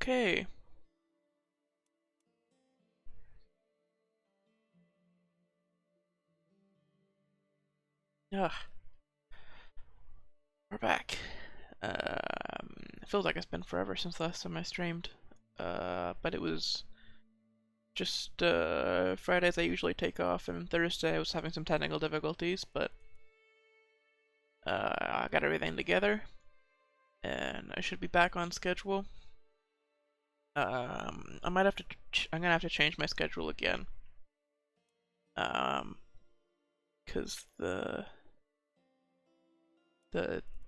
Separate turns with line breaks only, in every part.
Okay. Ugh, we're back. It feels like it's been forever since the last time I streamed. But it was just Fridays I usually take off, and Thursday I was having some technical difficulties, but I got everything together, and I should be back on schedule. I might have to. I'm gonna have to change my schedule again. Because the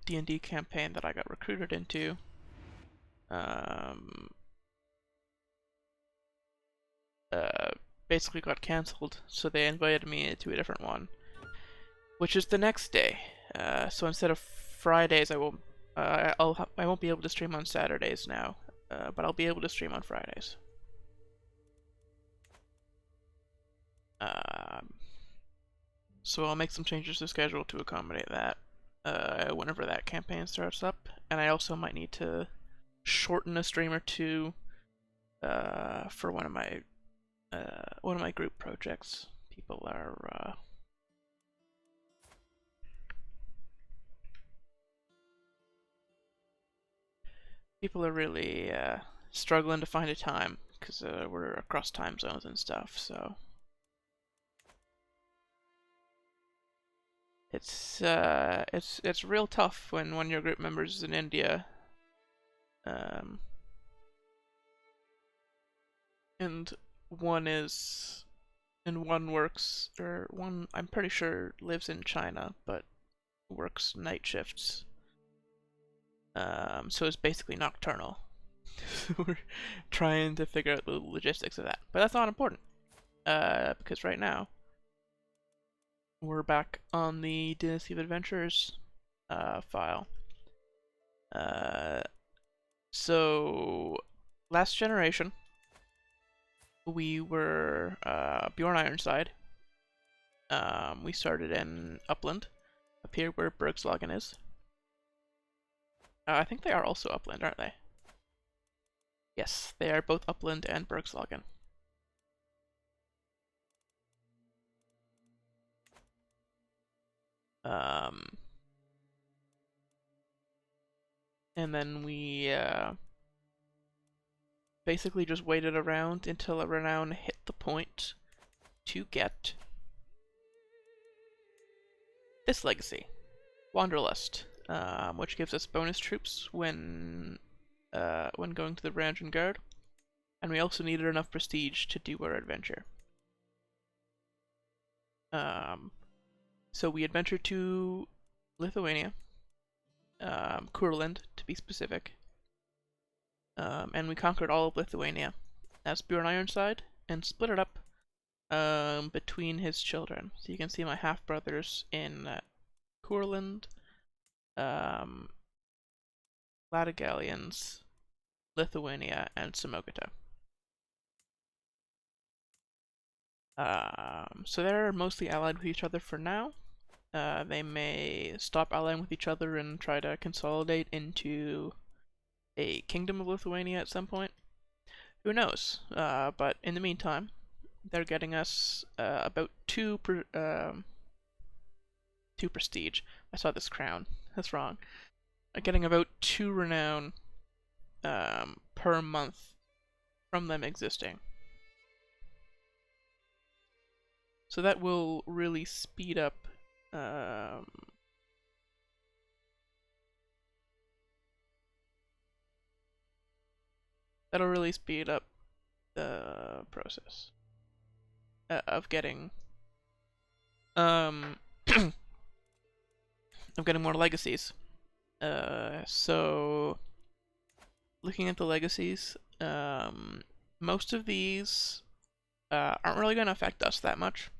D&D campaign that I got recruited into, um, basically got cancelled. So they invited me to a different one, which is the next day. So instead of Fridays, I won't be able to stream on Saturdays now, but I'll be able to stream on Fridays. So I'll make some changes to schedule to accommodate that whenever that campaign starts up, and I also might need to shorten a stream or two for one of my group projects. People are really struggling to find a time because we're across time zones and stuff. So it's real tough when one of your group members is in India, and one works, or one I'm pretty sure lives in China but works night shifts. So it's basically nocturnal. We're trying to figure out the logistics of that, but that's not important, because right now we're back on the Dynasty of Adventures file. So last generation, we were Bjorn Ironside. We started in Upland, up here where Bergslagen is. I think they are also Upland, aren't they? Yes, they are both Upland and Bergslagen. And then we basically just waited around until a renown hit the point to get this legacy, Wanderlust, which gives us bonus troops when going to the Varangian Guard, and we also needed enough prestige to do our adventure. So we adventured to Lithuania, Kurland to be specific, and we conquered all of Lithuania as Bjorn Ironside and split it up between his children. So you can see my half-brothers in Kurland, Latagalians, Lithuania, and Samogata. So they're mostly allied with each other for now. They may stop allying with each other and try to consolidate into a kingdom of Lithuania at some point. Who knows? But in the meantime, they're getting us about two prestige. I saw this crown. That's wrong. Getting about 2 renown per month from them existing. So that will really speed up the process of getting of getting more legacies. So looking at the legacies, most of these aren't really going to affect us that much.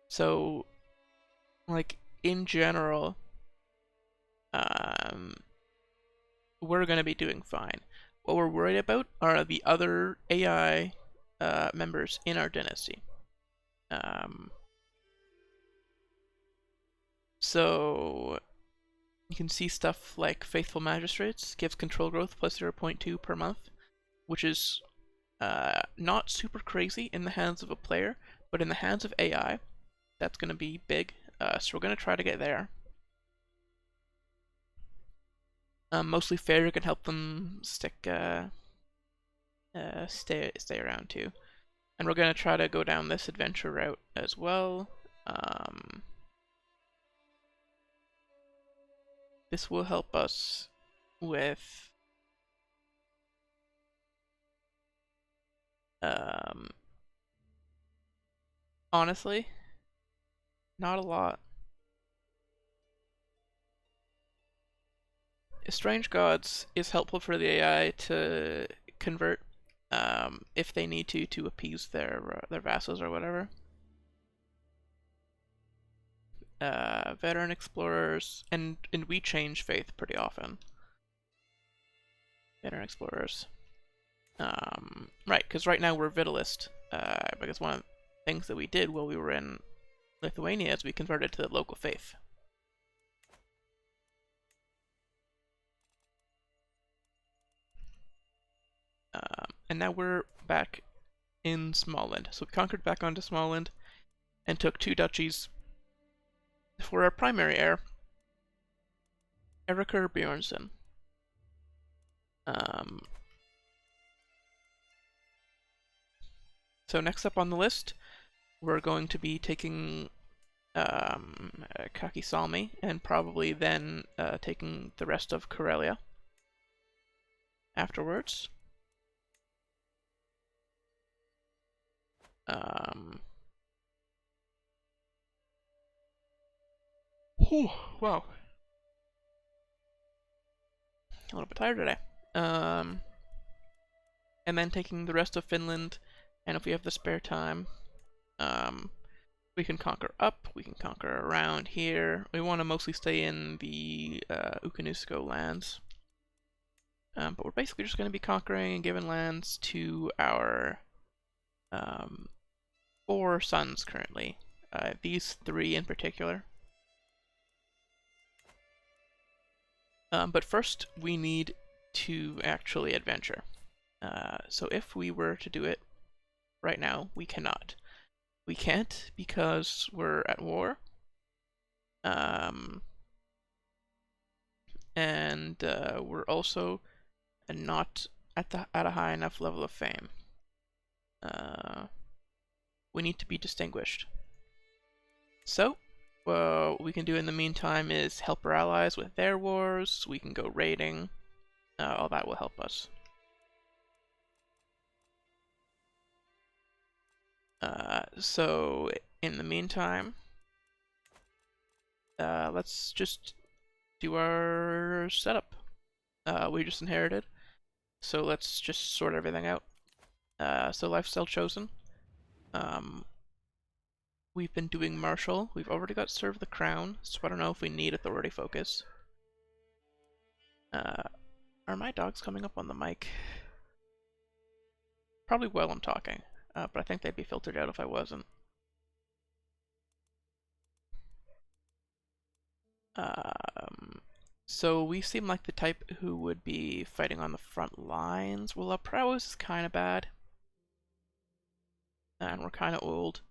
So, like, in general, we're going to be doing fine. What we're worried about are the other AI members in our dynasty. So You can see stuff like Faithful Magistrates gives control growth plus 0.2 per month, which is not super crazy in the hands of a player, but in the hands of AI, that's going to be big. So we're going to try to get there. Mostly Fair can help them stay around too. And we're going to try to go down this adventure route as well. This will help us with honestly, not a lot. Strange Gods is helpful for the AI to convert if they need to appease their vassals or whatever. Veteran Explorers, and we change faith pretty often. Veteran Explorers. Right, because right now we're Vitalist, because one of the things that we did while we were in Lithuania is we converted to the local faith. And now we're back in Smallland. So we conquered back onto Smallland and took 2 duchies for our primary heir, Erikr Bjornsson. So next up on the list, we're going to be taking Kakisalmi and probably then taking the rest of Karelia afterwards. Wow. A little bit tired today. And then taking the rest of Finland, and if we have the spare time, we can conquer up, we can conquer around here. We want to mostly stay in the Ukko lands. But we're basically just going to be conquering and giving lands to our 4 sons currently. These 3 in particular. But first, we need to actually adventure. So if we were to do it right now, we cannot. We can't because we're at war. And we're also not at a high enough level of fame. We need to be distinguished. So, what we can do in the meantime is help our allies with their wars. We can go raiding. All that will help us. So in the meantime, let's just do our setup. We just inherited, so let's just sort everything out. So lifestyle chosen. We've been doing martial. We've already got serve the crown, so I don't know if we need authority focus. Are my dogs coming up on the mic? Probably while I'm talking, but I think they'd be filtered out if I wasn't. So we seem like the type who would be fighting on the front lines. Well, our prowess is kind of bad. And we're kind of old.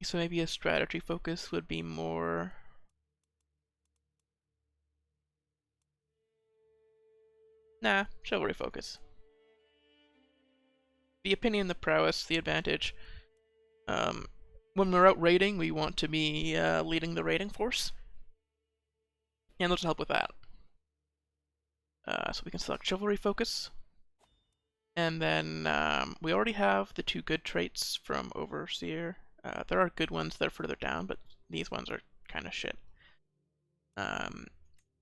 So maybe a strategy focus would be more... Nah, chivalry focus. The opinion, the prowess, the advantage. When we're out raiding, we want to be leading the raiding force. And they'll just help with that. So we can select chivalry focus. And then we already have the 2 good traits from Overseer. There are good ones that are further down, but these ones are kind of shit.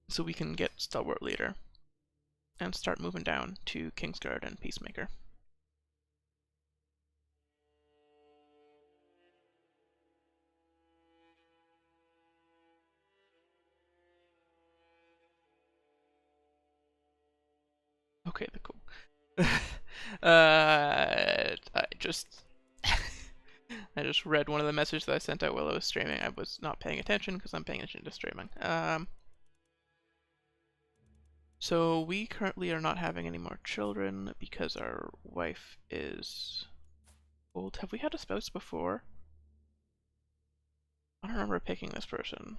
So we can get Stalwart Leader and start moving down to Kingsguard and Peacemaker. Okay, cool. I just I just read one of the messages that I sent out while I was streaming. I was not paying attention because I'm paying attention to streaming. So we currently are not having any more children because our wife is old. Have we had a spouse before? I don't remember picking this person.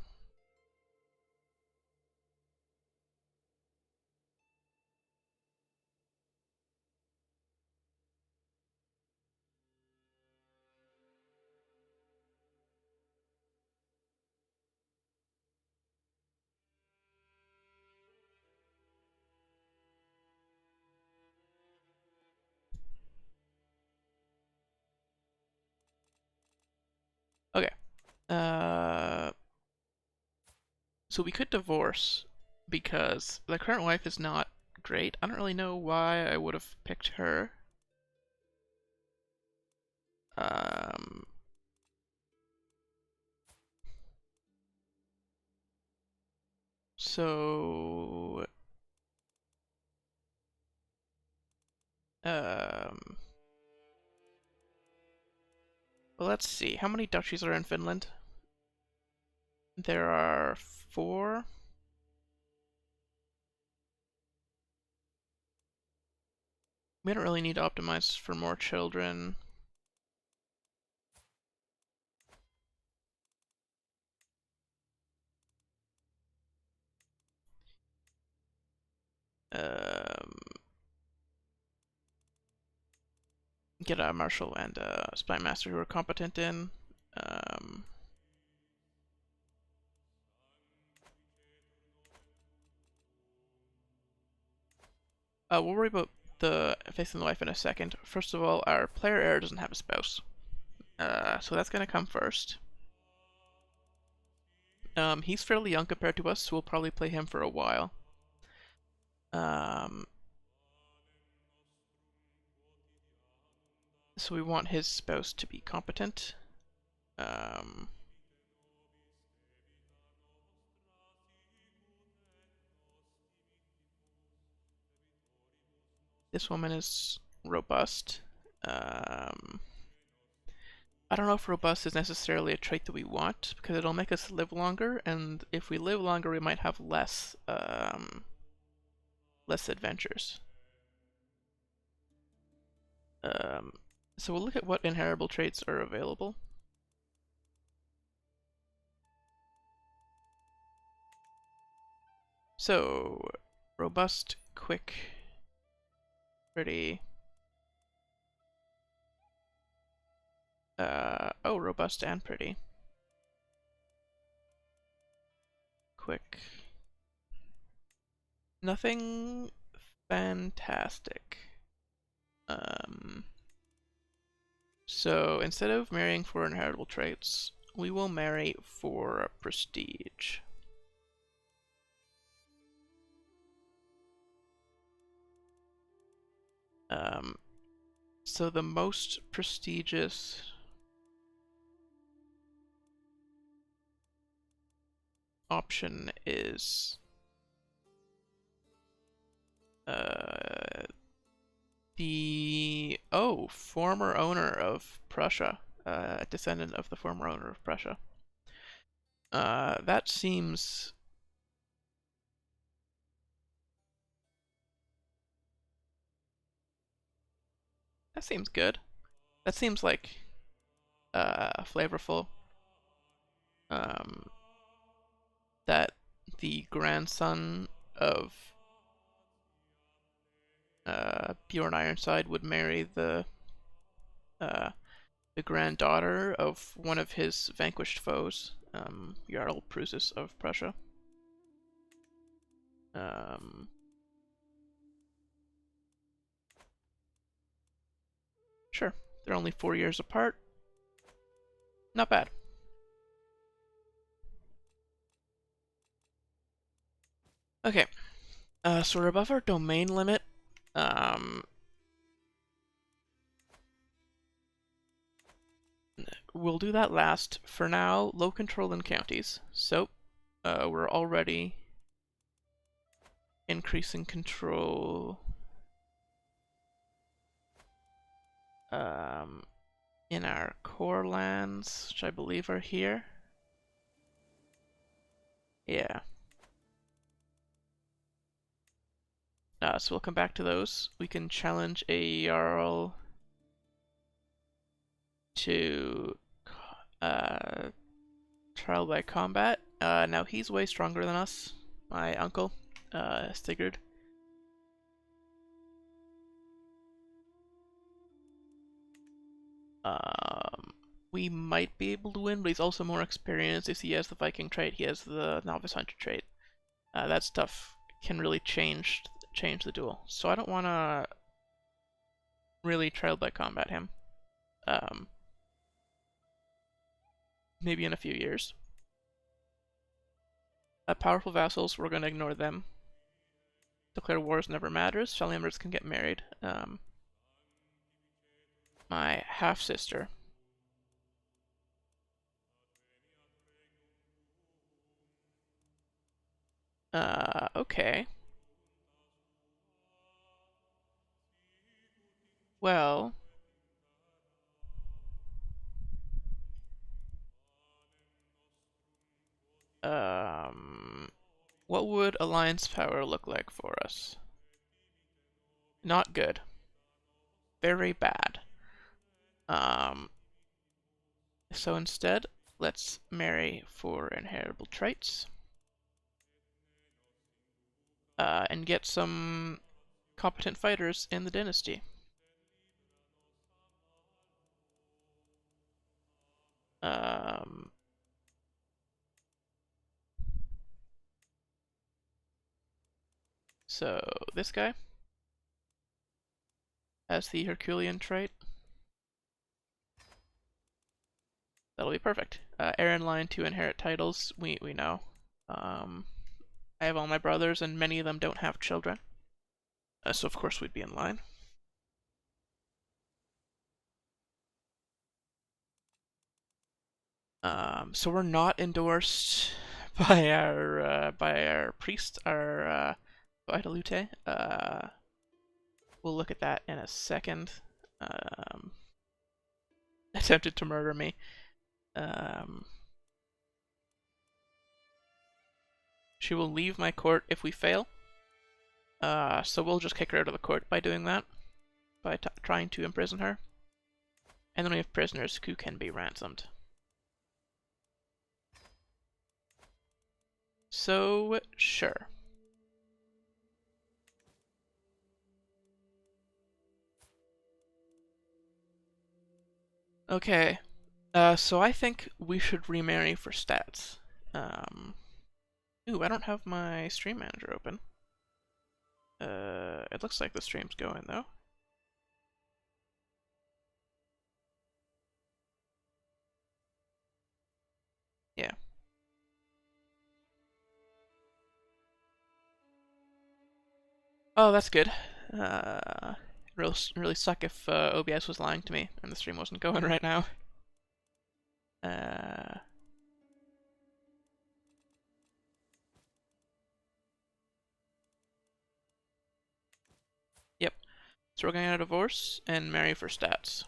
Okay. So we could divorce because the current wife is not great. I don't really know why I would have picked her. Um, so um, well, let's see. How many duchies are in Finland? There are 4. We don't really need to optimize for more children. Get a marshal and a spy master who are competent in. We'll worry about the facing the wife in a second. First of all, our player heir doesn't have a spouse, so that's gonna come first. He's fairly young compared to us, so we'll probably play him for a while. So we want his spouse to be competent. This woman is robust. I don't know if robust is necessarily a trait that we want, because it'll make us live longer, and if we live longer, we might have less adventures. So we'll look at what inheritable traits are available. So, robust, quick, pretty. Oh, robust and pretty. Quick. Nothing fantastic. So instead of marrying for inheritable traits, we will marry for prestige. So the most prestigious option is the former owner of Prussia, a descendant of the former owner of Prussia. That seems good. That seems like flavorful. That the grandson of Bjorn Ironside would marry the granddaughter of one of his vanquished foes, Jarl Prusus of Prussia. Sure, they're only 4 years apart. Not bad. Okay, so we're above our domain limit. We'll do that last. For now, low control in counties. So, we're already increasing control. in our core lands, which I believe are here. Yeah. So we'll come back to those. We can challenge a Jarl to trial by combat. Now he's way stronger than us. My uncle, Sigurd. We might be able to win, but he's also more experienced. If he has the Viking trait, he has the Novice Hunter trait. That stuff can really change the duel. So I don't want to really trial by combat him. Maybe in a few years. Powerful vassals, we're going to ignore them. Declare wars never matters. Family members can get married. My half-sister. Okay. Well... what would alliance power look like for us? Not good. Very bad. So instead, let's marry for inheritable traits. And get some competent fighters in the dynasty. So this guy has the Herculean trait. That'll be perfect. Heir in line to inherit titles, we know. I have all my brothers, and many of them don't have children. So of course we'd be in line. So we're not endorsed by our priest, our Vitalute. We'll look at that in a second. Attempted to murder me. She will leave my court if we fail. So we'll just kick her out of the court by doing that. By trying to imprison her. And then we have prisoners who can be ransomed. So, sure. Okay. So I think we should remarry for stats. Ooh, I don't have my stream manager open. It looks like the stream's going though. Yeah. Oh, that's good. Really suck if OBS was lying to me and the stream wasn't going right now. Yep. So we're going to get a divorce and marry for stats.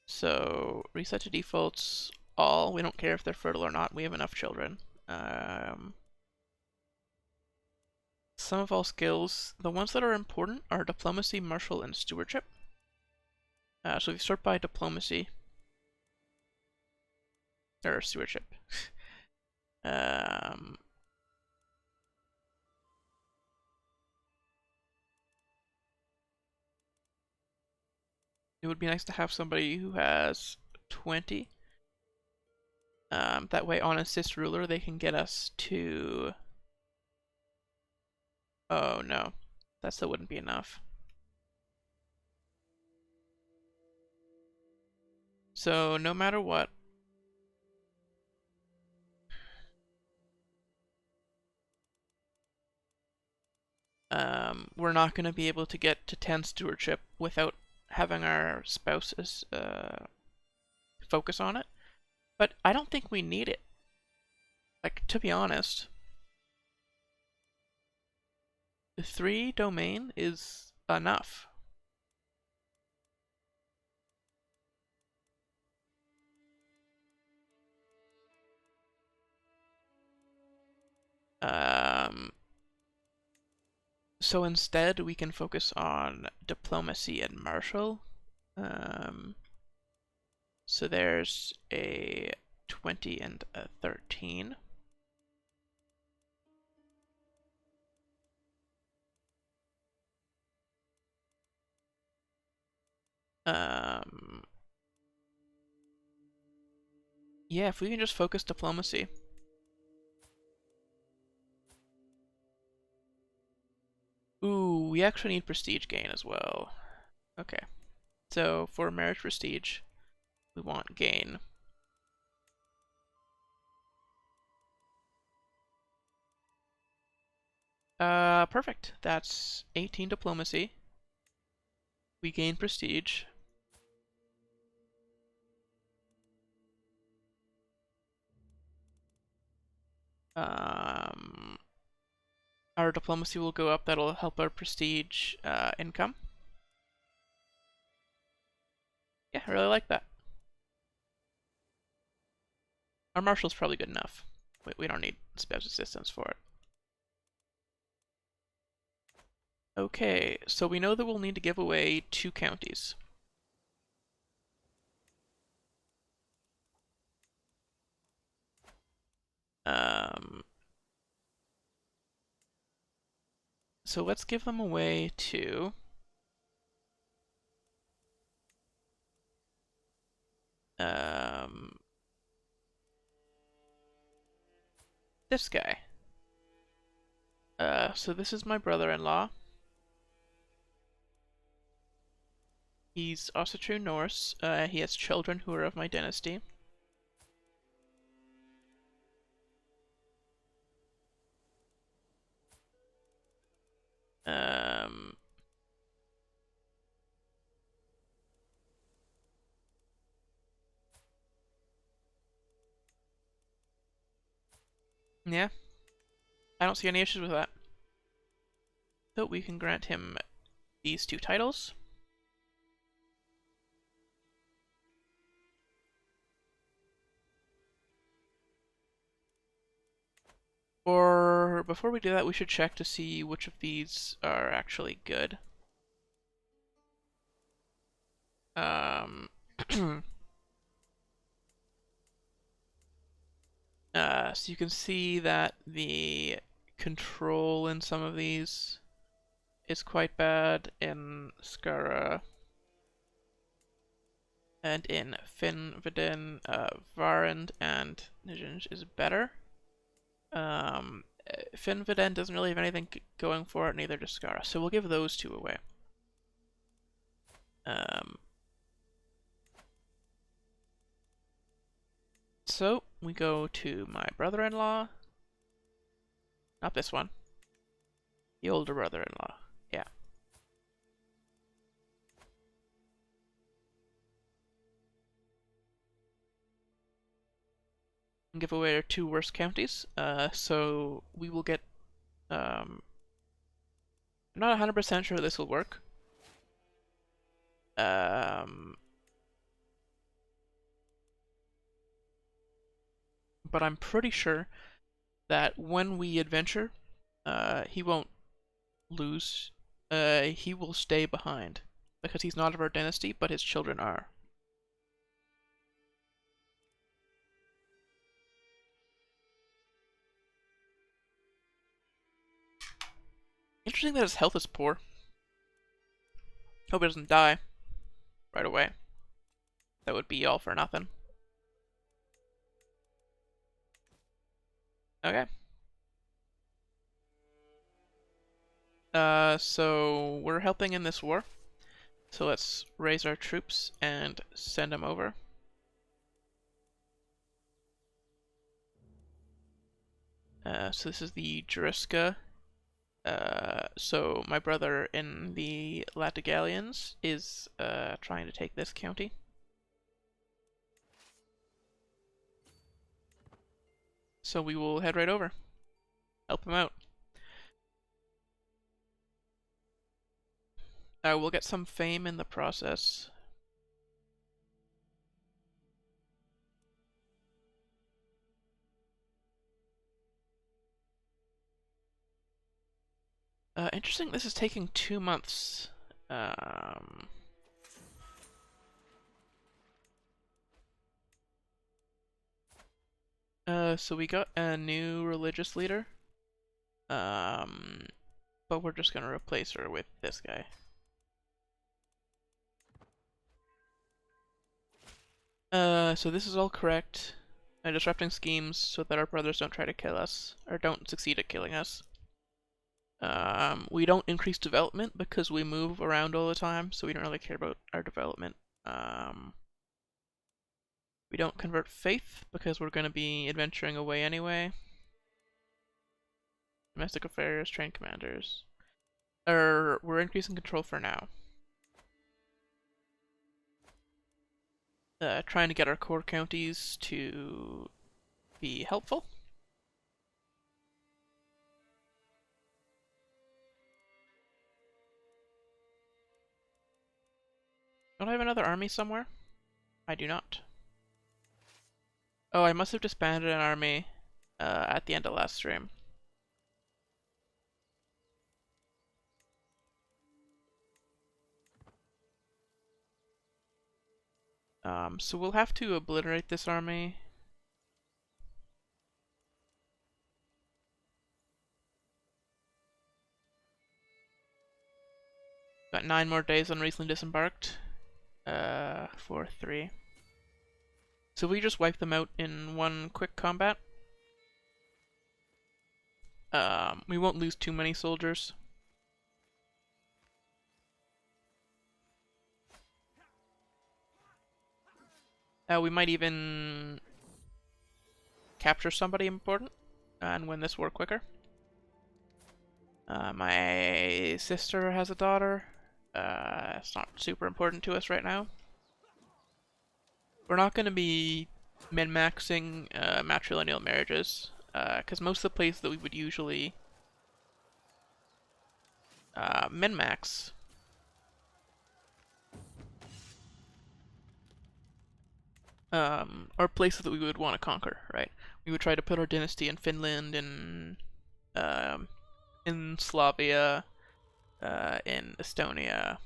So reset to defaults all. We don't care if they're fertile or not. We have enough children. Some of all skills, the ones that are important are diplomacy, martial, and stewardship. So if you sort by diplomacy, or stewardship. It would be nice to have somebody who has 20. That way on assist ruler they can get us to... Oh no, that still wouldn't be enough. So no matter what, we're not going to be able to get to 10 stewardship without having our spouses focus on it. But I don't think we need it. Like, to be honest, the 3 domain is enough. So instead, we can focus on diplomacy and martial. So there's a 20 and a 13. Yeah, if we can just focus diplomacy. Ooh, we actually need prestige gain as well. Okay. So for marriage prestige, we want gain. Perfect. That's 18 diplomacy. We gain prestige. Our diplomacy will go up. That'll help our prestige income. Yeah, I really like that. Our marshal's probably good enough. We don't need special assistance for it. Okay, so we know that we'll need to give away 2 counties. So let's give them away to this guy. So this is my brother-in-law. He's also true Norse. He has children who are of my dynasty. Yeah, I don't see any issues with that. So we can grant him these 2 titles. Or before we do that, we should check to see which of these are actually good. So you can see that the control in some of these is quite bad in Skara and in Finland. Varand and Nijinj is better. Finland doesn't really have anything going for it, neither does Skara, so we'll give those 2 away. So we go to my brother-in-law. Not this one. The older brother-in-law. Yeah. And give away our 2 worst counties. So we will get. I'm not 100% sure this will work. But I'm pretty sure that when we adventure, he won't lose. He will stay behind because he's not of our dynasty, but his children are. Interesting that his health is poor. Hope he doesn't die right away. That would be all for nothing. Okay. So we're helping in this war. So let's raise our troops and send them over. So this is the Juriska. So my brother in the Latgalians is trying to take this county. So we will head right over. Help him out. We'll get some fame in the process. Interesting, this is taking 2 months. Um... So we got a new religious leader. But we're just gonna replace her with this guy. So this is all correct. Disrupting schemes so that our brothers don't try to kill us, or don't succeed at killing us. We don't increase development because we move around all the time, so we don't really care about our development. We don't convert faith because we're going to be adventuring away anyway. Domestic affairs, train commanders. We're increasing control for now. Trying to get our core counties to be helpful. Don't I have another army somewhere? I do not. Oh, I must have disbanded an army at the end of last stream. So we'll have to obliterate this army. Got 9 more days on recently disembarked. 4-3. So we just wipe them out in one quick combat. We won't lose too many soldiers. We might even capture somebody important and win this war quicker. My sister has a daughter. It's not super important to us right now. We're not going to be min-maxing matrilineal marriages, because most of the places that we would usually min-max are places that we would want to conquer, right? We would try to put our dynasty in Finland, in Slavia, in Estonia.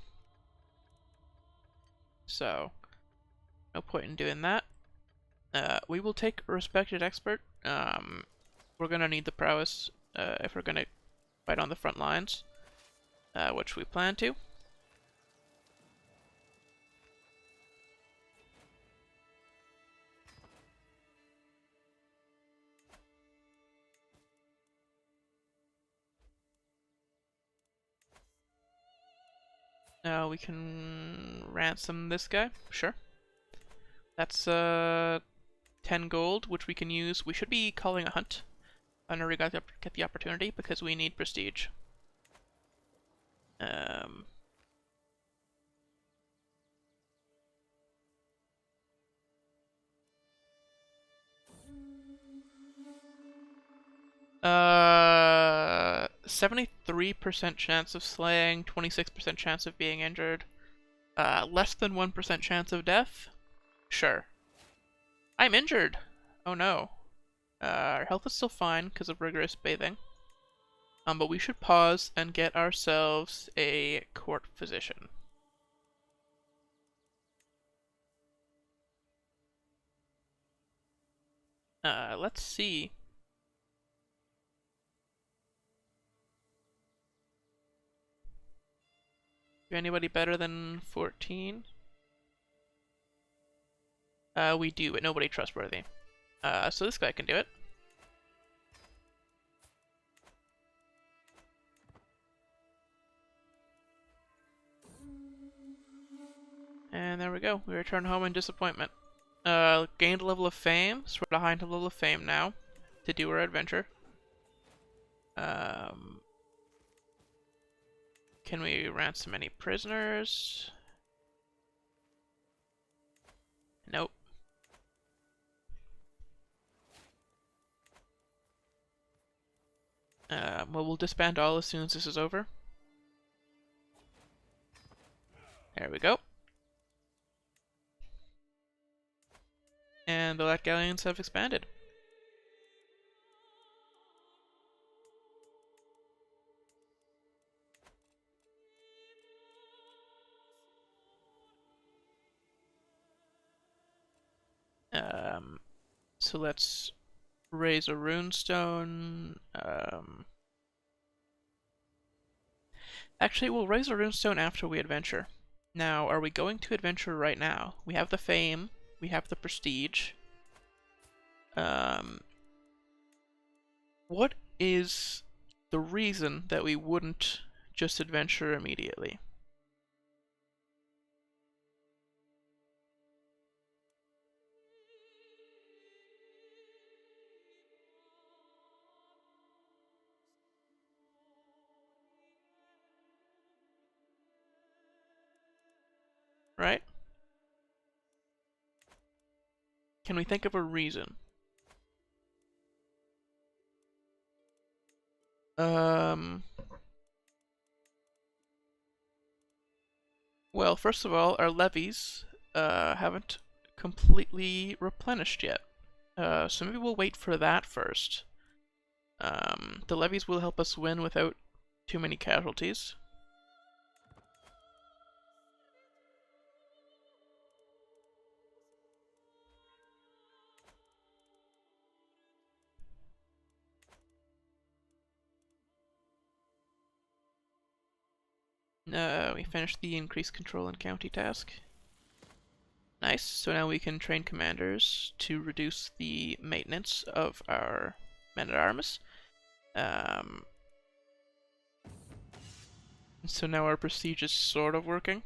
So, no point in doing that. We will take a respected expert. We're gonna need the prowess if we're gonna fight on the front lines, which we plan to. We can ransom this guy, sure. That's 10 gold, which we can use. We should be calling a hunt whenever we get the opportunity, because we need prestige. Uh, 73% chance of slaying, 26% chance of being injured. Less than 1% chance of death? Sure. I'm injured! Oh no. Our health is still fine because of rigorous bathing. But we should pause and get ourselves a court physician. Let's see. Anybody better than 14? We do, but nobody trustworthy. So this guy can do it. And there we go. We return home in disappointment. Gained a level of fame, so we're behind a level of fame now to do our adventure. Can we ransom any prisoners? Nope. Well, we'll disband all as soon as this is over. There we go. And the Latgalians have expanded. So let's raise a runestone. Actually, we'll raise a runestone after we adventure. Now, are we going to adventure right now? We have the fame, we have the prestige. What is the reason that we wouldn't just adventure immediately? Right? Can we think of a reason? Well, first of all, our levies haven't completely replenished yet. So maybe we'll wait for that first. The levies will help us win without too many casualties. We finished the increased control and county task. Nice, so now we can train commanders to reduce the maintenance of our men-at-arms. So now our prestige is sort of working.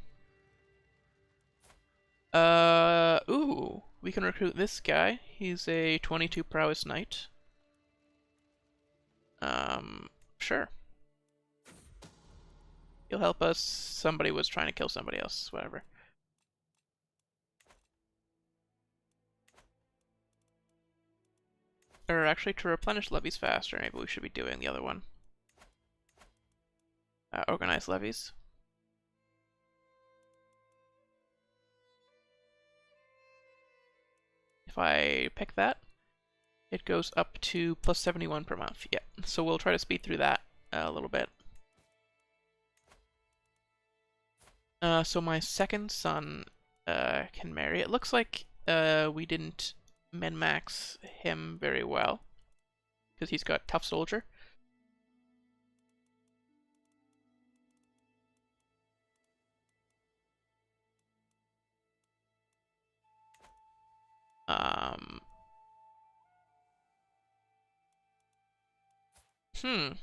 Ooh, we can recruit this guy. He's a 22 prowess knight. Sure. He'll help us. Somebody was trying to kill somebody else, whatever. Or actually, to replenish levies faster, maybe we should be doing the other one. Organize levies. If I pick that, it goes up to plus 71 per month. Yeah, so we'll try to speed through that a little bit. So my second son can marry. It looks like we didn't min-max him very well, because he's got tough soldier. Hmm.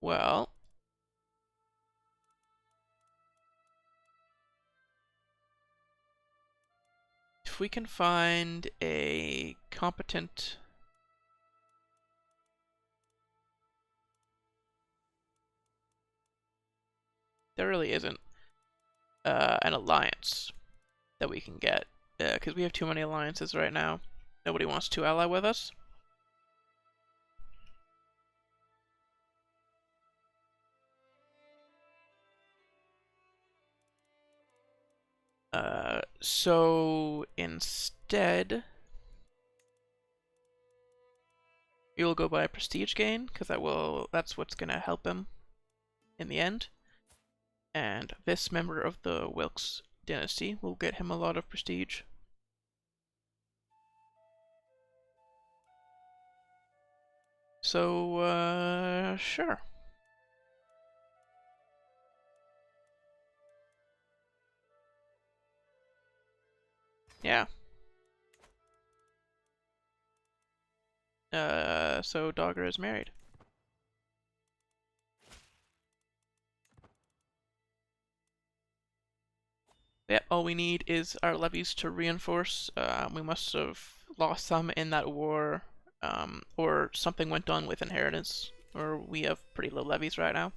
Well, if we can find a competent... There really isn't an alliance that we can get, because we have too many alliances right now. Nobody wants to ally with us. So instead, you'll go by prestige gain, because that's what's gonna help him in the end. And this member of the Wilkes dynasty will get him a lot of prestige. So, sure. Yeah. So Dogger is married. Yeah, all we need is our levies to reinforce. We must have lost some in that war, or something went on with inheritance, or we have pretty low levies right now.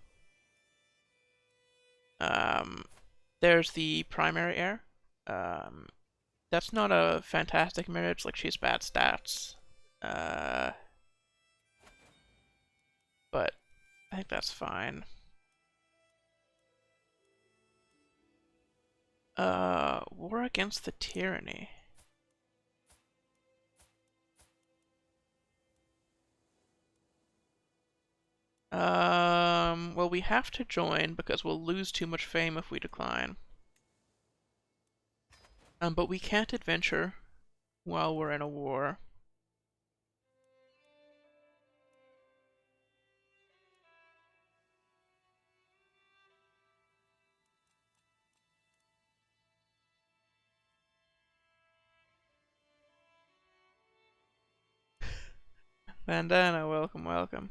There's the primary heir. That's not a fantastic marriage, like she has bad stats. But I think that's fine. War against the Tyranny. Well, we have to join because we'll lose too much fame if we decline. But we can't adventure while we're in a war. Bandana, welcome, welcome.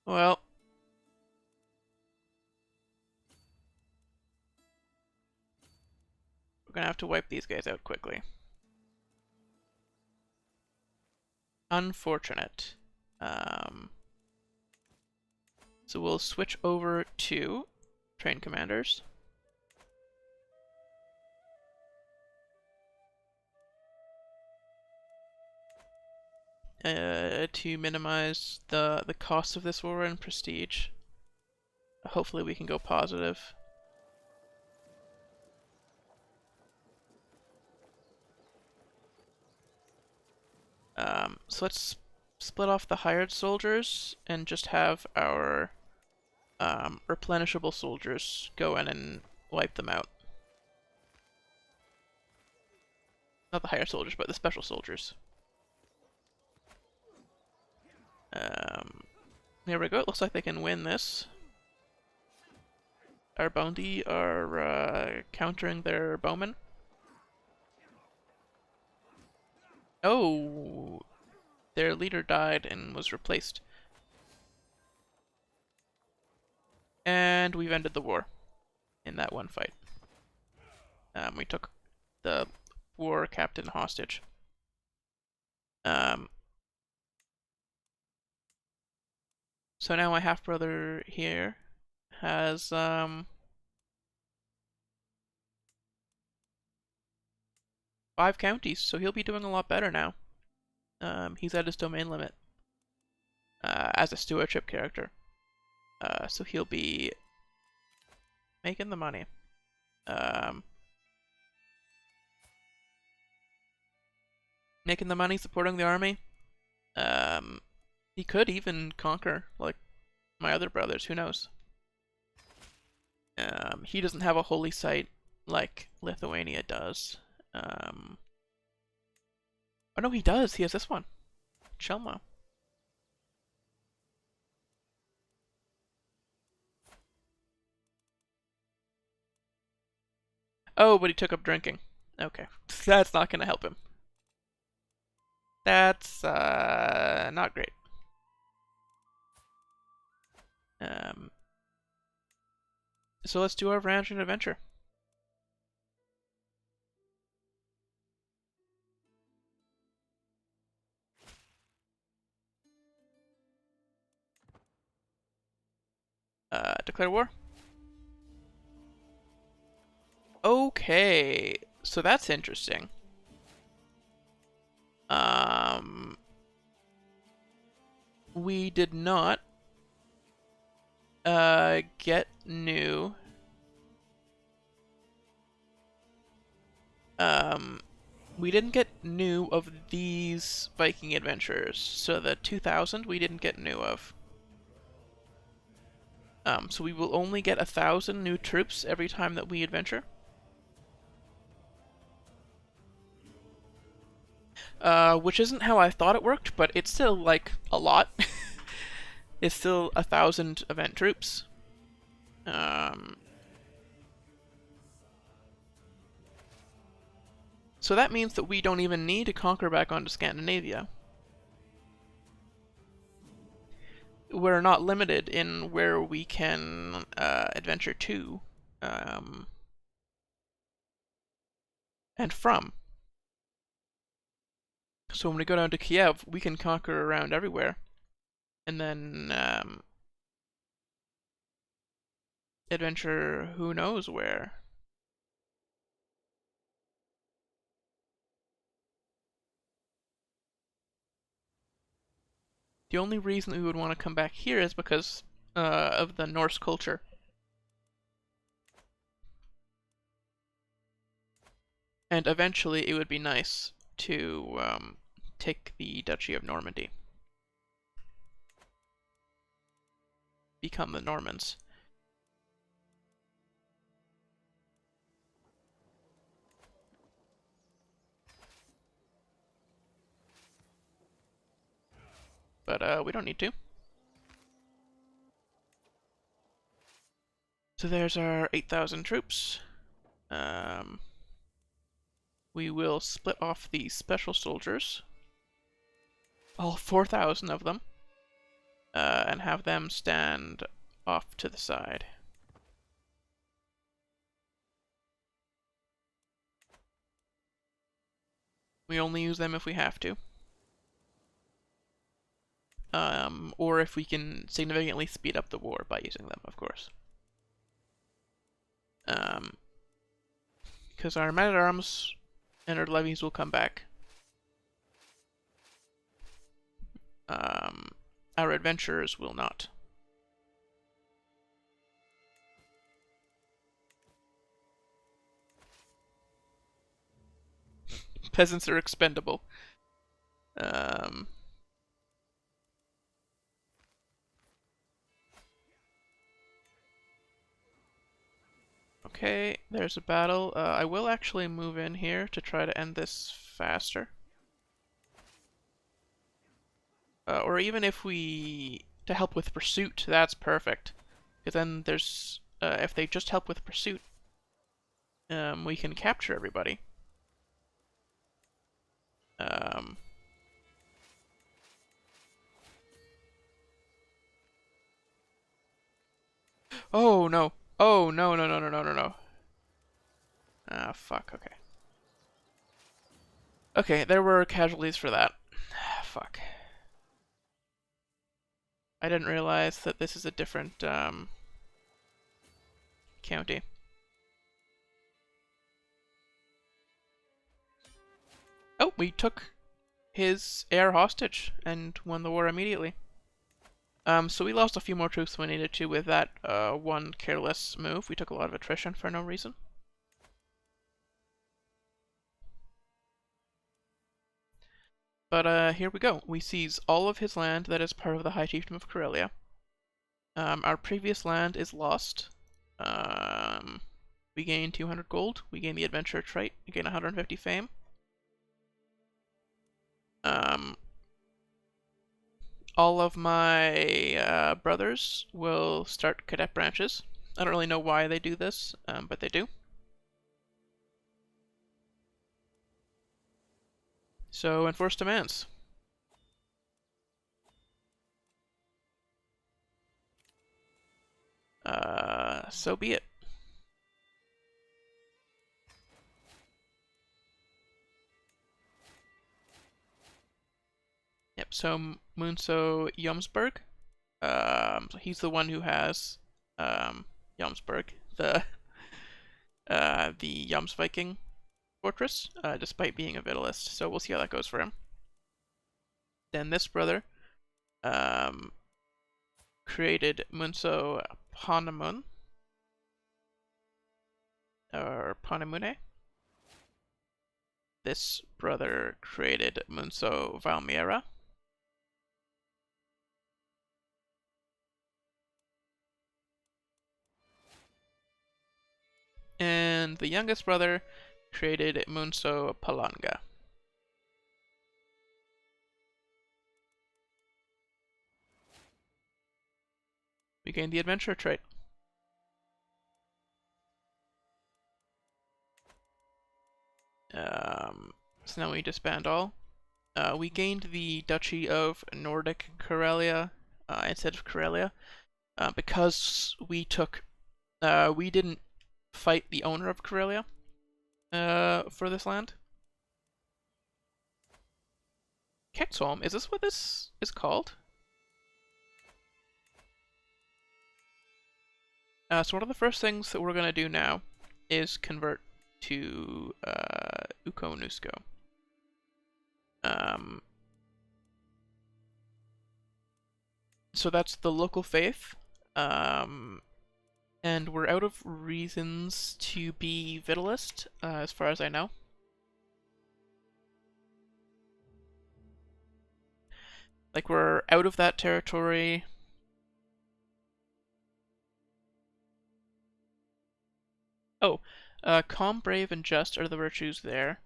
Well, we're gonna have to wipe these guys out quickly. Unfortunate. So we'll switch over to train commanders. To minimize the cost of this war and prestige. Hopefully we can go positive. So let's split off the hired soldiers and just have our replenishable soldiers go in and wipe them out. Not the hired soldiers, but the special soldiers. There we go. It looks like they can win this. Our bounty are countering their bowmen. Oh, their leader died and was replaced. And we've ended the war in that one fight. We took the war captain hostage. So now my half-brother here has 5 counties, so he'll be doing a lot better now. He's at his domain limit as a stewardship character. So he'll be making the money. Making the money, supporting the army. He could even conquer, like, my other brothers, who knows? He doesn't have a holy site like Lithuania does. Oh no, he does! He has this one. Chelma. Oh, but he took up drinking. Okay. That's not gonna help him. That's, not great. So let's do our Varangian adventure. Declare war. Okay, so that's interesting. We did not get new. We didn't get new of these Viking adventurers. So the 2000 we didn't get new of. So we will only get 1,000 new troops every time that we adventure. Which isn't how I thought it worked, but it's still, like, a lot. It's still 1,000 event troops. So that means that we don't even need to conquer back onto Scandinavia. We're not limited in where we can adventure to and from. So when we go down to Kiev, we can conquer around everywhere. And then adventure who knows where. The only reason we would want to come back here is because of the Norse culture. And eventually it would be nice to take the Duchy of Normandy. Become the Normans. But we don't need to. So there's our 8,000 troops. We will split off the special soldiers, all 4,000 of them, and have them stand off to the side. We only use them if we have to. Or if we can significantly speed up the war by using them, of course. Because our men-at-arms and our levies will come back. Our adventurers will not. Peasants are expendable. Okay, there's a battle. I will actually move in here to try to end this faster. Or even if we... to help with pursuit, that's perfect. Because then there's... if they just help with pursuit, we can capture everybody. Oh no! Oh no no no no no no no! Ah fuck. Okay. Okay, there were casualties for that. Fuck. I didn't realize that this is a different county. Oh, we took his heir hostage and won the war immediately. So we lost a few more troops than we needed to with that one careless move. We took a lot of attrition for no reason. But here we go. We seize all of his land that is part of the High Chiefdom of Karelia. Our previous land is lost. We gain 200 gold. We gain the adventure trait. We gain 150 fame. All of my brothers will start cadet branches. I don't really know why they do this, but they do. So enforce demands. So be it. Yep, so Munso Jomsburg. So he's the one who has Jomsburg, the Jomsviking fortress, despite being a Vitalist. So we'll see how that goes for him. Then this brother created Munso Panamun, or Panamune. This brother created Munso Valmiera. And the youngest brother created Munso Palanga. We gained the adventure trait. So now we disband all. We gained the Duchy of Nordic Karelia instead of Karelia because we took. We didn't fight the owner of Karelia for this land. Kexholm, is this what this is called? So one of the first things that we're going to do now is convert to Ukko Nusko. So that's the local faith. And we're out of reasons to be Vitalist, as far as I know. Like, we're out of that territory. Oh, calm, brave, and just are the virtues there.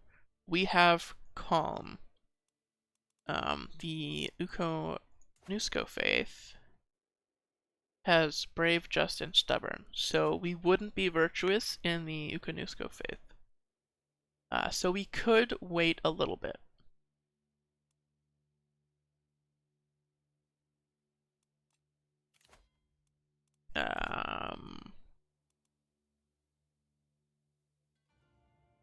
We have calm. The Ukko Nusko faith has brave, just, and stubborn, so we wouldn't be virtuous in the Ukko Nusko faith. So we could wait a little bit.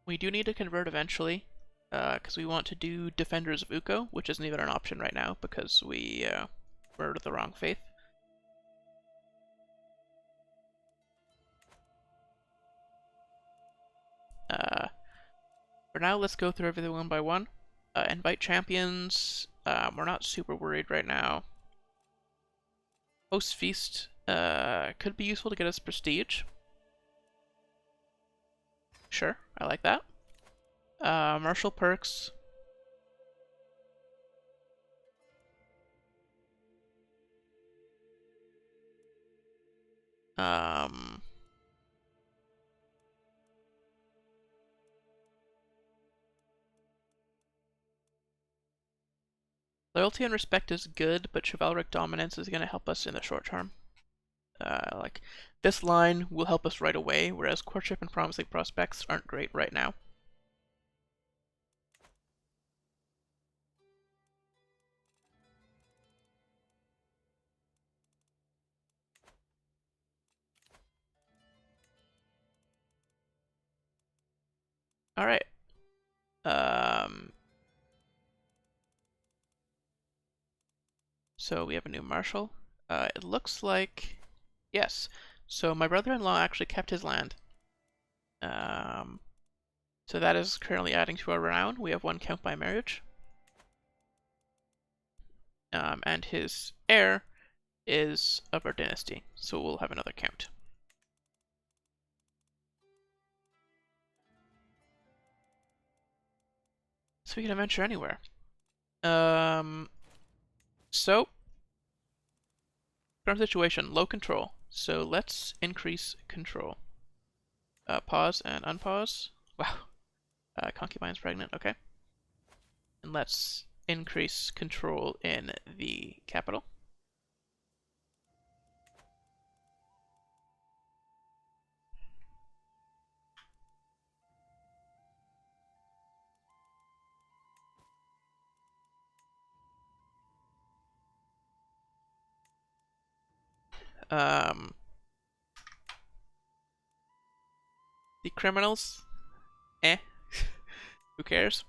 We do need to convert eventually, because we want to do Defenders of Ukko, which isn't even an option right now because we were the wrong faith. For now, let's go through everything one by one. Invite champions. We're not super worried right now. Host feast could be useful to get us prestige. Sure, I like that. Martial perks. Loyalty and respect is good, but chivalric dominance is going to help us in the short term. Like, this line will help us right away, whereas courtship and promising prospects aren't great right now. Alright. So we have a new marshal. It looks like... Yes. So my brother-in-law actually kept his land. So that is currently adding to our renown. We have one count by marriage. And his heir is of our dynasty, so we'll have another count. So we can adventure anywhere. So, current situation, low control. So let's increase control. Pause and unpause. Wow. Concubine's pregnant, okay. And let's increase control in the capital. The criminals, who cares?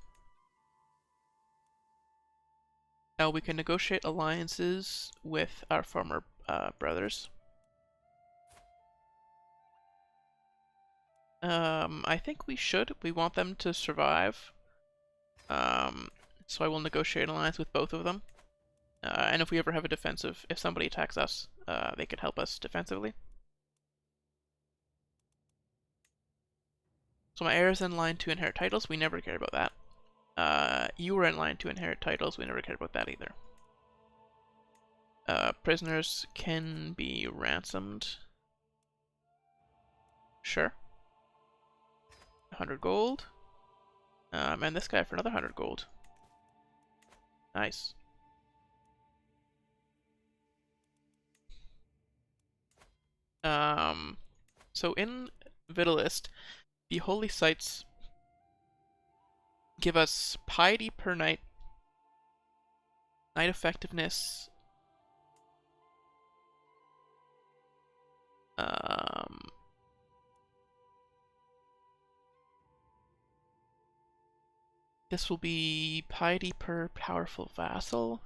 Now we can negotiate alliances with our former brothers. I think we should. We want them to survive. So I will negotiate an alliance with both of them. And if we ever have a defensive, if somebody attacks us, they can help us defensively. So my heir is in line to inherit titles. We never cared about that. You were in line to inherit titles. We never cared about that either. Prisoners can be ransomed. Sure. 100 gold. And this guy for another 100 gold. Nice. So in Vitalist, the holy sites give us piety per night, night effectiveness, this will be piety per powerful vassal,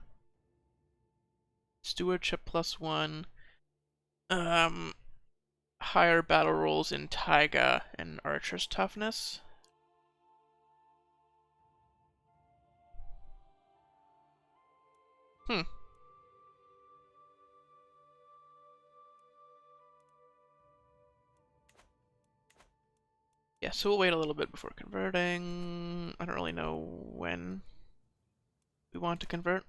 stewardship +1, higher battle rolls in Taiga and archer's toughness. Yeah, so we'll wait a little bit before converting. I don't really know when we want to convert.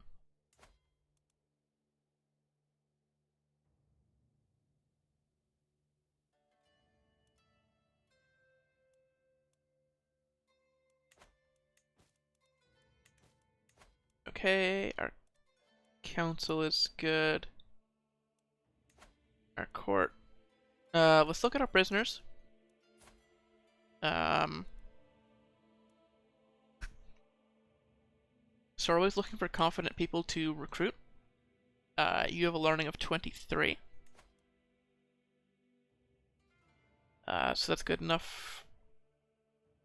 okay. Our council is good. Our court. Let's look at our prisoners. So we're always looking for confident people to recruit. You have a learning of 23. So that's good enough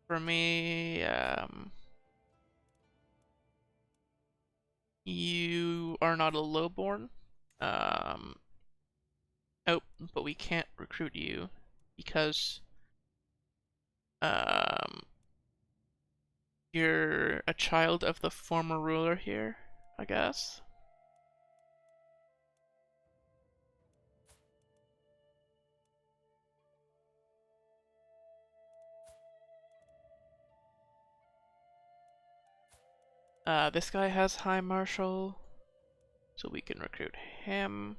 for me. You are not a lowborn. Oh, but we can't recruit you because you're a child of the former ruler here, I guess. This guy has High Marshal, so we can recruit him.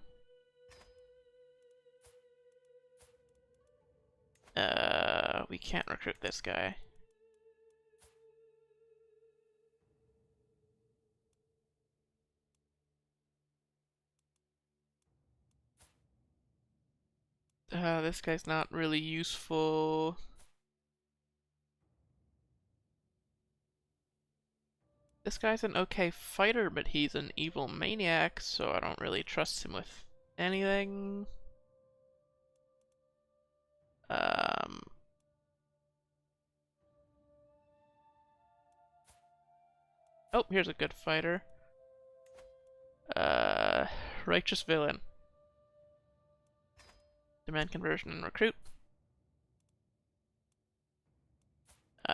We can't recruit this guy. This guy's not really useful. This guy's an okay fighter, but he's an evil maniac, so I don't really trust him with anything. Oh, here's a good fighter. Righteous Villain. Demand conversion and recruit.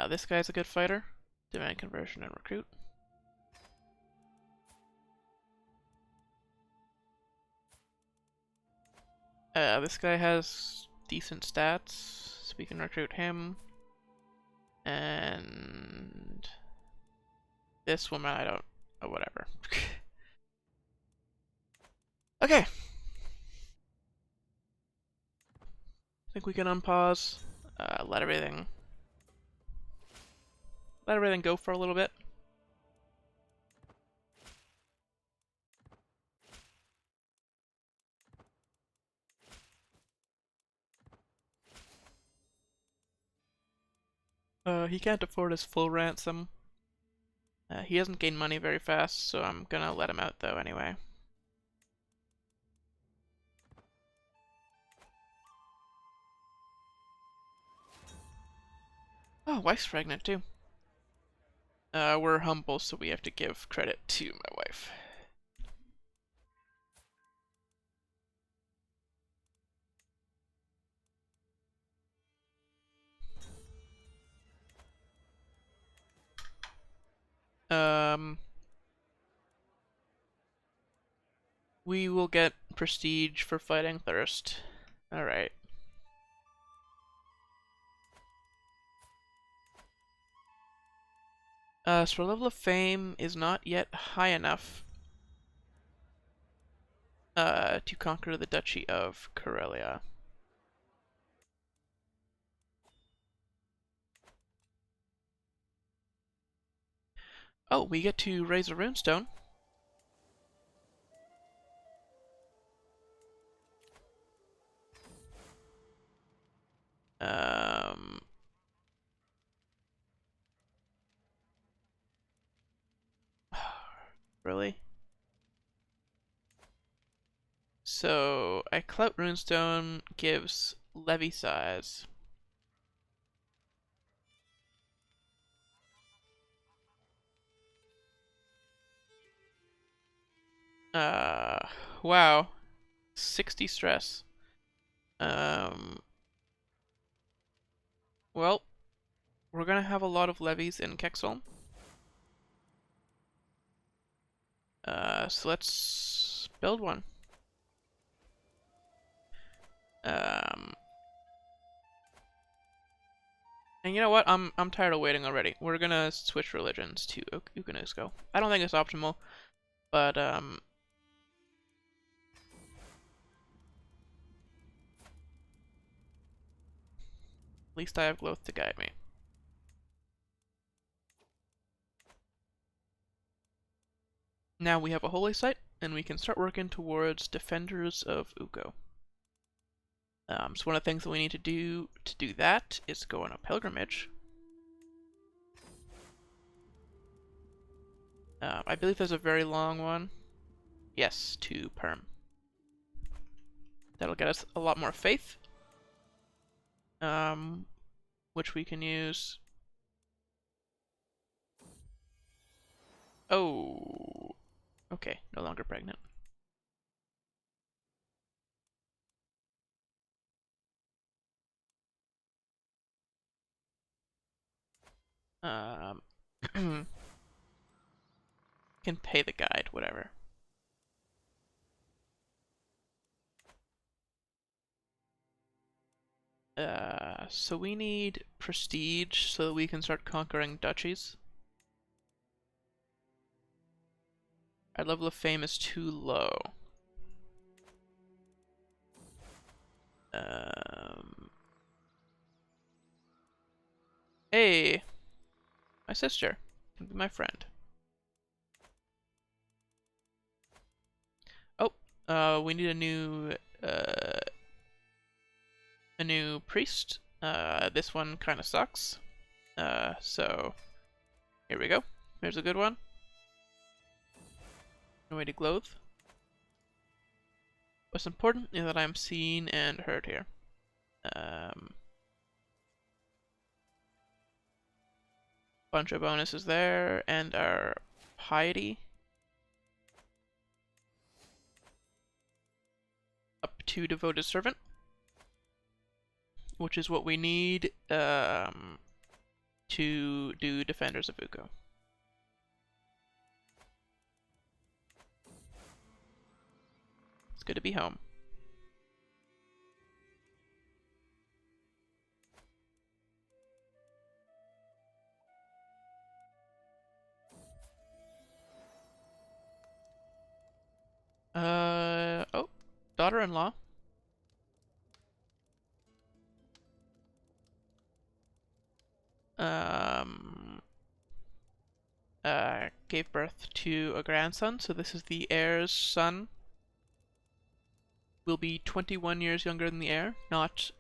This guy's a good fighter. Demand conversion and recruit. This guy has decent stats, so we can recruit him. And this woman, I don't. Oh, whatever. Okay. I think we can unpause. Let everything go for a little bit. He can't afford his full ransom. He doesn't gain money very fast, so I'm gonna let him out though anyway. Oh, wife's pregnant too. We're humble, so we have to give credit to my wife. We will get prestige for fighting thirst. Alright. So our level of fame is not yet high enough to conquer the Duchy of Karelia. Oh, we get to raise a runestone. Really? So, a clout runestone gives levy size. Wow. 60 stress. Well, we're gonna have a lot of levies in Kexholm. So let's build one. And you know what? I'm tired of waiting already. We're gonna switch religions to Ukko. I don't think it's optimal, but at least I have Gloth to guide me. Now we have a holy site, and we can start working towards Defenders of Ukko. So one of the things that we need to do that is go on a pilgrimage. I believe there's a very long one. Yes, to Perm. That'll get us a lot more faith, which we can use. Oh, okay, no longer pregnant. Can pay the guide, whatever. So we need prestige so that we can start conquering duchies. Our level of fame is too low. Hey, my sister can be my friend. Oh, we need a new priest. This one kind of sucks. So here we go. Here's a good one. No way to clothe. What's important is that I'm seen and heard here. Bunch of bonuses there, and our piety up to devoted servant, which is what we need to do Defenders of Ukko. It's good to be home. Oh, daughter-in-law. Gave birth to a grandson, so this is the heir's son. Will be 21 years younger than the heir. Not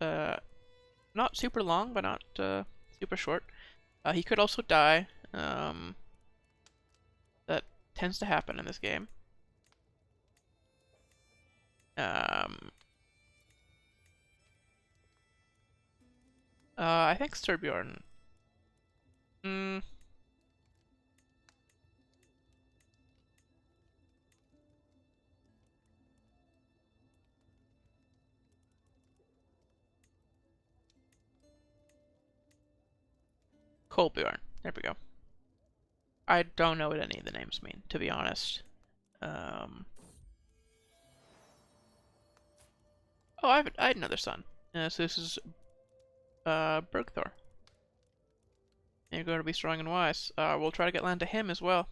super long, but not super short. He could also die. That tends to happen in this game. I think Styrbjorn. Kolbjorn. There we go. I don't know what any of the names mean, to be honest. Oh, I had another son. So this is Bergthor. You're going to be strong and wise. We'll try to get land to him as well.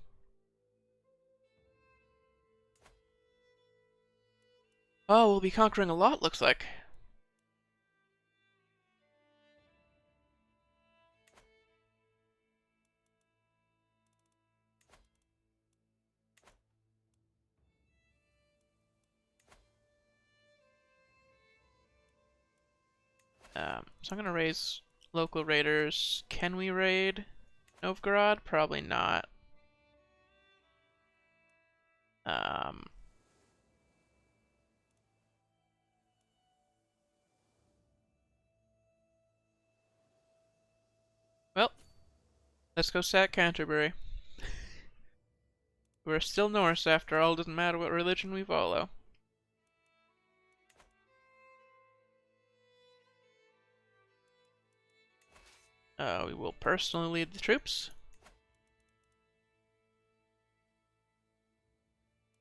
Oh, we'll be conquering a lot, looks like. So I'm gonna raise local raiders. Can we raid Novgorod? Probably not. Well, let's go sack Canterbury. We're still Norse after all, doesn't matter what religion we follow. We will personally lead the troops.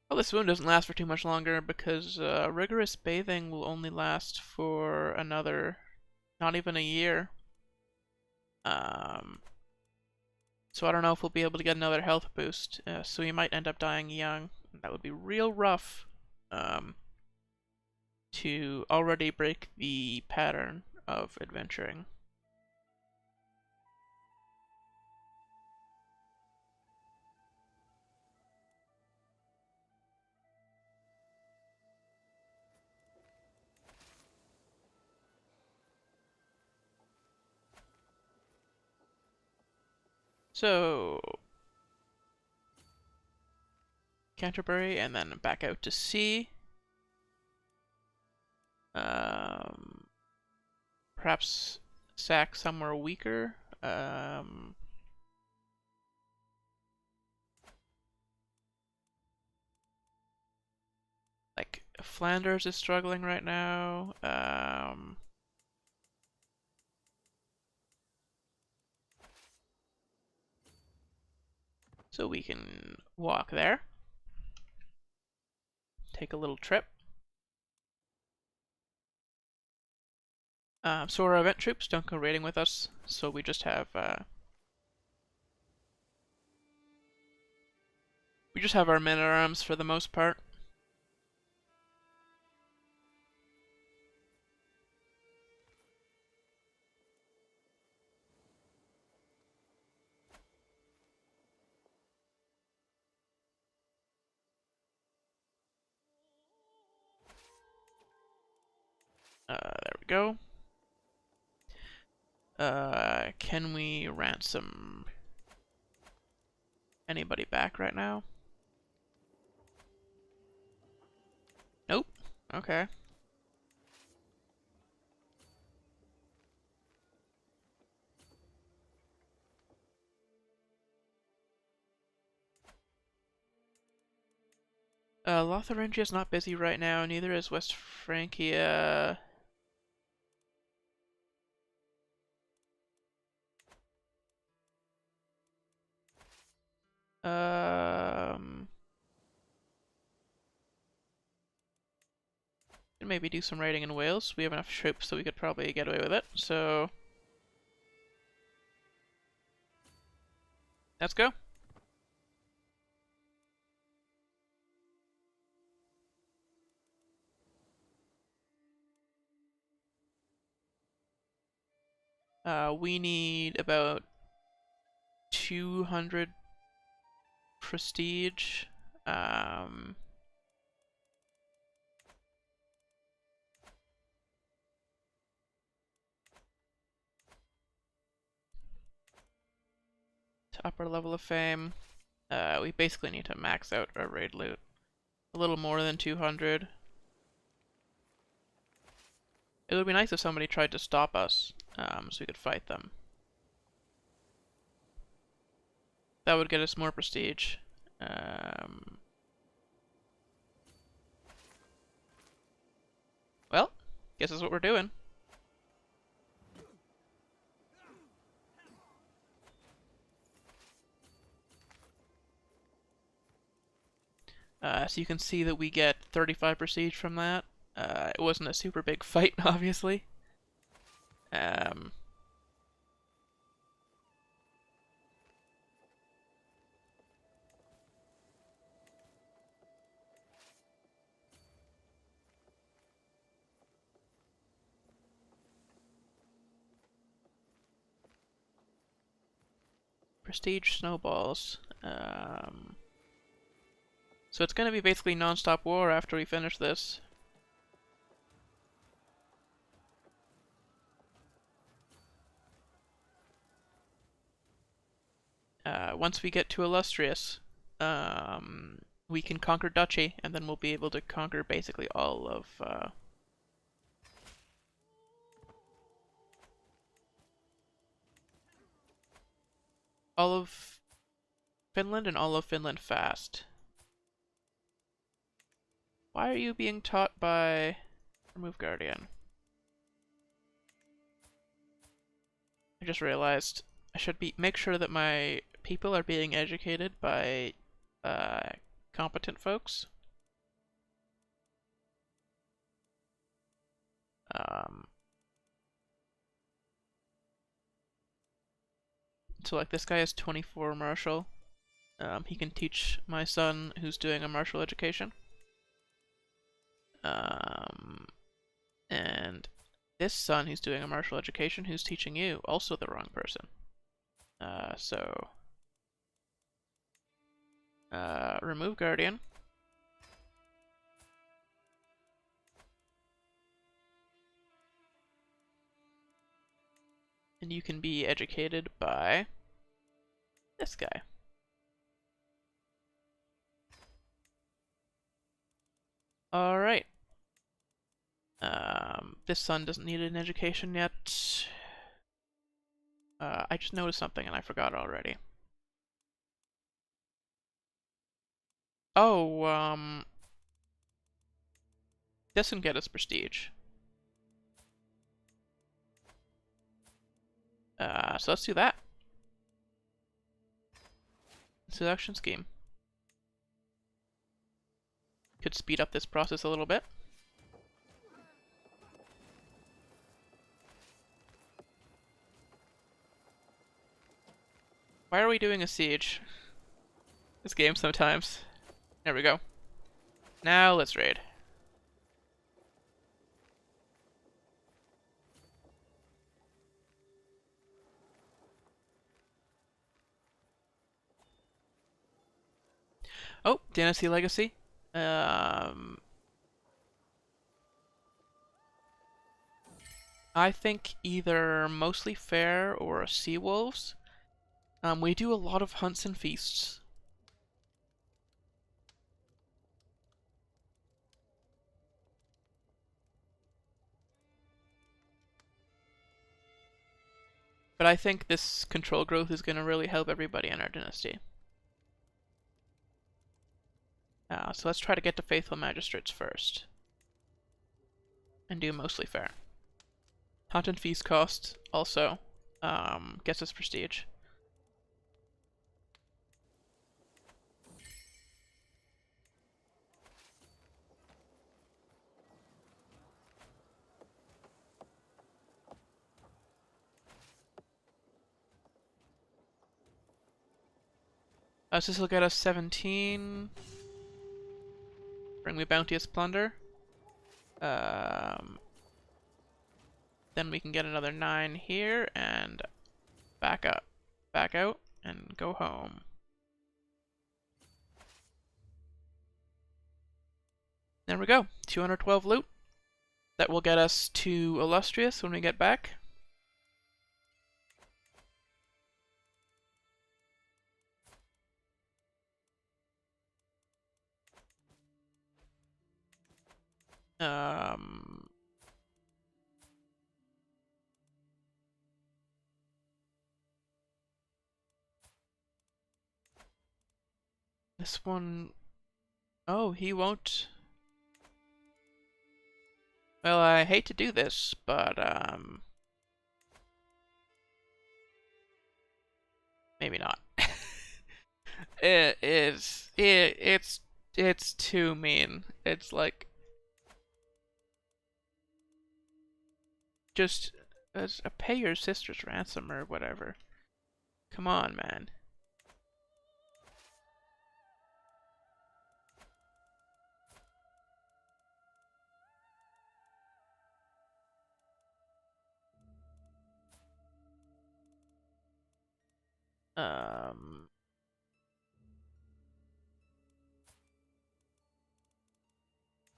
Well, this wound doesn't last for too much longer because rigorous bathing will only last for another, not even a year. So I don't know if we'll be able to get another health boost, so we might end up dying young. That would be real rough to already break the pattern of adventuring. So, Canterbury, and then back out to sea. Perhaps sack somewhere weaker. Like Flanders is struggling right now. So we can walk there. Take a little trip. So our event troops don't go raiding with us, so we just have our men-at-arms for the most part. There we go. Can we ransom anybody back right now? Nope. Okay. Lotharingia is not busy right now, neither is West Francia. Can maybe do some raiding in Wales. We have enough troops so we could probably get away with it, so let's go. We need about 200 prestige. To upper level of fame. We basically need to max out our raid loot. A little more than 200. It would be nice if somebody tried to stop us, so we could fight them. That would get us more prestige. Well, guess that's what we're doing. So you can see that we get 35 prestige from that. It wasn't a super big fight, obviously. Prestige snowballs. So it's going to be basically non-stop war after we finish this. Once we get to Illustrious, we can conquer Duchy, and then we'll be able to conquer basically all of Finland and all of Finland fast. Why are you being taught by Remove Guardian? I just realized I should make sure that my people are being educated by competent folks. So like this guy is 24 martial. He can teach my son who's doing a martial education. And this son who's doing a martial education who's teaching you, also the wrong person. Remove Guardian. And you can be educated by This guy. Alright. This son doesn't need an education yet. I just noticed something and I forgot already. Oh, this can get us prestige. So let's do that. Seduction scheme. Could speed up this process a little bit. Why are we doing a siege? This game sometimes. There we go. Now let's raid. Oh, Dynasty Legacy. I think either mostly fair or sea wolves. We do a lot of hunts and feasts. But I think this control growth is going to really help everybody in our dynasty. So let's try to get to Faithful Magistrates first. And do mostly fair. Hunt and feast cost also gets us prestige. So this will get us 17. Bring me bounteous plunder. Then we can get another 9 here and back up, back out, and go home. There we go. 212 loot. That will get us to Illustrious when we get back. This one... Oh, he won't... Well, I hate to do this, but, maybe not. It's too mean. It's like... Just pay your sister's ransom or whatever. Come on, man.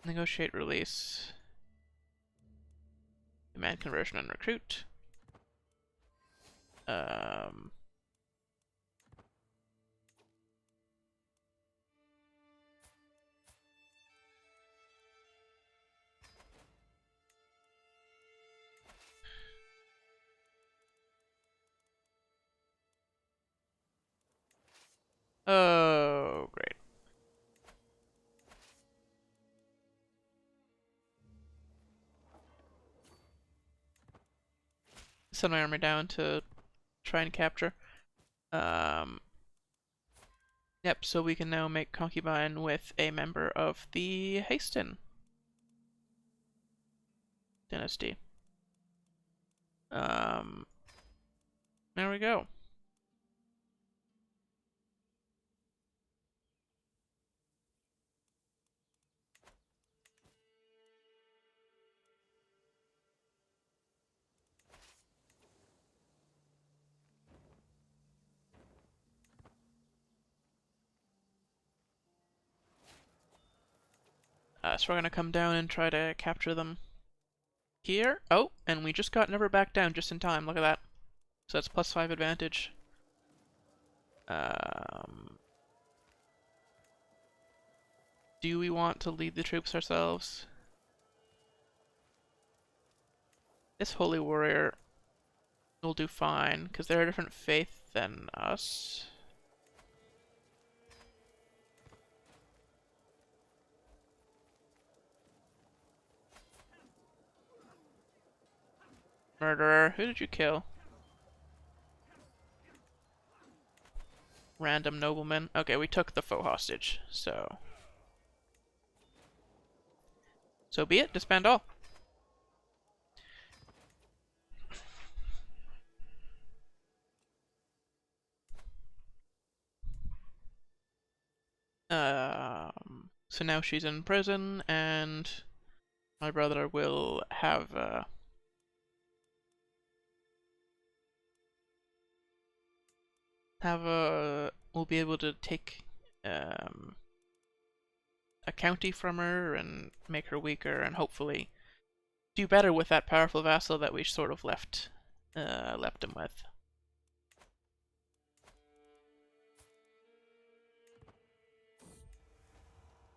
Negotiate release. Demand conversion and recruit. Oh, great. Send my army down to try and capture. Yep, so we can now make concubine with a member of the Haston dynasty. There we go. So we're gonna come down and try to capture them here. Oh, and we just got never back down just in time. Look at that. So that's +5 advantage. Um, do we want to lead the troops ourselves? This holy warrior will do fine, because they're a different faith than us. Murderer, who did you kill? Random nobleman. Okay, we took the foe hostage, so... So be it, disband all. So now she's in prison, and my brother will have, we'll be able to take, a county from her and make her weaker, and hopefully do better with that powerful vassal that we sort of left him with.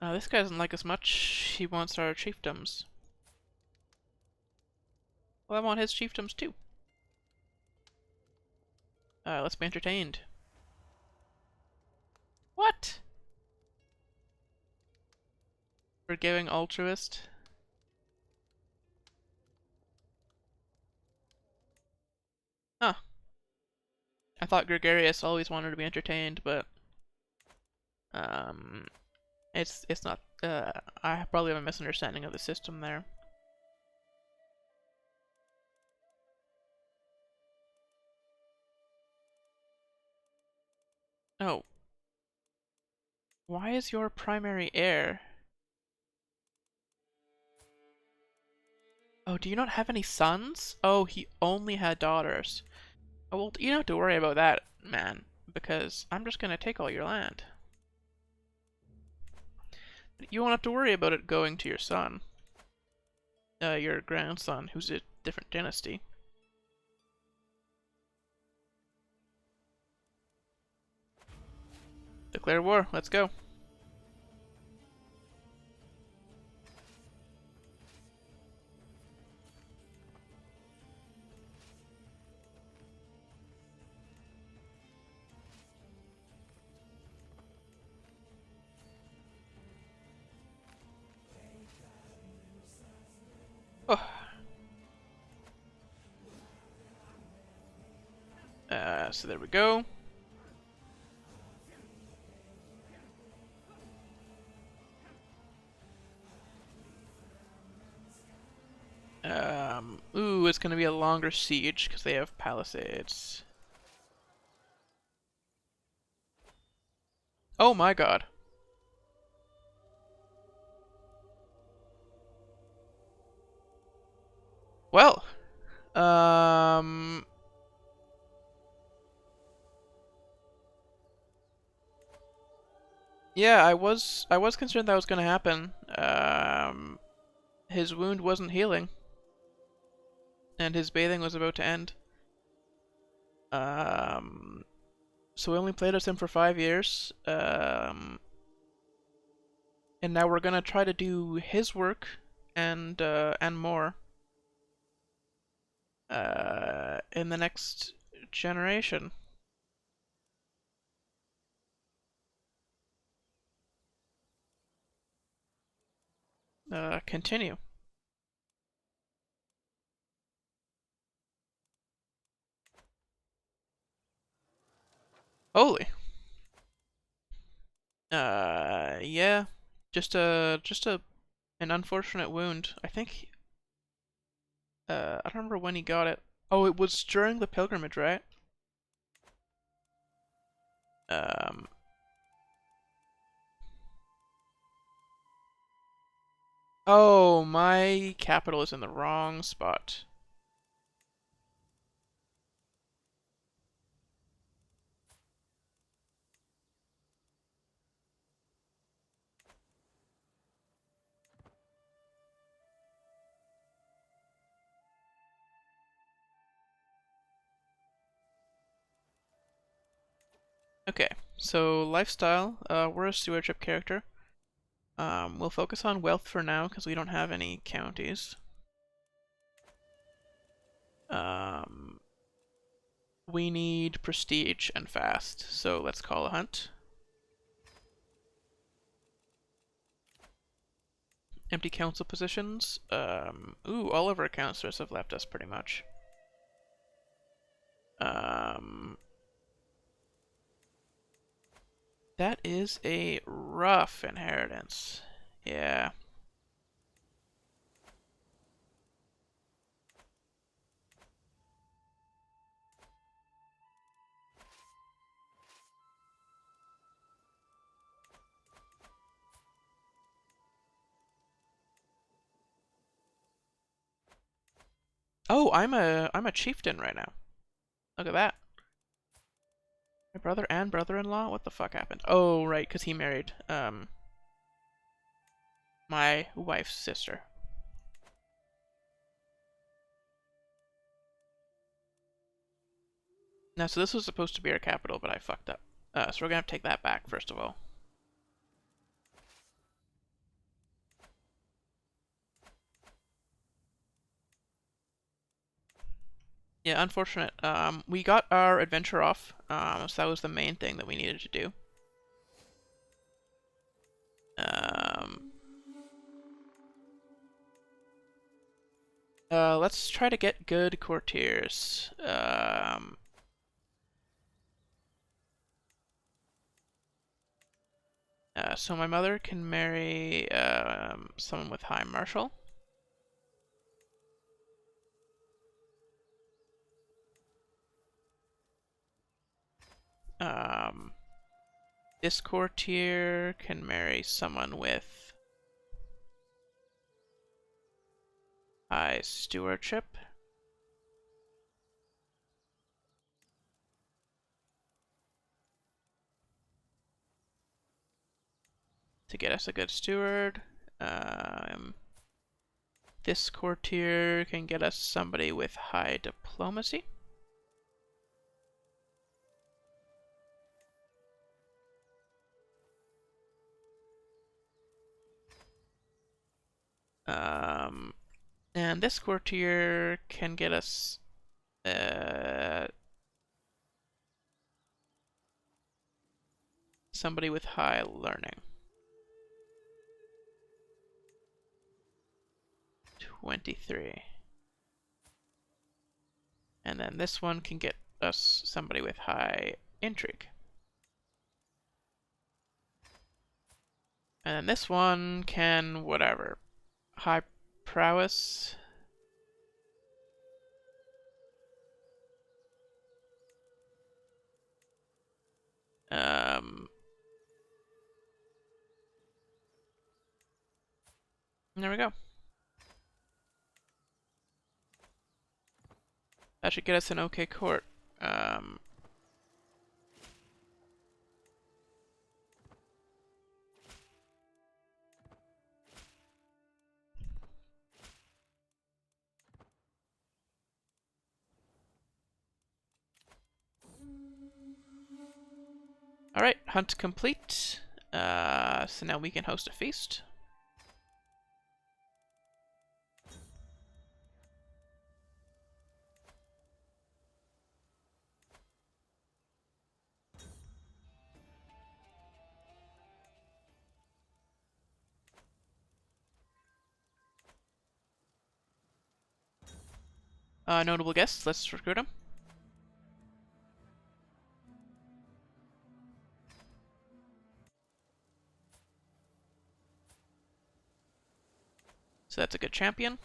This guy doesn't like us much. He wants our chiefdoms. Well, I want his chiefdoms too. Let's be entertained. What? Forgiving altruist? Huh. I thought Gregarious always wanted to be entertained, but it's not. I probably have a misunderstanding of the system there. Oh. Why is your primary heir? Oh, do you not have any sons? Oh, he only had daughters. Oh, well, you don't have to worry about that, man, because I'm just gonna take all your land. You won't have to worry about it going to your son. Your grandson, who's a different dynasty. Declare war, let's go. Oh. So there we go. Ooh, it's gonna be a longer siege because they have palisades. Oh my god. Well, yeah, I was concerned that was gonna happen. His wound wasn't healing, and his bathing was about to end. Um, so we only played as him for 5 years. And now we're gonna try to do his work and more in the next generation. Continue. Holy. Yeah. Just an unfortunate wound. I think. I don't remember when he got it. Oh, it was during the pilgrimage, right? Um. Oh, my capital is in the wrong spot. Okay, so lifestyle. We're a stewardship character. We'll focus on wealth for now because we don't have any counties. We need prestige and fast, so let's call a hunt. Empty council positions. Ooh, all of our councillors have left us pretty much. That is a rough inheritance. Yeah. Oh, I'm a chieftain right now. Look at that. My brother and brother-in-law? What the fuck happened? Oh, right, because he married, my wife's sister. Now, so this was supposed to be our capital, but I fucked up. So we're gonna have to take that back, first of all. Yeah, unfortunate. We got our adventure off, so that was the main thing that we needed to do. Let's try to get good courtiers. So my mother can marry someone with high martial. This courtier can marry someone with high stewardship. To get us a good steward. This courtier can get us somebody with high diplomacy. And this courtier can get us somebody with high learning. 23. And then this one can get us somebody with high intrigue. And then this one can whatever. High prowess. There we go. That should get us an okay court. Alright, hunt complete. So now we can host a feast. Notable guests, let's recruit them. So that's a good champion.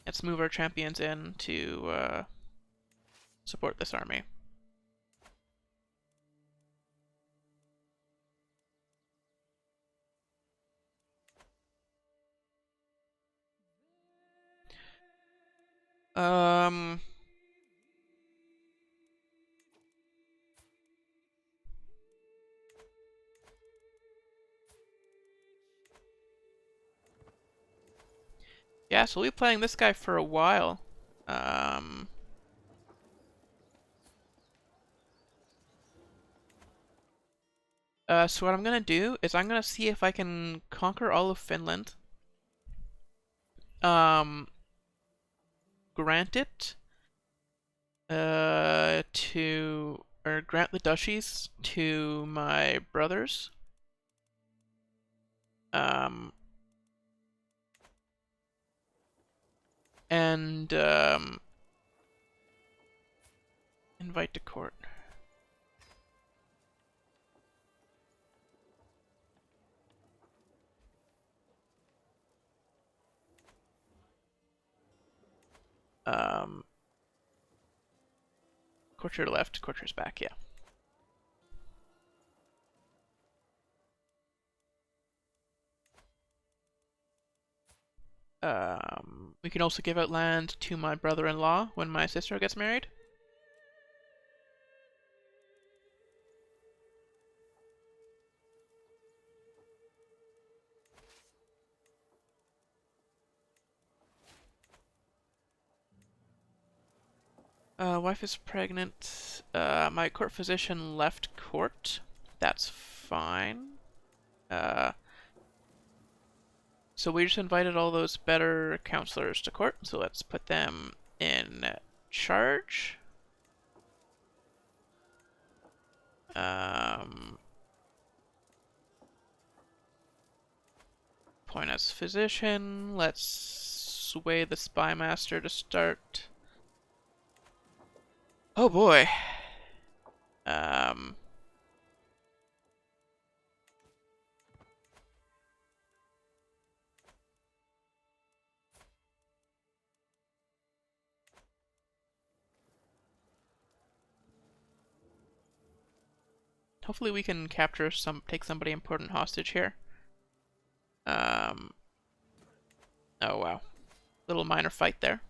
Let's move our champions in to support this army. Yeah, so we'll be playing this guy for a while. So what I'm gonna do is I'm gonna see if I can conquer all of Finland. Grant it grant the duchies to my brothers. And invite to court. Courtier left, courtier's back, yeah. We can also give out land to my brother-in-law when my sister gets married. Wife is pregnant. My court physician left court. That's fine. So we just invited all those better counselors to court, so let's put them in charge. Point as physician. Let's sway the spy master to start. Oh boy. Hopefully we can take somebody important hostage here. Oh wow. Little minor fight there.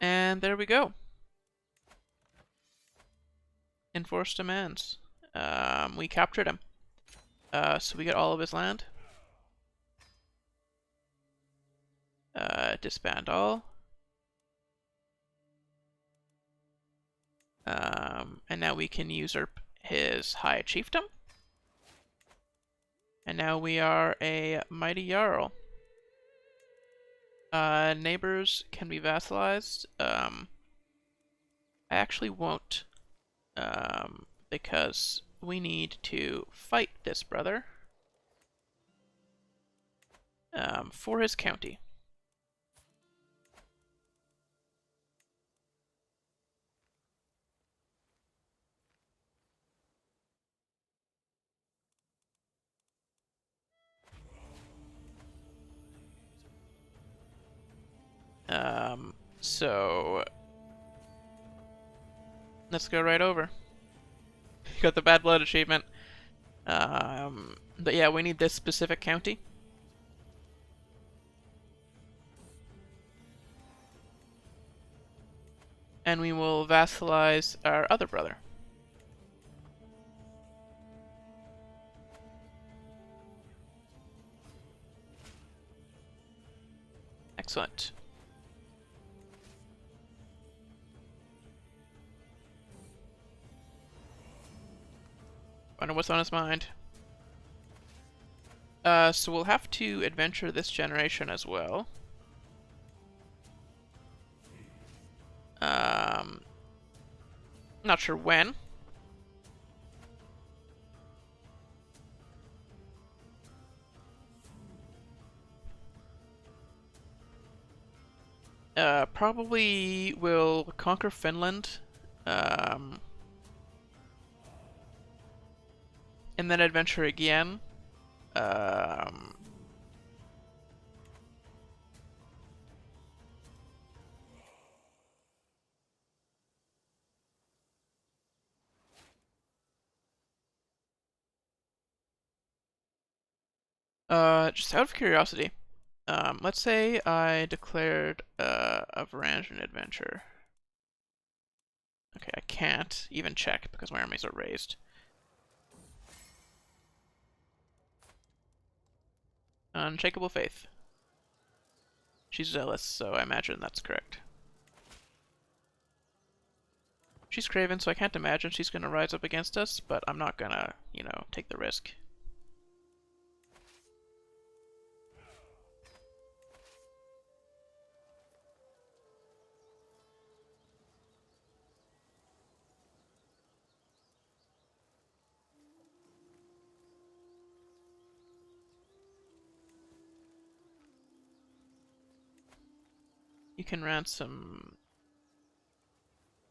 And there we go. Enforced demands. We captured him. So we get all of his land. Disband all. And now we can usurp his high chiefdom. And now we are a mighty jarl. Neighbors can be vassalized. I actually won't. Because we need to fight this brother. For his county. So let's go right over. Got the bad blood achievement. But yeah, we need this specific county. And we will vassalize our other brother. Excellent. Wonder what's on his mind. So we'll have to adventure this generation as well. Not sure when. Probably will conquer Finland. And then adventure again. Just out of curiosity, let's say I declared a Varangian adventure. Okay, I can't even check because my armies are raised. Unshakable faith. She's zealous, so I imagine that's correct. She's craven, so I can't imagine she's gonna rise up against us, but I'm not gonna, you know, take the risk. You can ransom...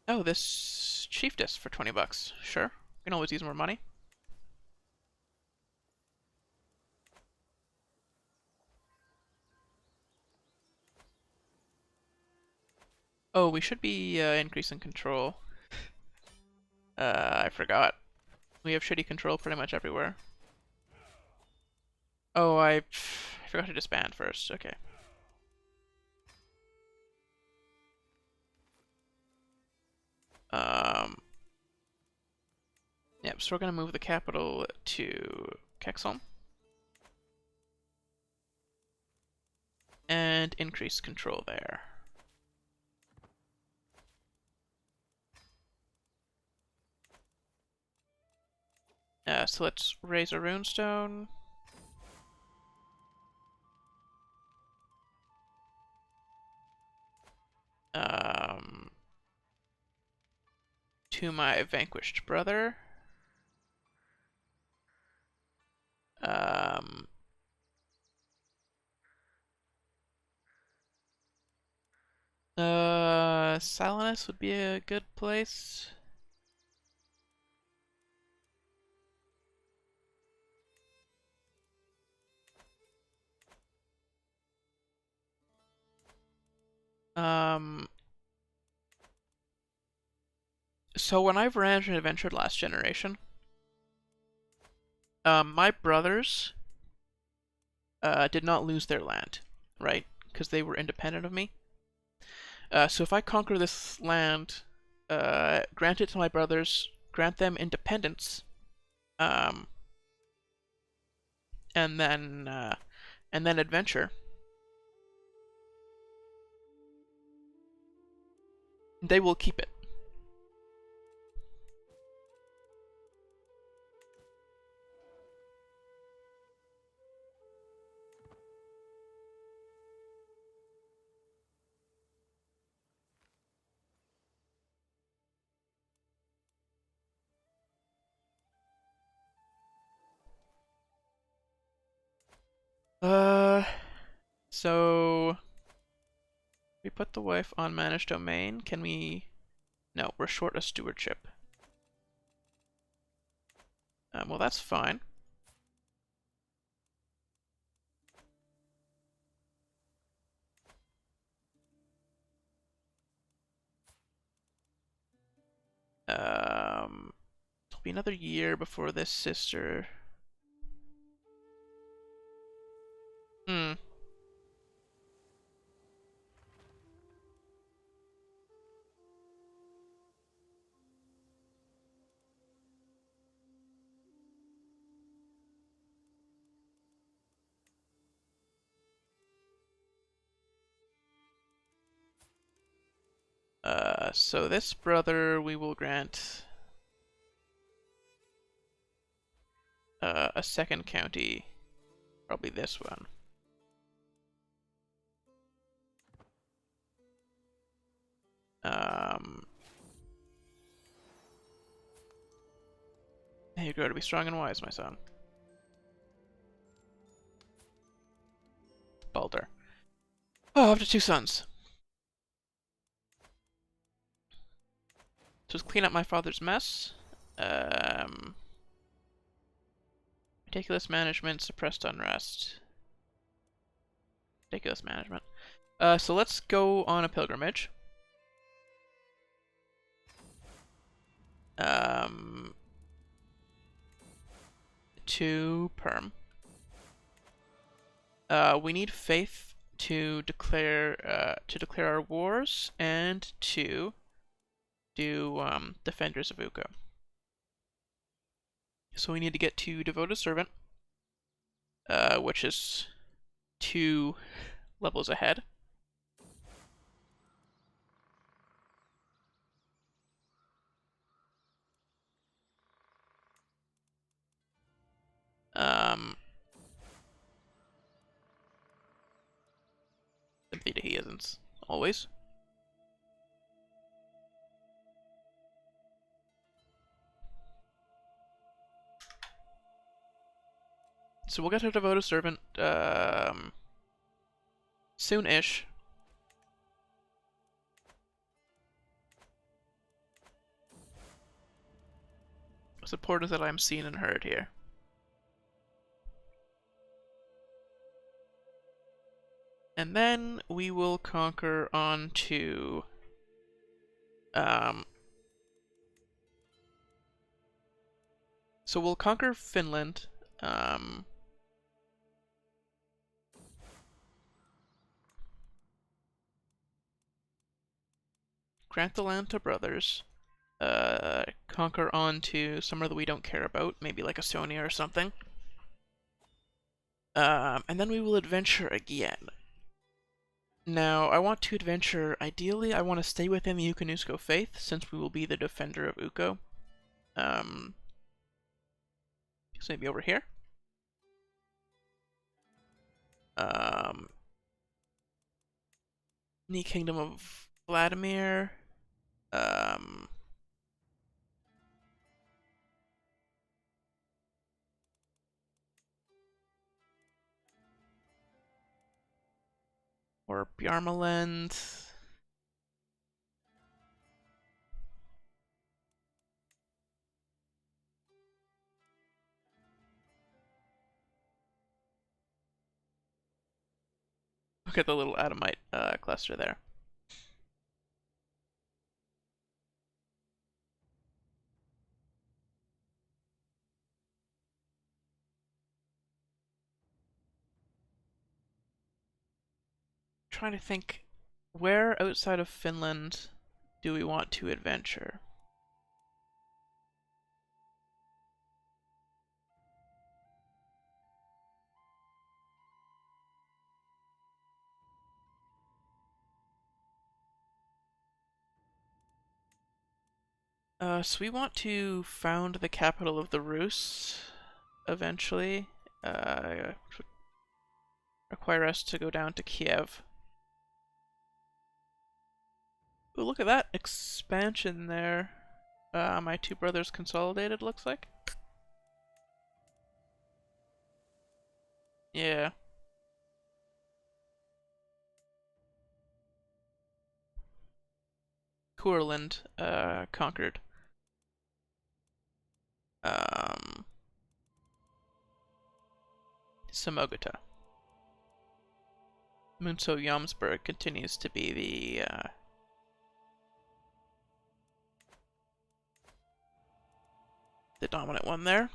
Oh, this chiefess for 20 bucks. Sure. We can always use more money. Oh, we should be increasing control. I forgot. We have shitty control pretty much everywhere. Oh, I forgot to disband first. Okay. Yep, so we're gonna move the capital to Kexholm. And increase control there. So let's raise a runestone. To my vanquished brother. Salinus would be a good place. So when I Varangian adventured last generation, my brothers did not lose their land, right? Because they were independent of me. So if I conquer this land, grant it to my brothers, grant them independence, um, and then adventure, they will keep it. So we put the wife on managed domain. Can we? No, we're short a stewardship. Well, that's fine. It'll be another year before this sister. Hmm. So this brother we will grant a second county, probably this one. You grow to be strong and wise, my son. Balder. Oh, up to 2 sons. Just clean up my father's mess. Ridiculous management, suppressed unrest. Ridiculous management. So let's go on a pilgrimage. To Perm. We need faith to declare our wars and to do Defenders of Ukko. So we need to get to Devoted Servant, which is 2 levels ahead. Sympathy to Heathens, always. So we'll get to Devoted Servant soon-ish. Supporters that I'm seen and heard here. And then we will conquer on to so we'll conquer Finland. Grant the land to brothers. Conquer on to somewhere that we don't care about, maybe like Estonia or something. And then we will adventure again. Now, I want to adventure, ideally, I want to stay within the Ukko faith, since we will be the defender of Ukko. So maybe over here. The Kingdom of Vladimir. Or Bjarmaland. Look at the little Adamite cluster there. Trying to think, where outside of Finland do we want to adventure? So we want to found the capital of the Rus eventually, which would require us to go down to Kiev. Ooh, look at that expansion there. My 2 brothers consolidated, looks like. Yeah. Courland, conquered. Samogata. Munso Jomsburg continues to be the dominant one there.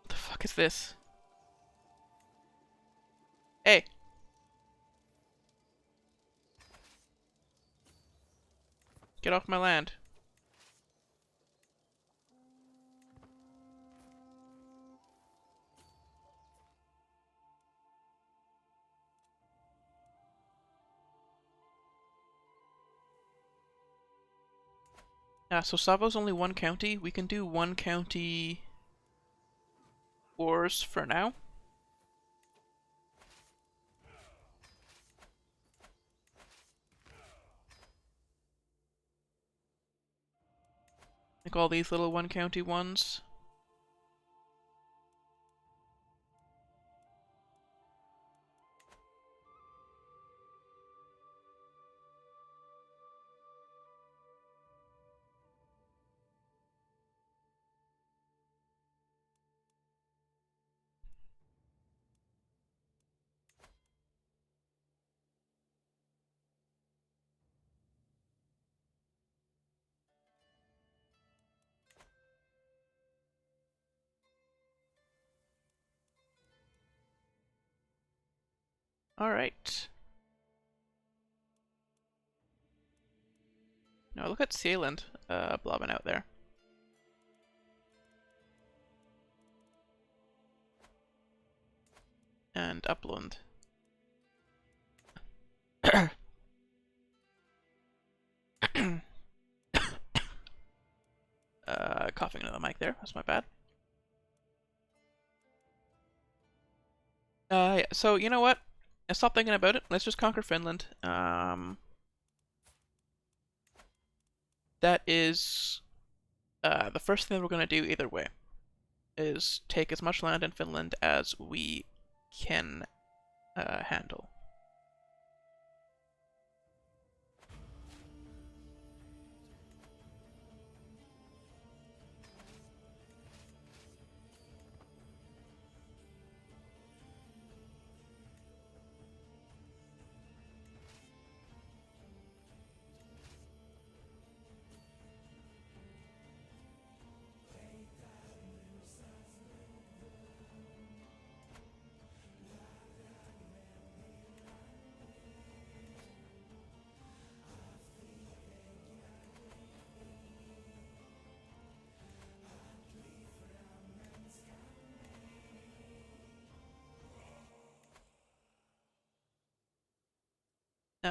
What the fuck is this? Hey! Get off my land. So Savo's only 1 county. We can do 1 county wars for now. Like all these little 1 county ones. Alright. No, look at Sealand blobbing out there. And Upland. Coughing into the mic there. That's my bad. Yeah, so you know what? Stop thinking about it. Let's just conquer Finland. That is the first thing that we're gonna do either way. Is take as much land in Finland as we can handle.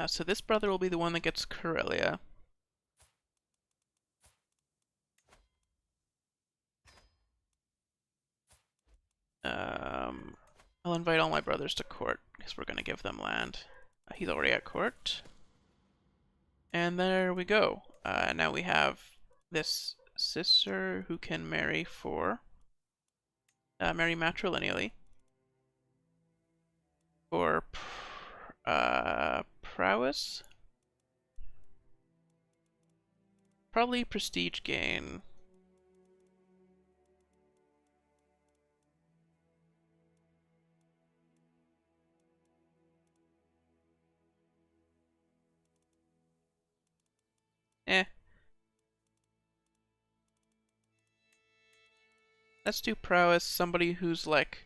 So this brother will be the one that gets Karelia. I'll invite all my brothers to court, because we're going to give them land. He's already at court. And there we go. Now we have this sister who can marry marry matrilineally. For prowess? Probably prestige gain. Let's do prowess, somebody who's like...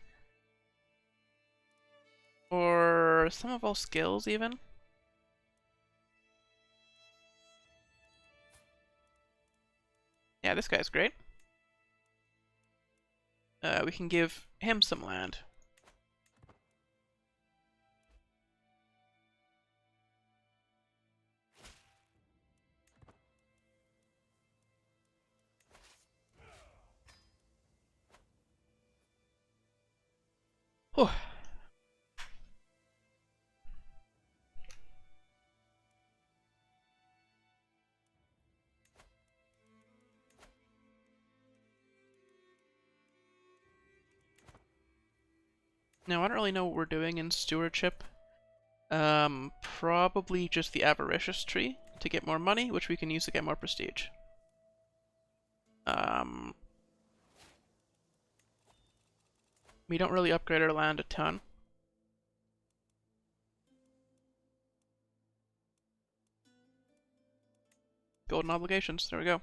Or some of all skills, even? Yeah, this guy's great. We can give him some land. Whew. Now, I don't really know what we're doing in stewardship. Probably just the avaricious tree to get more money, which we can use to get more prestige. We don't really upgrade our land a ton. Golden obligations, there we go.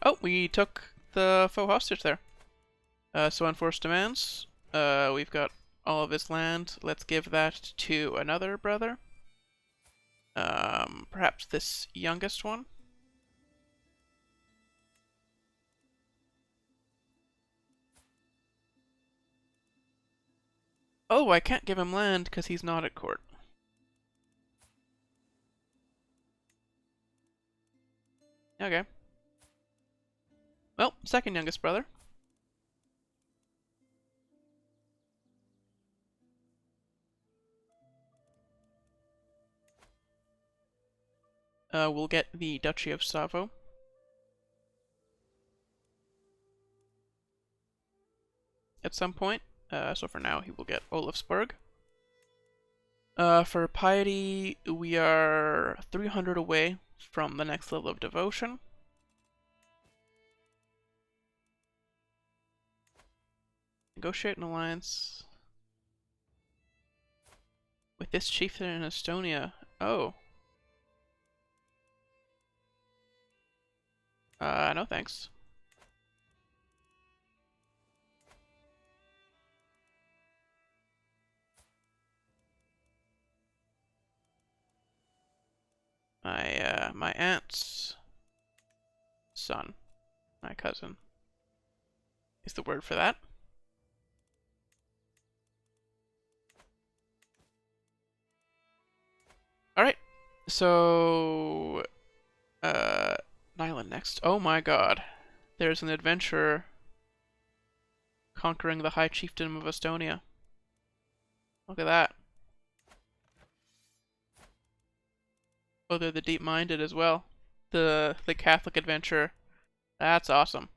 Oh, we took the faux hostage there. So enforced demands. We've got all of his land. Let's give that to another brother. Perhaps this youngest one. Oh, I can't give him land because he's not at court. Okay. Well, second youngest brother. We'll get the Duchy of Savo. At some point. So for now, he will get Olafsburg. For piety, we are 300 away from the next level of devotion. Negotiate an alliance with this chieftain in Estonia. Oh. No thanks. my aunt's son, my cousin, is the word for that. Alright, so, Nyland next. Oh my god. There's an adventurer conquering the High Chiefdom of Estonia. Look at that. Oh, they're the deep-minded as well. The Catholic adventurer. That's awesome.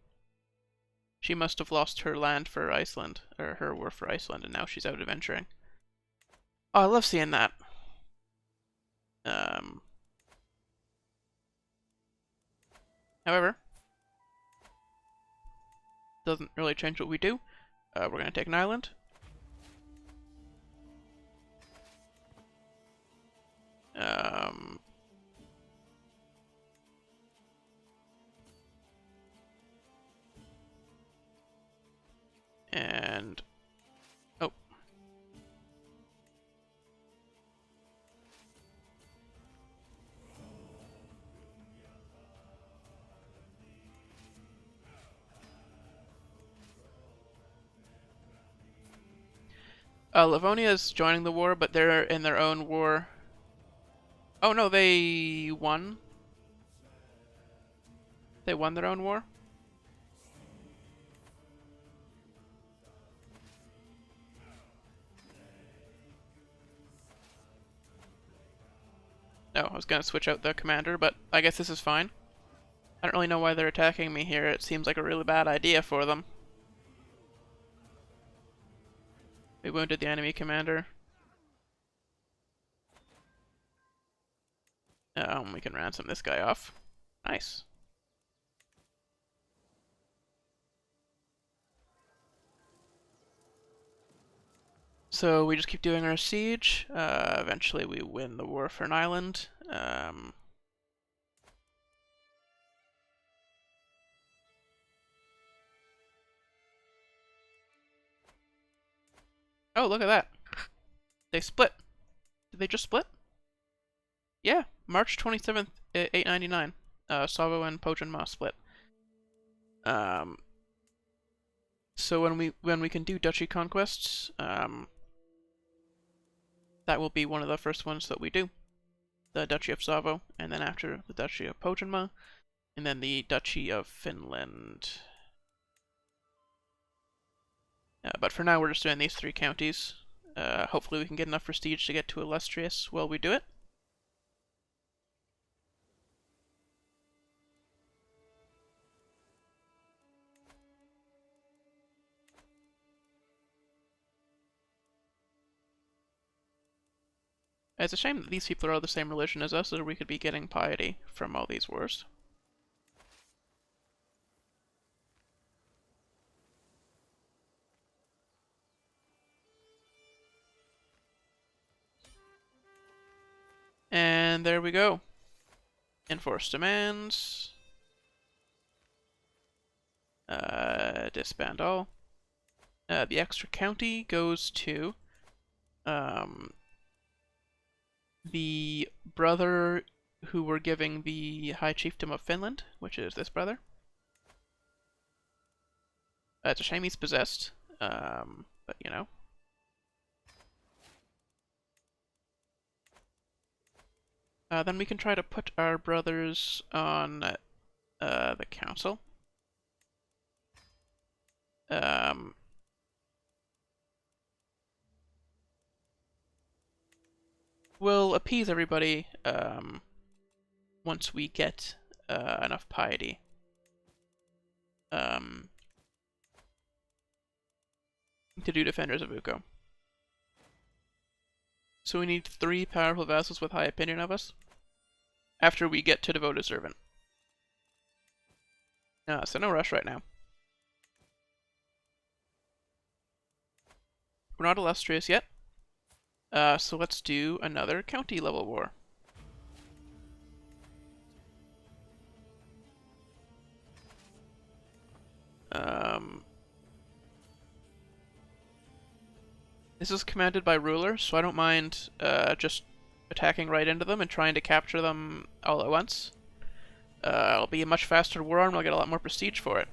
She must have lost her land for Iceland, or her war for Iceland, and now she's out adventuring. Oh, I love seeing that. However, doesn't really change what we do. We're gonna take an island. And oh. Livonia is joining the war, but they're in their own war. Oh no, they won. They won their own war? No, I was gonna switch out the commander, but I guess this is fine. I don't really know why they're attacking me here. It seems like a really bad idea for them. We wounded the enemy commander. We can ransom this guy off. Nice. So we just keep doing our siege. Eventually we win the war for an island. Oh, look at that. They split. Did they just split? Yeah, March 27th, 899. Savo and Pojanma split. So when we can do duchy conquests, that will be one of the first ones that we do. The Duchy of Savo, and then after the Duchy of Pojanma, and then the Duchy of Finland. But for now, we're just doing these 3 counties. Hopefully we can get enough prestige to get to Illustrious while we do it. It's a shame that these people are all the same religion as us, or we could be getting piety from all these wars. And there we go. Enforce demands. Disband all. The extra county goes to the brother who we're giving the High Chiefdom of Finland, which is this brother. It's a shame he's possessed, but you know. Then we can try to put our brothers on the council. We'll appease everybody once we get enough piety. To do Defenders of Ukko. So we need 3 powerful vassals with high opinion of us after we get to Devoted Servant. So no rush right now. We're not illustrious yet. So let's do another county level war. This is commanded by ruler, so I don't mind just attacking right into them and trying to capture them all at once. It'll be a much faster war and we'll get a lot more prestige for it.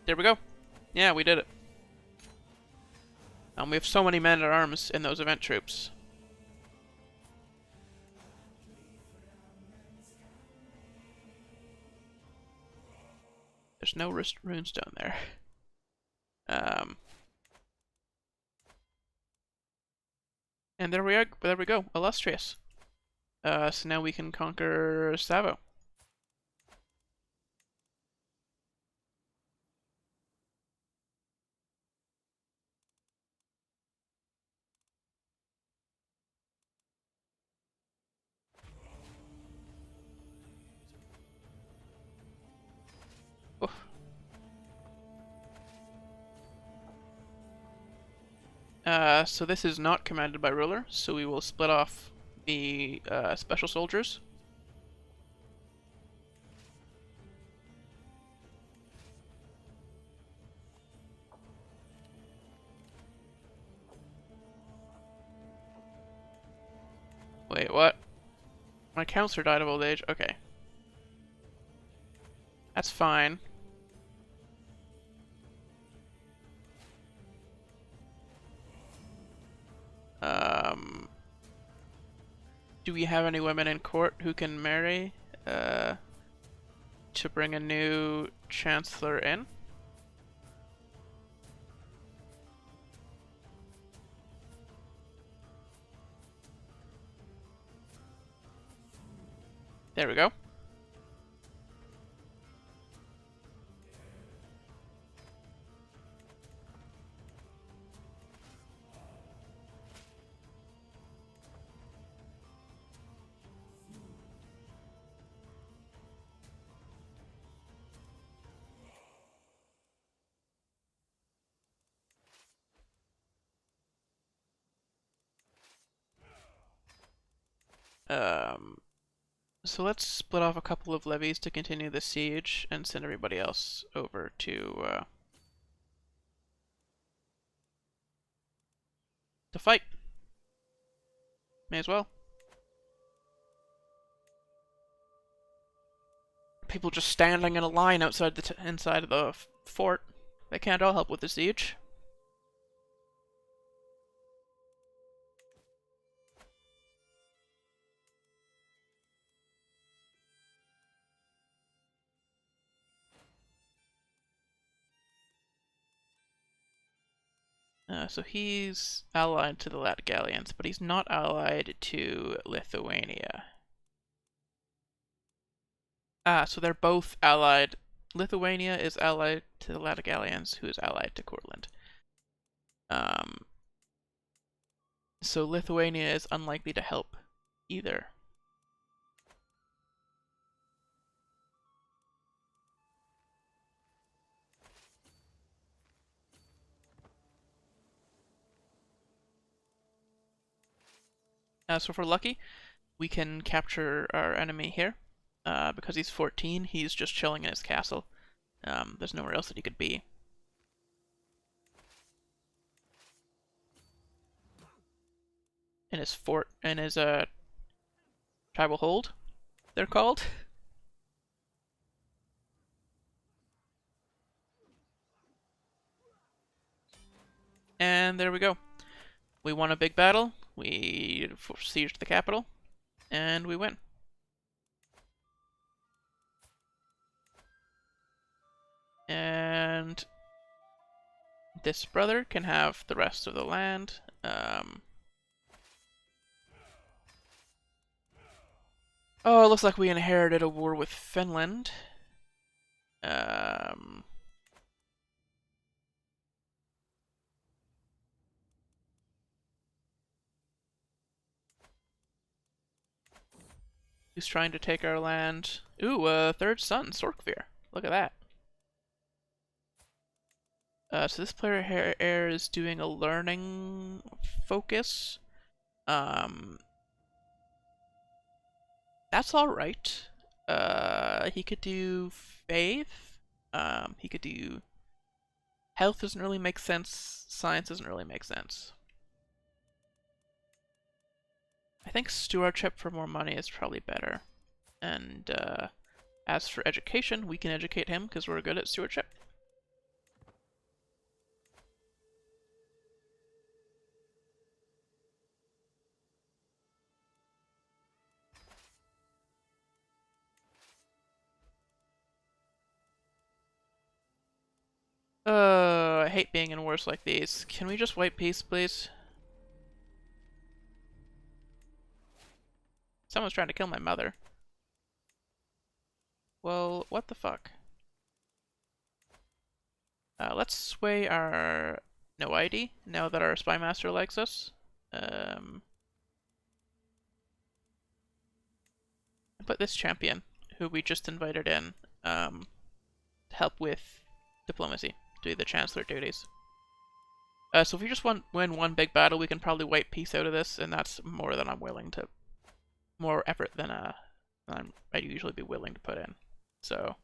There we go. Yeah, we did it. We have so many men at arms in those event troops. There's no runestone there. And there we are. There we go. Illustrious. So now we can conquer Savo. Oof. So this is not commanded by ruler, so we will split off the special soldiers. Wait, what? My counselor died of old age? Okay. That's fine. Do we have any women in court who can marry to bring a new chancellor in? There we go. So let's split off a couple of levies to continue the siege and send everybody else over to fight. May as well. People just standing in a line outside the inside of the fort. They can't all help with the siege. So he's allied to the Latgalians, but he's not allied to Lithuania. So they're both allied. Lithuania is allied to the Latgalians, who is allied to Courland. So Lithuania is unlikely to help either. So if we're lucky, we can capture our enemy here. Because he's 14, he's just chilling in his castle. There's nowhere else that he could be. In his fort, in his tribal hold, they're called. And there we go. We won a big battle. We sieged the capital, and we win. And this brother can have the rest of the land. Oh, it looks like we inherited a war with Finland. Who's trying to take our land? Ooh, third son, Sorkvir. Look at that. So this player Heir is doing a learning focus. That's alright. He could do faith. He could do Health doesn't really make sense. Science doesn't really make sense. I think stewardship for more money is probably better. And as for education, we can educate him because we're good at stewardship. I hate being in wars like these. Can we just wipe peace, please? Someone's trying to kill my mother. Well, what the fuck? Let's sway our no ID now that our spy master likes us. Put this champion, who we just invited in, to help with diplomacy, do the chancellor duties. So if we just win one big battle, we can probably wipe peace out of this, and that's more than I'm willing to, more effort than I'd usually be willing to put in. So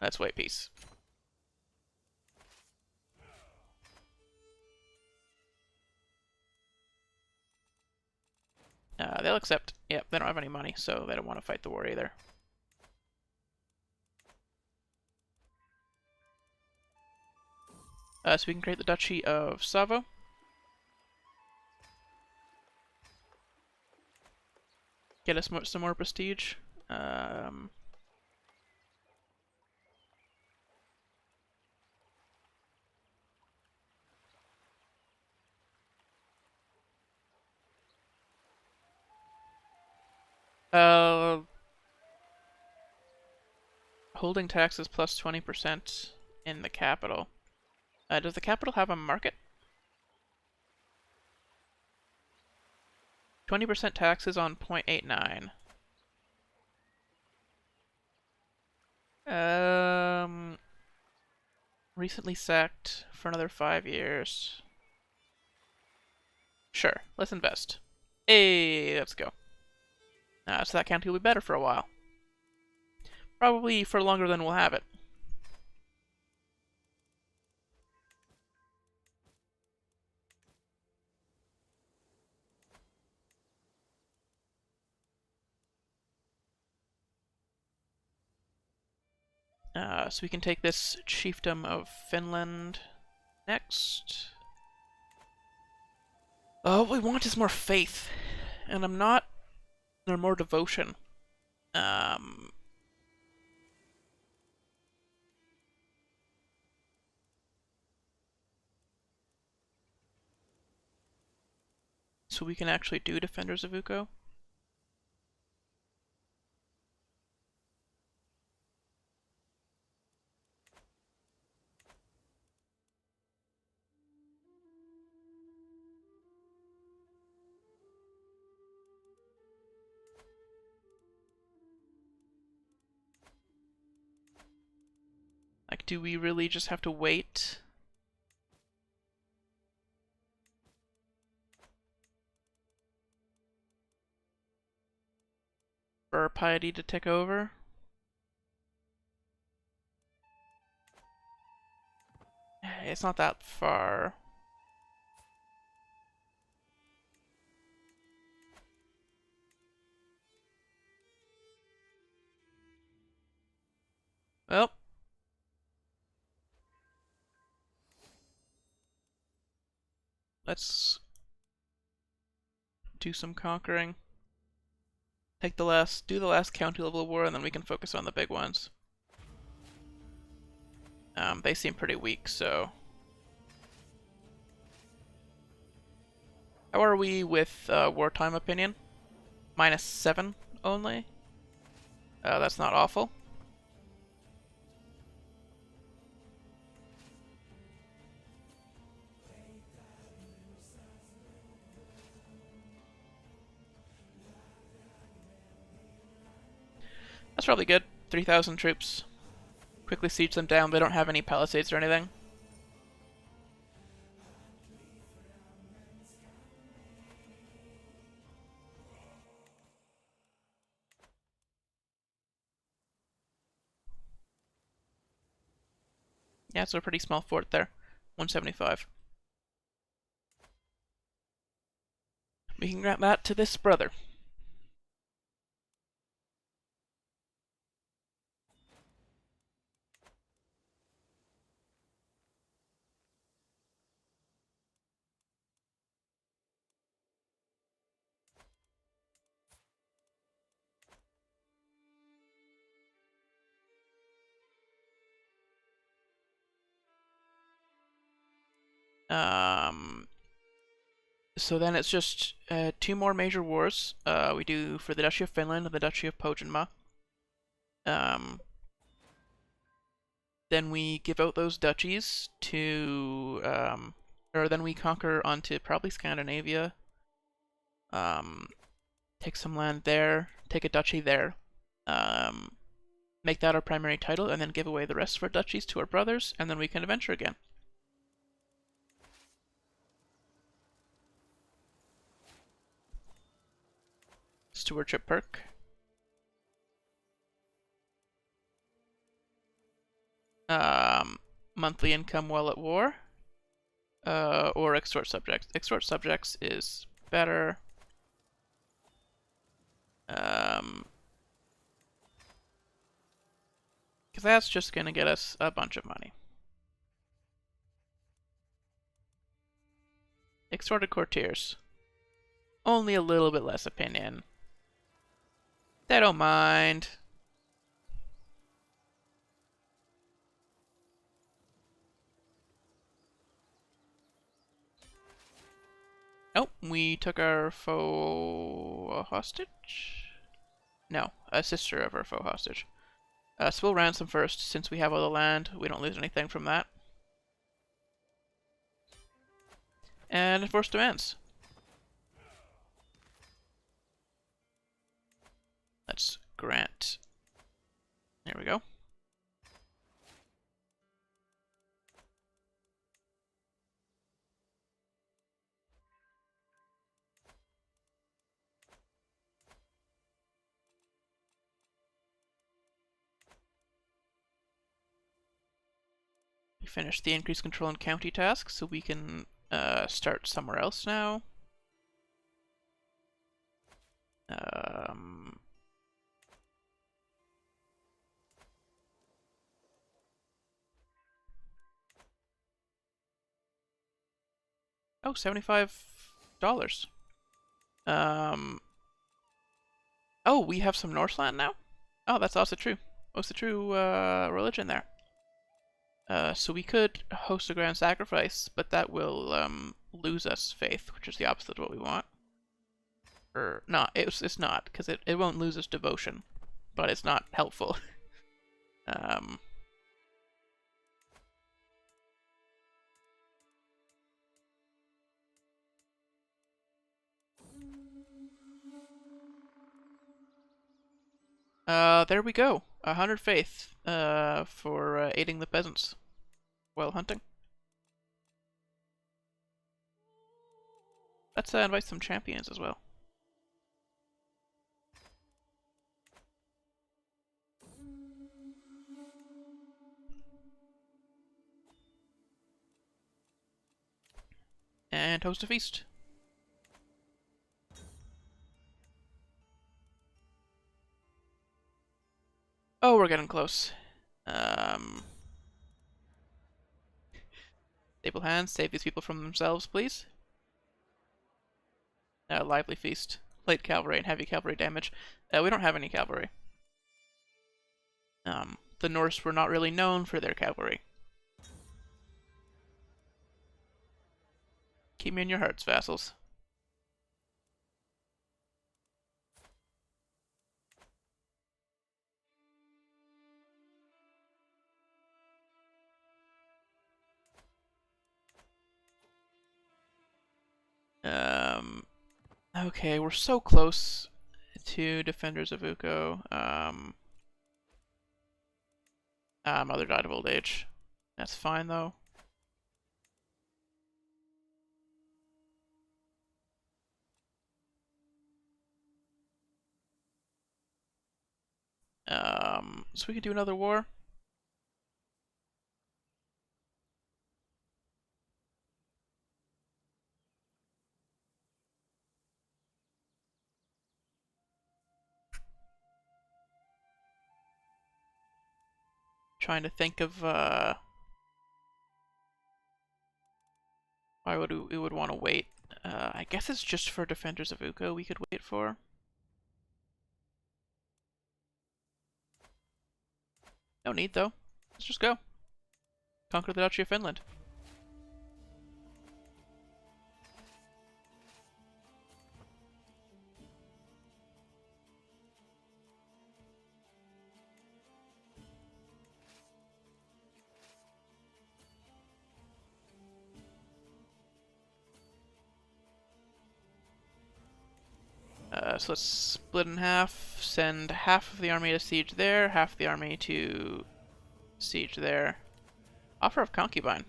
let's wipe peace. They'll accept. Yep, they don't have any money, so they don't want to fight the war either. So we can create the Duchy of Savo. Get us some more prestige. Holding taxes plus 20% in the capital. Does the capital have a market? 20% taxes on 0.89. Recently sacked for another 5 years. Sure, let's invest. Hey, let's go. So that county will be better for a while. Probably for longer than we'll have it. So we can take this chiefdom of Finland next. What we want is more faith, and I'm not, or more devotion. So we can actually do Defenders of Ukko. Like, do we really just have to wait? For piety to take over? It's not that far. Well. Let's do some conquering. Do the last county level war, and then we can focus on the big ones. They seem pretty weak, so... How are we with wartime opinion? -7 only? That's not awful. That's probably good. 3,000 troops. Quickly siege them down. They don't have any palisades or anything. Yeah, it's a pretty small fort there. 175. We can grant that to this brother. So then it's just 2 more major wars. We do for the Duchy of Finland and the Duchy of Pohjanmaa. Then we give out those duchies to, or then we conquer onto probably Scandinavia. Take some land there, take a duchy there. Make that our primary title, and then give away the rest of our duchies to our brothers, and then we can adventure again. Stewardship perk. Monthly income while at war. Or extort subjects. Extort subjects is better. Because that's just gonna get us a bunch of money. Extorted courtiers. Only a little bit less opinion. They don't mind. Oh, we took our foe hostage? No, a sister of our foe hostage. So we'll ransom first, since we have all the land. We don't lose anything from that. And enforce demands. Let's grant. There we go. We finished the increased control and county task, so we can start somewhere else now. Oh, $75. Oh, we have some Norseland now? Oh, that's also true. What's the true religion there? So we could host a grand sacrifice, but that will lose us faith, which is the opposite of what we want. Or not, it's not, because it won't lose us devotion, but it's not helpful. There we go. 100 faith for aiding the peasants while hunting. Let's invite some champions as well. And host a feast. Oh, we're getting close. Stable hands, save these people from themselves, please. Lively feast. Light cavalry and heavy cavalry damage. We don't have any cavalry. The Norse were not really known for their cavalry. Keep me in your hearts, vassals. Okay, we're so close to Defenders of Ukko. Mother died of old age. That's fine, though. So we could do another war. trying to think of why we would want to wait. I guess it's just for Defenders of Ukko we could wait for. No need, though. Let's just go. Conquer the Duchy of Finland. So let's split in half, send half of the army to siege there, half the army to siege there. Offer of concubine.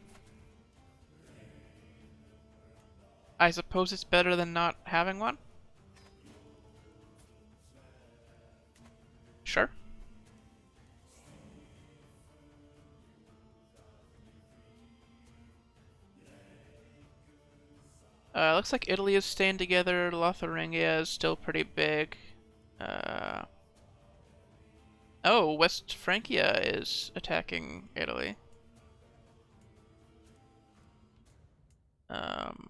I suppose it's better than not having one? Sure. Looks like Italy is staying together, Lotharingia is still pretty big. Oh, West Francia is attacking Italy. Hmm.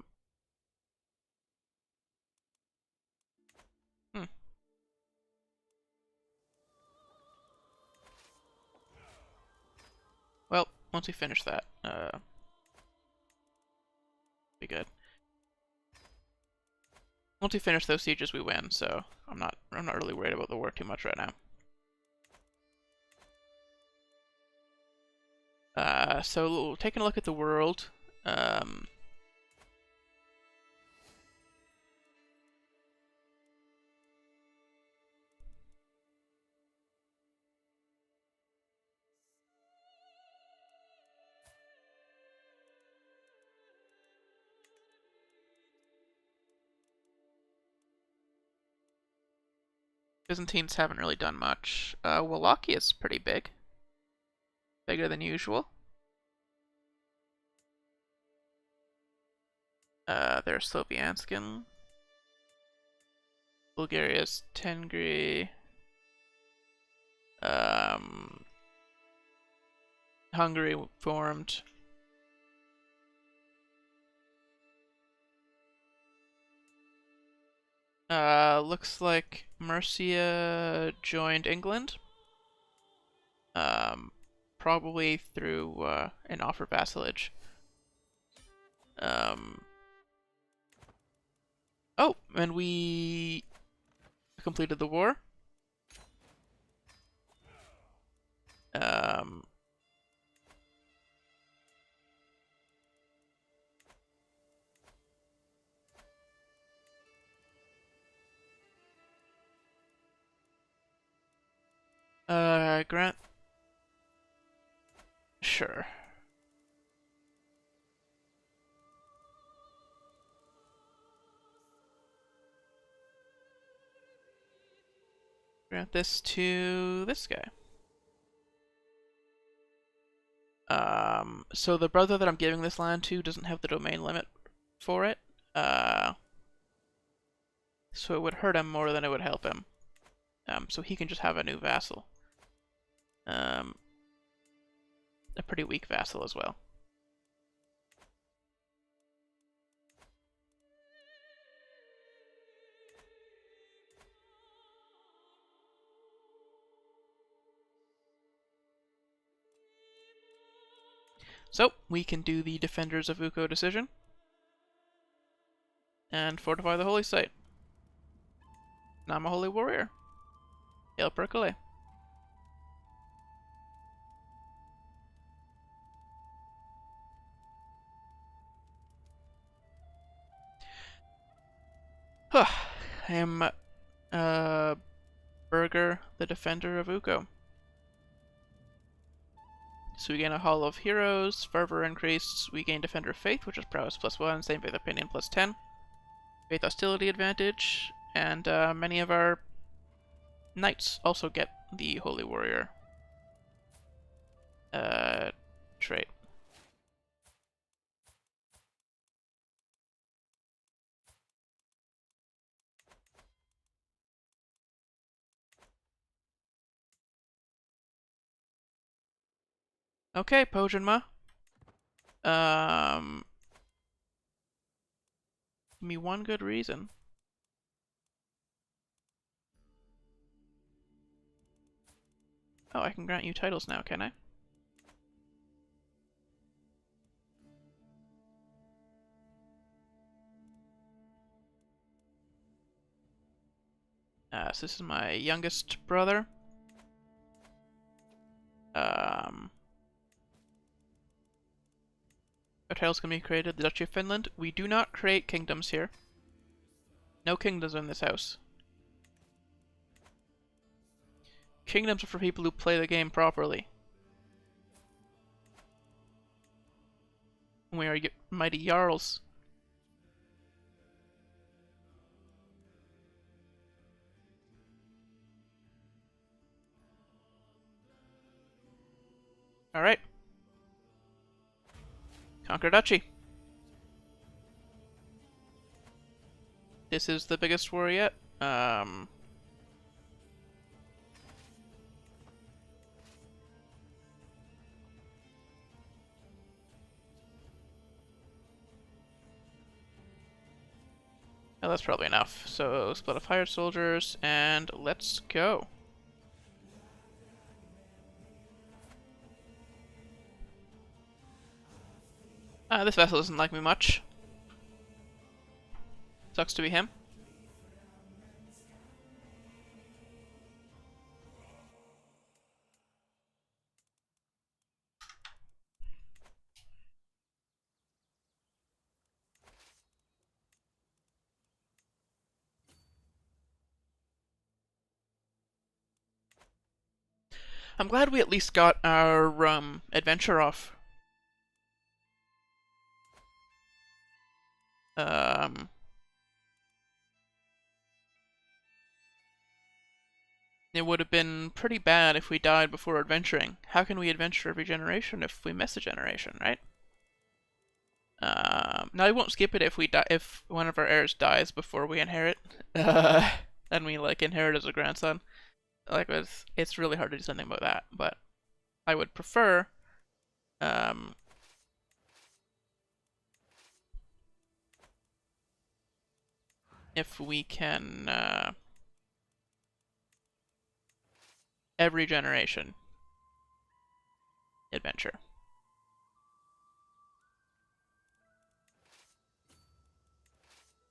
Well, once we finish that, be good. Once we finish those sieges, we win. So I'm not really worried about the war too much right now. So taking a look at the world. Byzantines haven't really done much. Wallachia is pretty big. Bigger than usual. There's Slovianskin. Bulgaria's Tengri. Hungary formed. Looks like Mercia joined England. Probably through an offer vassalage. Oh, and we completed the war. Grant. Sure. Grant this to this guy. So the brother that I'm giving this land to doesn't have the domain limit for it. So it would hurt him more than it would help him. So he can just have a new vassal. A pretty weak vassal as well. So, we can do the Defenders of Ukko decision. And fortify the holy site. Now I'm a holy warrior. Hail Perkele. I am Burger, the Defender of Ukko. So we gain a Hall of Heroes, Fervor increased, we gain Defender of Faith, which is Prowess +1, same Faith Opinion +10, Faith Hostility advantage, and many of our knights also get the Holy Warrior trait. Okay, Pojanma. Give me one good reason. Oh, I can grant you titles now, can I? So this is my youngest brother. Our titles can be created. The Duchy of Finland. We do not create kingdoms here. No kingdoms in this house. Kingdoms are for people who play the game properly. We are mighty jarls. Alright. Conquer Duchy. This is the biggest war yet. Oh, that's probably enough. So, split of hired soldiers, and let's go. This vessel doesn't like me much. Sucks to be him. I'm glad we at least got our adventure off. It would have been pretty bad if we died before adventuring. How can we adventure every generation if we miss a generation, right? Now I won't skip it if we die if one of our heirs dies before we inherit, and we like inherit as a grandson. Like it's really hard to do something about that, but I would prefer if we can every generation adventure.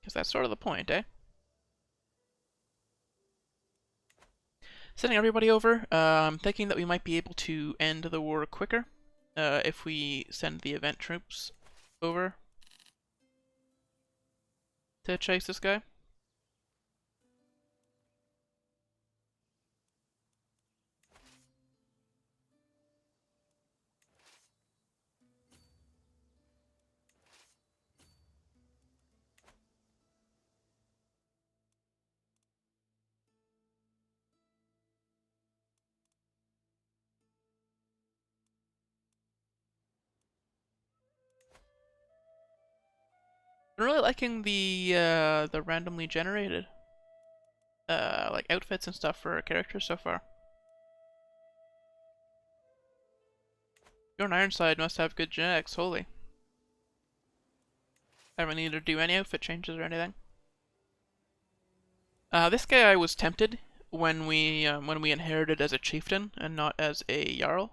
Because that's sort of the point, eh? Sending everybody over, thinking that we might be able to end the war quicker if we send the event troops over to chase this guy. I'm really liking the randomly generated like outfits and stuff for our characters so far. You're an Ironside must have good genetics, holy. I haven't needed to do any outfit changes or anything. This guy I was tempted when we inherited as a chieftain and not as a jarl.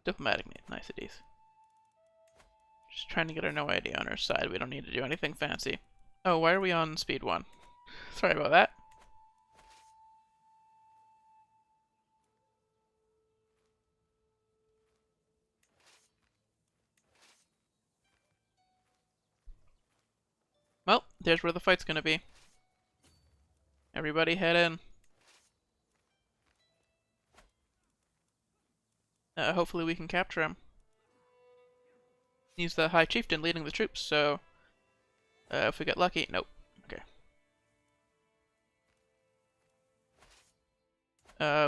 Diplomatic niceties. Just trying to get our no idea on our side. We don't need to do anything fancy. Oh, why are we on speed 1? Sorry about that. Well, there's where the fight's gonna be. Everybody head in. Hopefully we can capture him. He's the High Chieftain leading the troops, so if we get lucky, nope. Okay.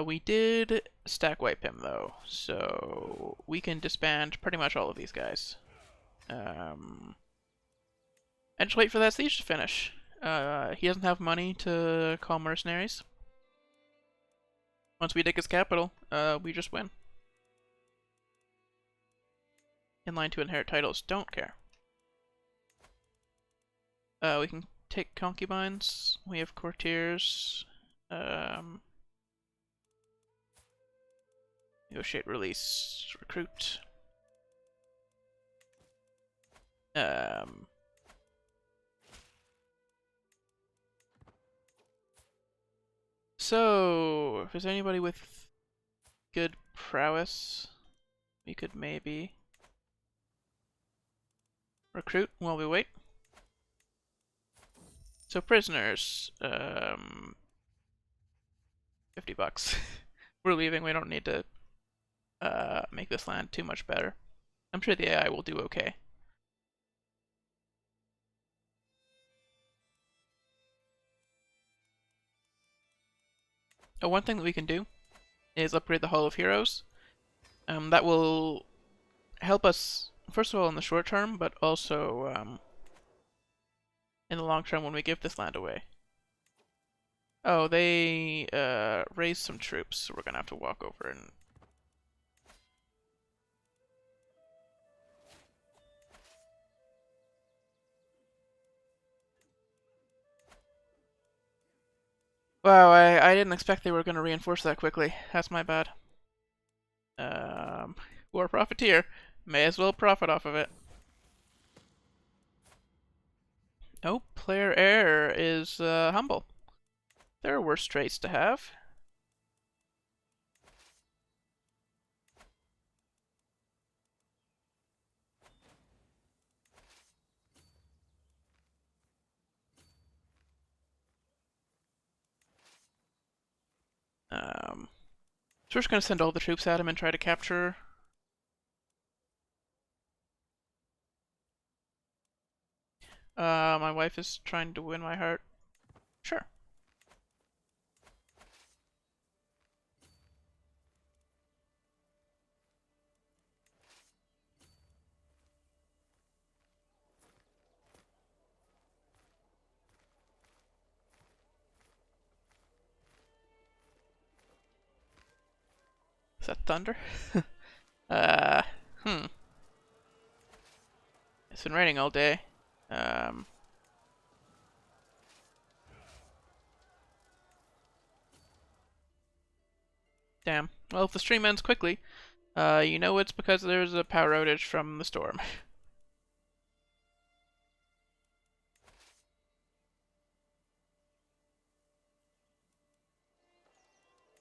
We did stack wipe him though, so we can disband pretty much all of these guys. And just wait for that siege to finish. He doesn't have money to call mercenaries. Once we take his capital, we just win. In line to inherit titles, don't care. We can take concubines. We have courtiers. Negotiate, release, recruit. So, if there's anybody with good prowess, we could maybe recruit while we wait. So prisoners, $50. We're leaving. We don't need to make this land too much better. I'm sure the AI will do okay. One thing that we can do is upgrade the Hall of Heroes. That will help us, first of all, in the short term, but also in the long term when we give this land away. Oh, they raised some troops, so we're gonna have to walk over and... Wow, I didn't expect they were gonna reinforce that quickly. That's my bad. War profiteer. May as well profit off of it. Oh, player Heir is humble. There are worse traits to have. So we're just gonna send all the troops at him and try to capture. My wife is trying to win my heart. Sure. Is that thunder? uh, hmm. It's been raining all day. Damn. Well, if the stream ends quickly, you know it's because there's a power outage from the storm.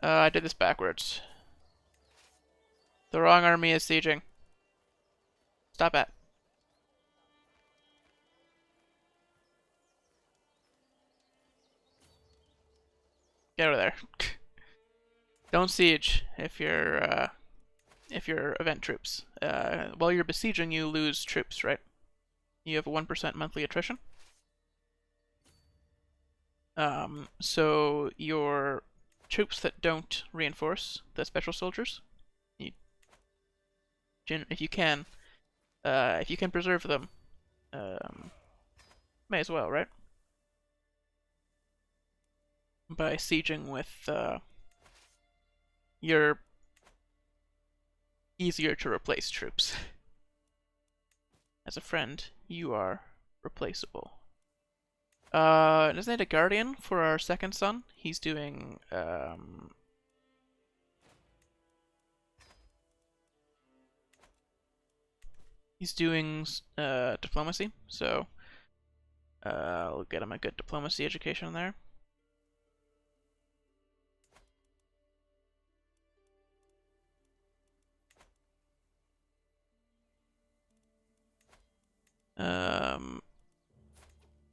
I did this backwards. The wrong army is sieging. Stop it. Get out of there. Don't siege if you're event troops. While you're besieging, you lose troops, right? You have a 1% monthly attrition. So your troops that don't reinforce, the special soldiers, if you can preserve them, may as well, right? By sieging with your easier to replace troops. As a friend, you are replaceable. Doesn't need a guardian for our second son. He's doing diplomacy, so I'll get him a good diplomacy education there.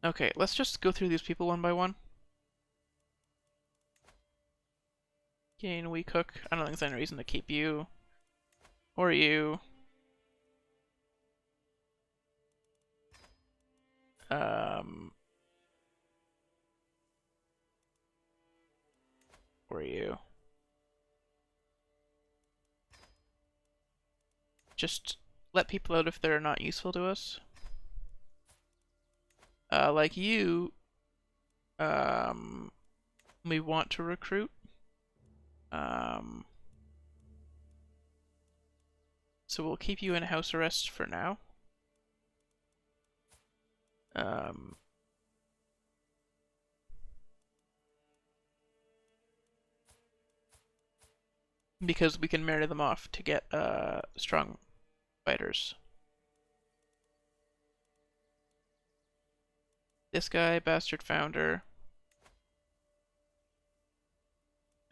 Okay, let's just go through these people one by one. Gain weak hook. I don't think there's any reason to keep you. Or you. Or you. just let people out if they're not useful to us. Like you, we want to recruit. So we'll keep you in house arrest for now. Because we can marry them off to get strong fighters. This guy, Bastard Founder,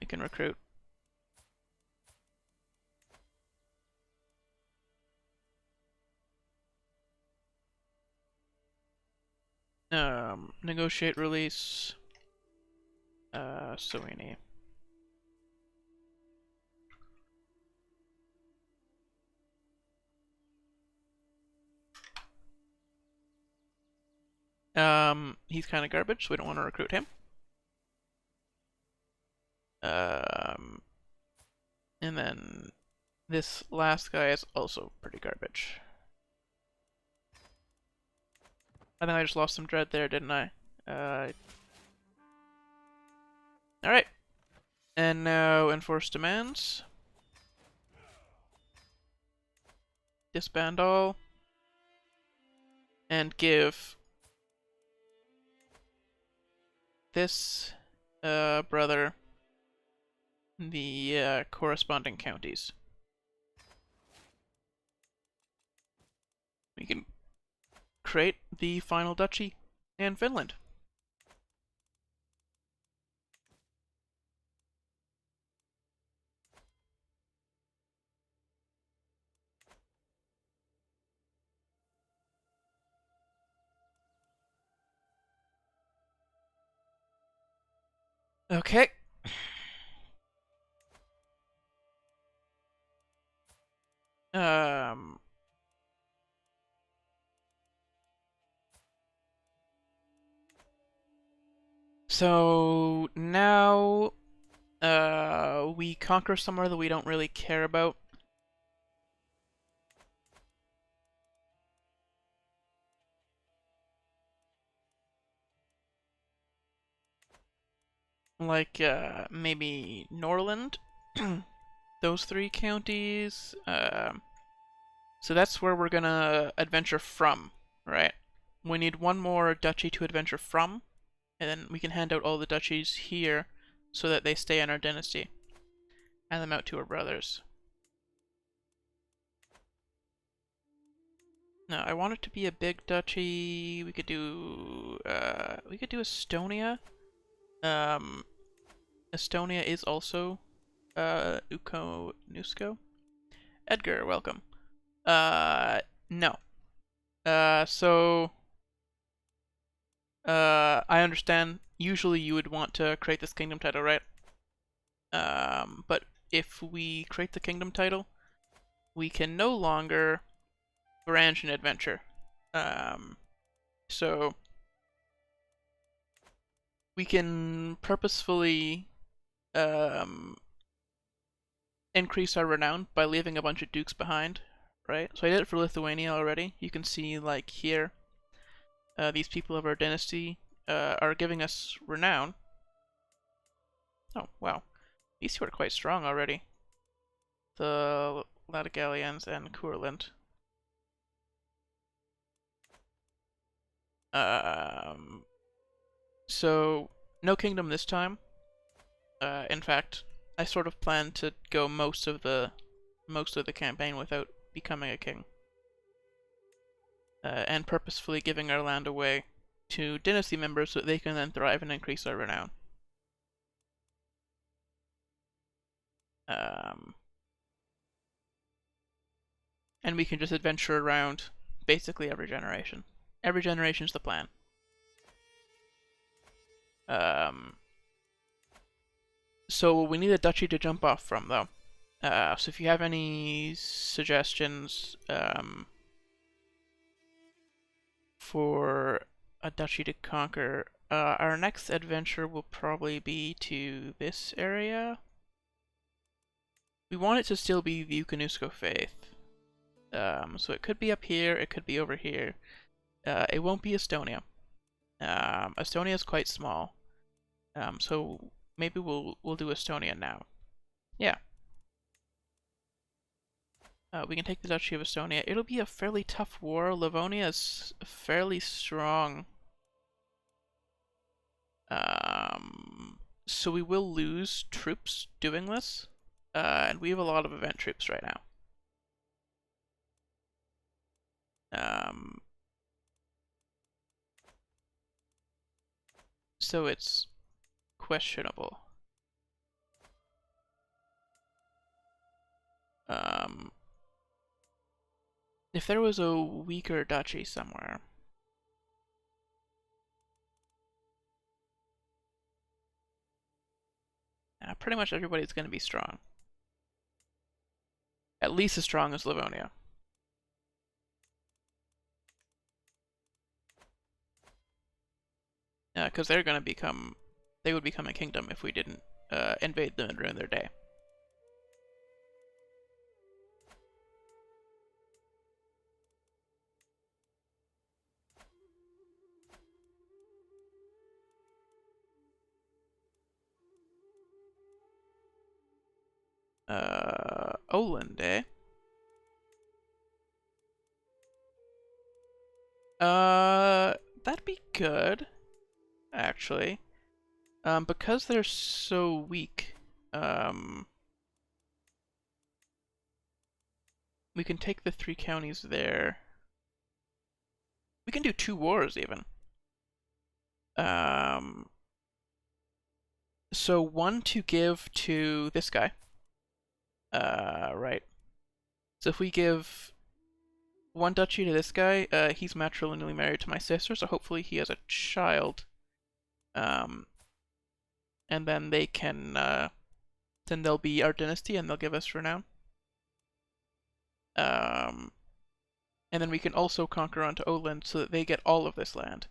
we can recruit. Negotiate release. Soini. He's kind of garbage, so we don't want to recruit him. And then this last guy is also pretty garbage. I think I just lost some dread there, didn't I? Alright. And now enforce demands. Disband all. And give this brother the corresponding counties. We can create the final duchy in Finland. Okay. So now we conquer somewhere that we don't really care about. Like maybe Norland. Those 3 counties. So that's where we're gonna adventure from, right? We need one more duchy to adventure from, and then we can hand out all the duchies here so that they stay in our dynasty. Hand them out to our brothers. No, I want it to be a big duchy. We could do Estonia. Estonia is also Ukko Nusko. Edgar, welcome. No. So I understand. Usually you would want to create this kingdom title, right? But if we create the kingdom title, we can no longer Varangian adventure. So we can purposefully increase our renown by leaving a bunch of dukes behind, right? So I did it for Lithuania already. You can see, like, here, these people of our dynasty are giving us renown. Oh, wow. These two are quite strong already. The Latgalians and Courland. So, no kingdom this time. In fact, I sort of plan to go most of the campaign without becoming a king. And purposefully giving our land away to dynasty members so that they can then thrive and increase our renown. And we can just adventure around basically every generation. Every generation's the plan. So we need a duchy to jump off from, though. So if you have any suggestions for a duchy to conquer, our next adventure will probably be to this area. We want it to still be the Ukko faith. So it could be up here, it could be over here. It won't be Estonia. Estonia is quite small. So maybe we'll do Estonia now. Yeah. We can take the Duchy of Estonia. It'll be a fairly tough war. Livonia is fairly strong. So we will lose troops doing this. And we have a lot of event troops right now. So it's questionable. If there was a weaker duchy somewhere. Pretty much everybody's going to be strong. At least as strong as Livonia. Because they're going to become... They would become a kingdom if we didn't invade them and ruin their day. Oland, eh? That'd be good, actually. Because they're so weak, we can take the 3 counties there. We can do 2 wars, even. So 1 to give to this guy. Right. So if we give 1 duchy to this guy, he's matrilineally married to my sister, so hopefully he has a child. And then they can, then they'll be our dynasty and they'll give us renown. And then we can also conquer onto Oland so that they get all of this land.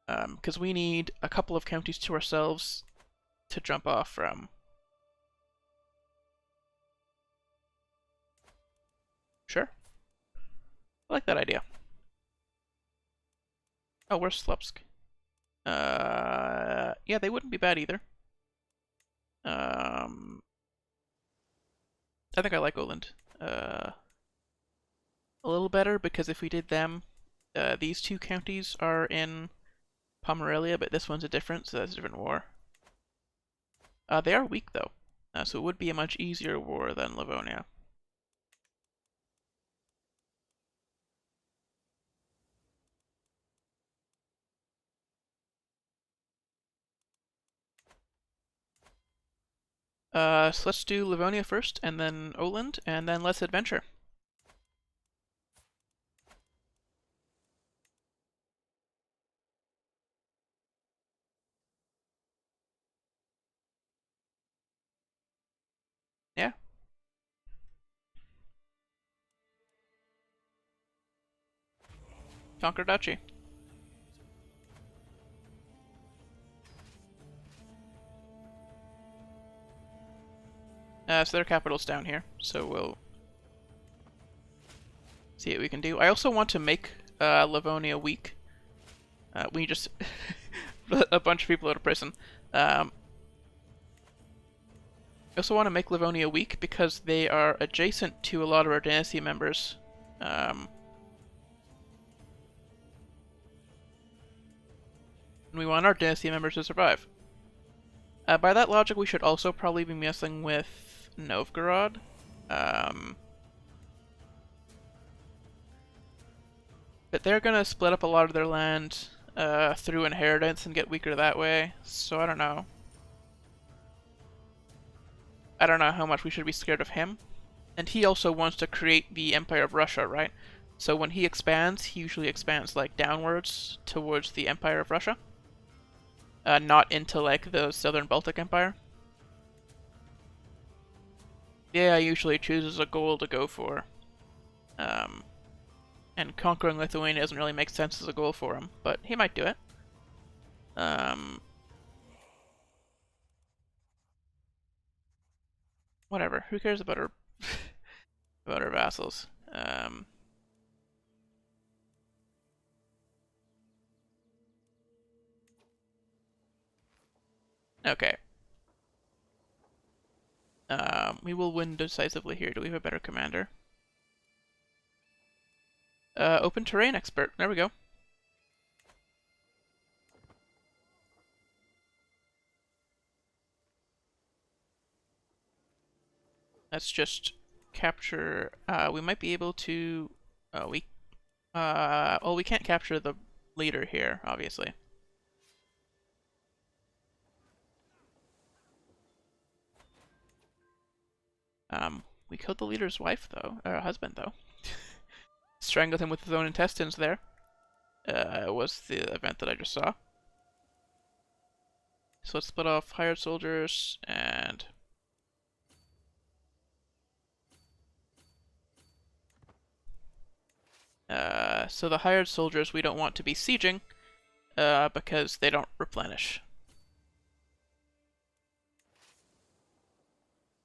Because we need a couple of counties to ourselves to jump off from. Sure. I like that idea. Oh, where's Slupsk? Yeah, they wouldn't be bad either. I think I like Oland. A little better, because if we did them, these 2 counties are in Pomerelia, but this one's a different, so that's a different war. They are weak, though, so it would be a much easier war than Livonia. So let's do Livonia first, and then Oland, and then let's adventure. Yeah. Conquer Duchy. So their capital's down here, so we'll see what we can do. I also want to make Livonia weak. We just a bunch of people out of prison. I also want to make Livonia weak because they are adjacent to a lot of our dynasty members. And we want our dynasty members to survive. By that logic, we should also probably be messing with Novgorod. But they're gonna split up a lot of their land through inheritance and get weaker that way, so I don't know. I don't know how much we should be scared of him. And he also wants to create the Empire of Russia, right? So when he expands, he usually expands like downwards towards the Empire of Russia. Not into like the Southern Baltic Empire. Yeah, usually chooses a goal to go for. And conquering Lithuania doesn't really make sense as a goal for him, but he might do it. Whatever. Who cares about our about our vassals? Um, okay. We will win decisively here. Do we have a better commander? Open terrain expert. There we go. Let's just capture. We might be able to. Well, we can't capture the leader here, obviously. We killed the leader's wife, though. Husband, though. Strangled him with his own intestines there. Was the event that I just saw. So let's split off hired soldiers and... so the hired soldiers we don't want to be sieging, because they don't replenish.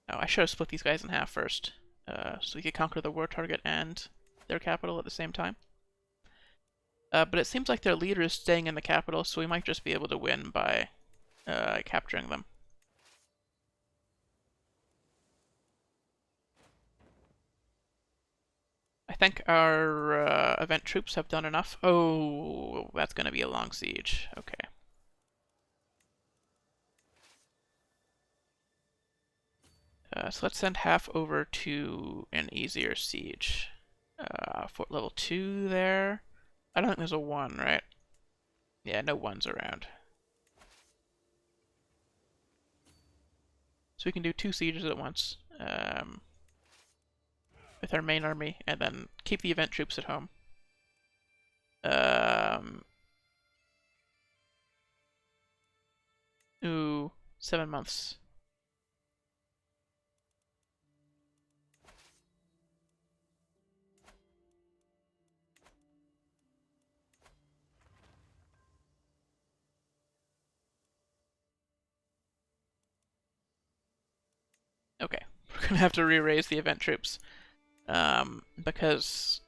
Oh, I should have split these guys in half first, so we could conquer the war target and their capital at the same time. But it seems like their leader is staying in the capital, so we might just be able to win by capturing them. I think our event troops have done enough. Oh, that's going to be a long siege. Okay. So let's send half over to an easier siege. Fort level 2 there. I don't think there's a 1, right? Yeah, no 1s around. So we can do 2 sieges at once. With our main army, and then keep the event troops at home. Ooh, 7 months. Okay, we're gonna have to re-raise the event troops. Because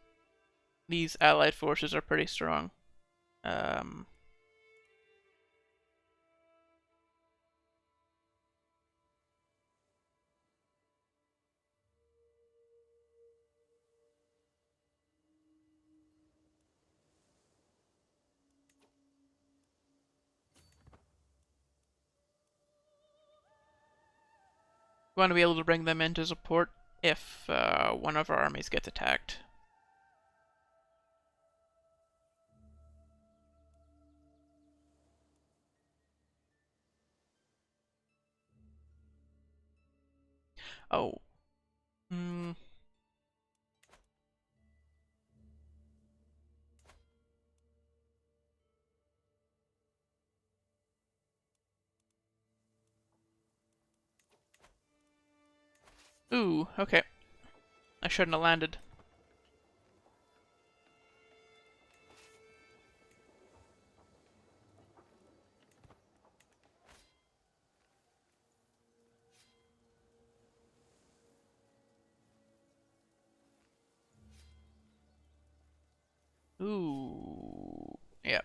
these allied forces are pretty strong. We want to be able to bring them in to support if one of our armies gets attacked. Oh. Hmm. Ooh, okay. I shouldn't have landed. Ooh. Yeah.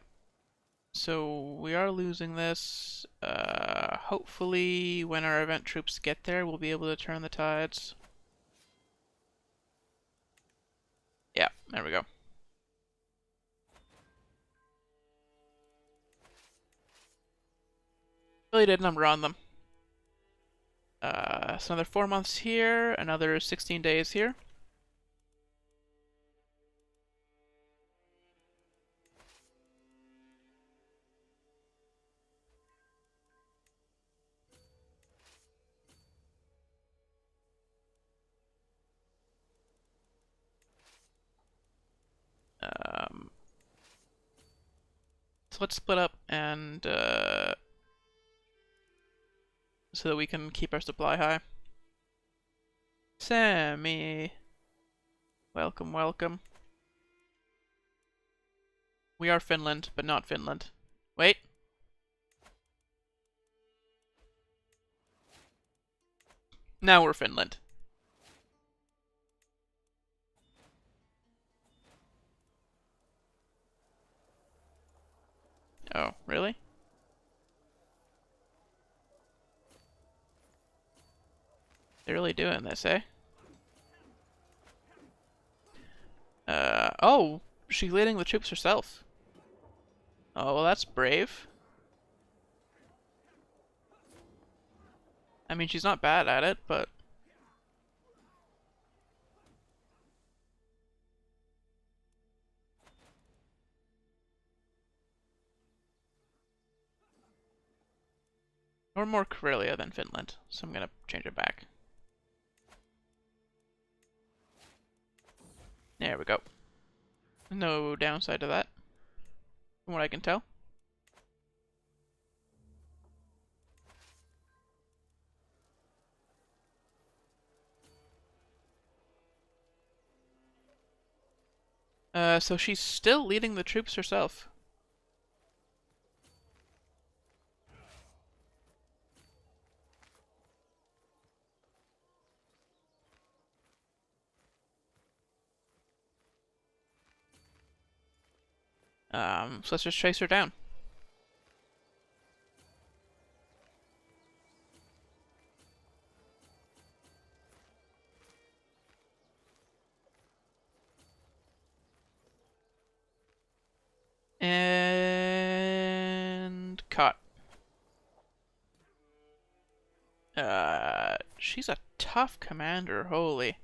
So we are losing this. Hopefully when our event troops get there, we'll be able to turn the tides. Yeah, there we go. Really did a number on them. So another 4 months here, another 16 days here. So let's split up and so that we can keep our supply high. Sammy, welcome, welcome. We are Finland, but not Finland. Wait. Now we're Finland. They're really doing this, eh? Oh, she's leading the troops herself. Oh, well, that's brave. I mean, she's not bad at it, but... We're more Karelia than Finland, so I'm gonna change it back. There we go. No downside to that, from what I can tell. So she's still leading the troops herself. So let's just chase her down. And caught. She's a tough commander, holy.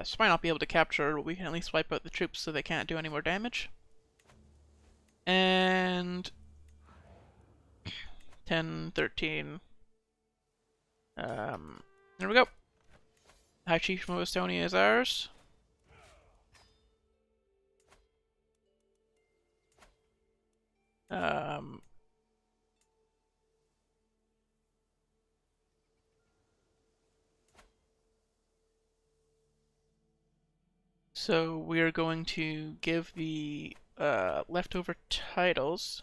She might not be able to capture her, but we can at least wipe out the troops so they can't do any more damage. And 10, 13. There we go. High Chief of Estonia is ours. So we're going to give the leftover titles.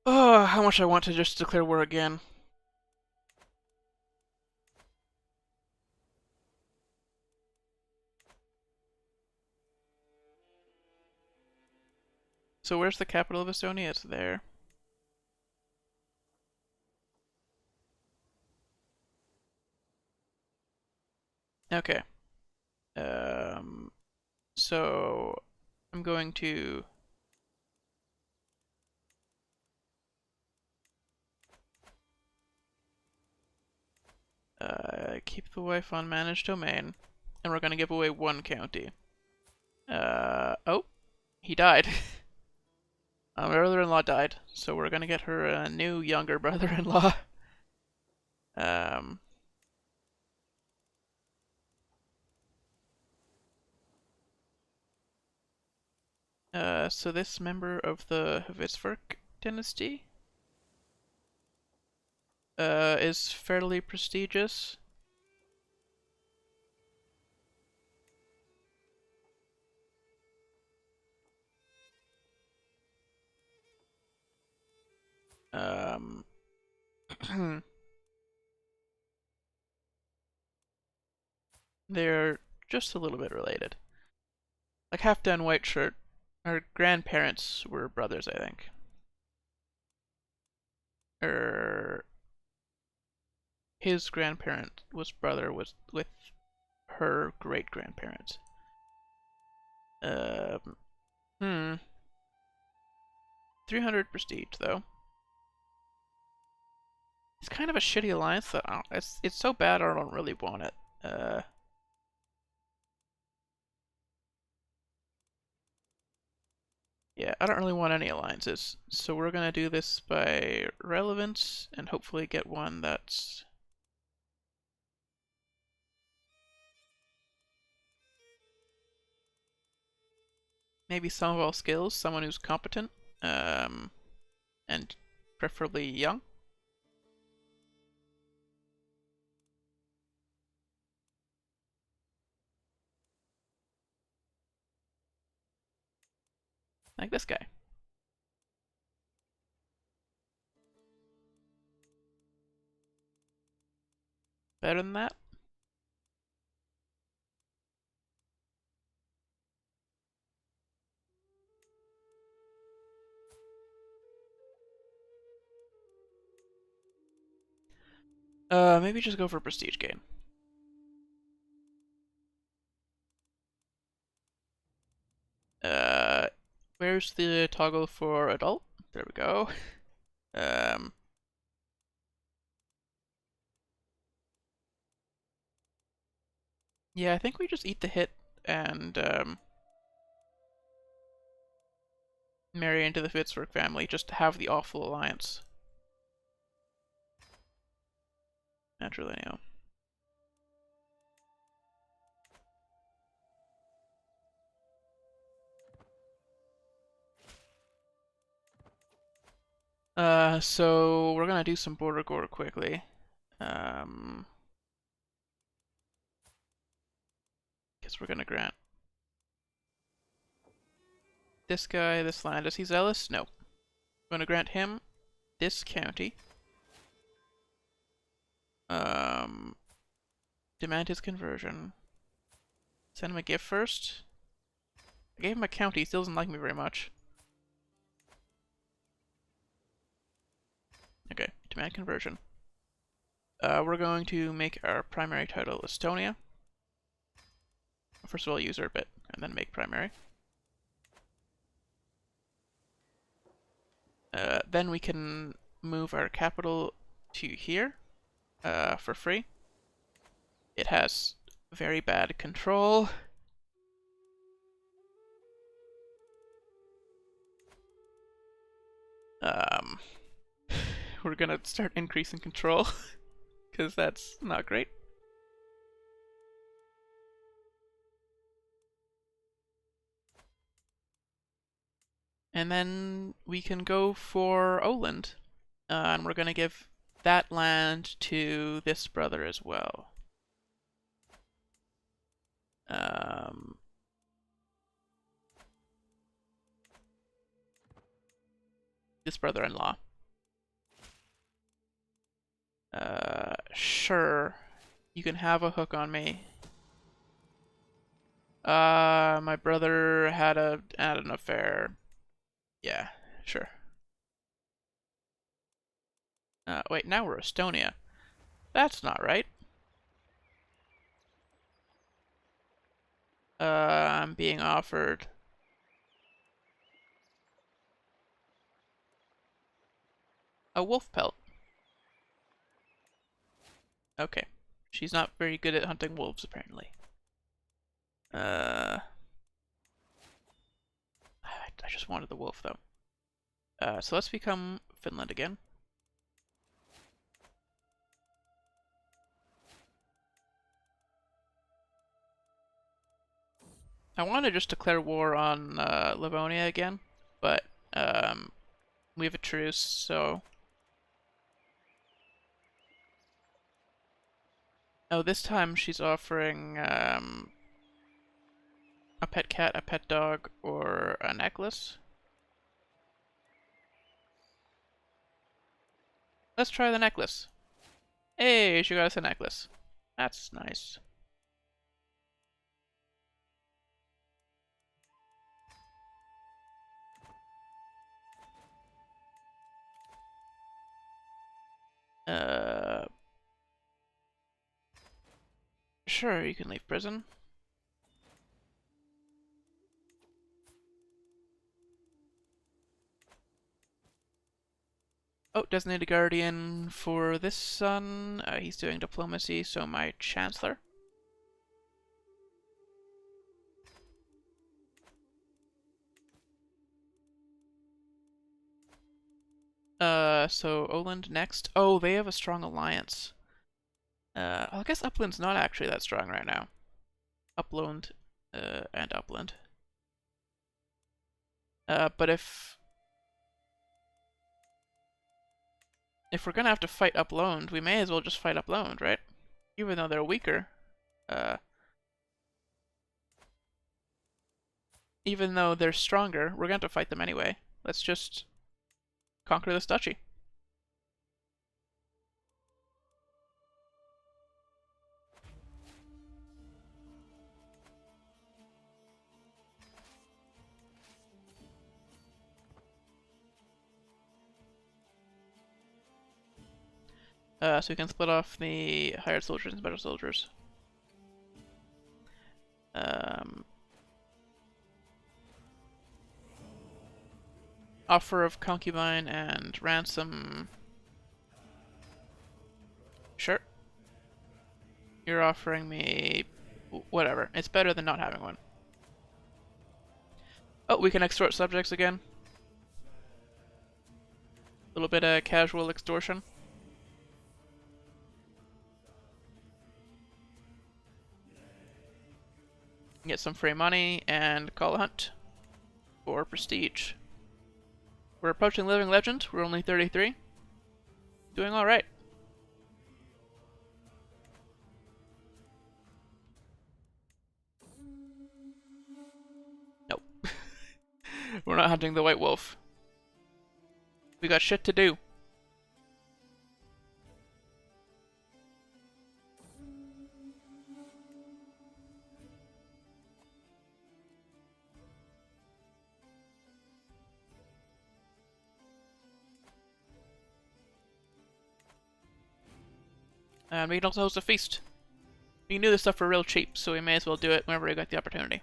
Oh, how much I want to just declare war again. So where's the capital of Estonia? It's there. Okay. So I'm going to keep the wife on managed domain, and we're gonna give away one county. Oh, he died. My brother-in-law died, so we're gonna get her a new younger brother-in-law. Um, so this member of the Habsburg dynasty is fairly prestigious. They're just a little bit related. Like Halfdan Whiteshirt, our grandparents were brothers, I think. Or his grandparent was brother was with her great grandparents. Um, hmm. 300 prestige though. It's kind of a shitty alliance that it's so bad I don't really want it. Yeah, I don't really want any alliances. So we're gonna do this by relevance and hopefully get one that's maybe some of all skills, someone who's competent, and preferably young. Like this guy. Better than that? Maybe just go for prestige gain. Where's the toggle for adult? There we go. Um, yeah, I think we just eat the hit and marry into the Fitzroy family, just to have the awful alliance. Matrilineal. So we're gonna do some border gore quickly. Guess we're gonna grant this guy this land. Is he zealous? No. We're gonna grant him this county. Demand his conversion. Send him a gift first. I gave him a county. He still doesn't like me very much. Okay, demand conversion. We're going to make our primary title Estonia. First of all, use our bit, and then make primary. Then we can move our capital to here for free. It has very bad control. We're gonna start increasing control because that's not great. And then we can go for Oland, and we're gonna give that land to this brother as well. This brother-in-law. Sure. You can have a hook on me. My brother had an affair. Yeah, sure. Wait, now we're Estonia. That's not right. I'm being offered a wolf pelt. Okay. She's not very good at hunting wolves, apparently. I just wanted the wolf, though. So let's become Finland again. I want to just declare war on Livonia again, but we have a truce, so... Oh, this time she's offering a pet cat, a pet dog, or a necklace. Let's try the necklace. Hey, she got us a necklace. That's nice. Sure, you can leave prison. Oh, designated guardian for this son. He's doing diplomacy, so my chancellor. So Oland next. Oh, they have a strong alliance. I guess Upland's not actually that strong right now. Upland, and Upland. But if we're gonna have to fight Upland, we may as well just fight Upland, right? Even though they're weaker. Even though they're stronger, we're gonna have to fight them anyway. Let's just conquer this duchy. So we can split off the hired soldiers and better soldiers. Offer of concubine and ransom. Sure. You're offering me whatever. It's better than not having one. Oh, we can extort subjects again. A little bit of casual extortion. Get some free money and call a hunt for prestige. We're approaching Living Legend. We're only 33. Doing alright. Nope. We're not hunting the White Wolf. We got shit to do. And we can also host a feast. We can do this stuff for real cheap, so we may as well do it whenever we got the opportunity.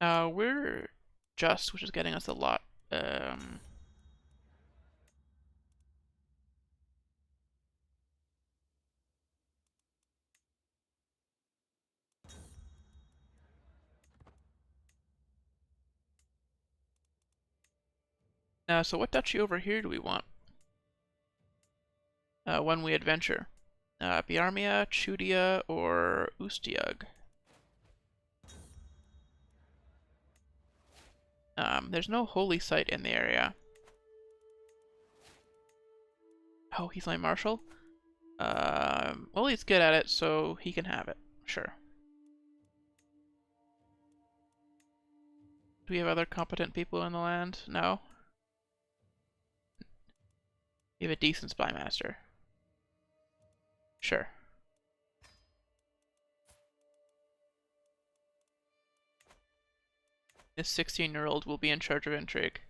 We're just, which is getting us a lot. So what duchy over here do we want? When we adventure. Biarmia, Chudia, or Ustiug? There's no holy site in the area. Oh, he's my marshal? Well, he's good at it, so he can have it. Sure. Do we have other competent people in the land? No? We have a decent spy master. Sure. This 16-year-old will be in charge of intrigue.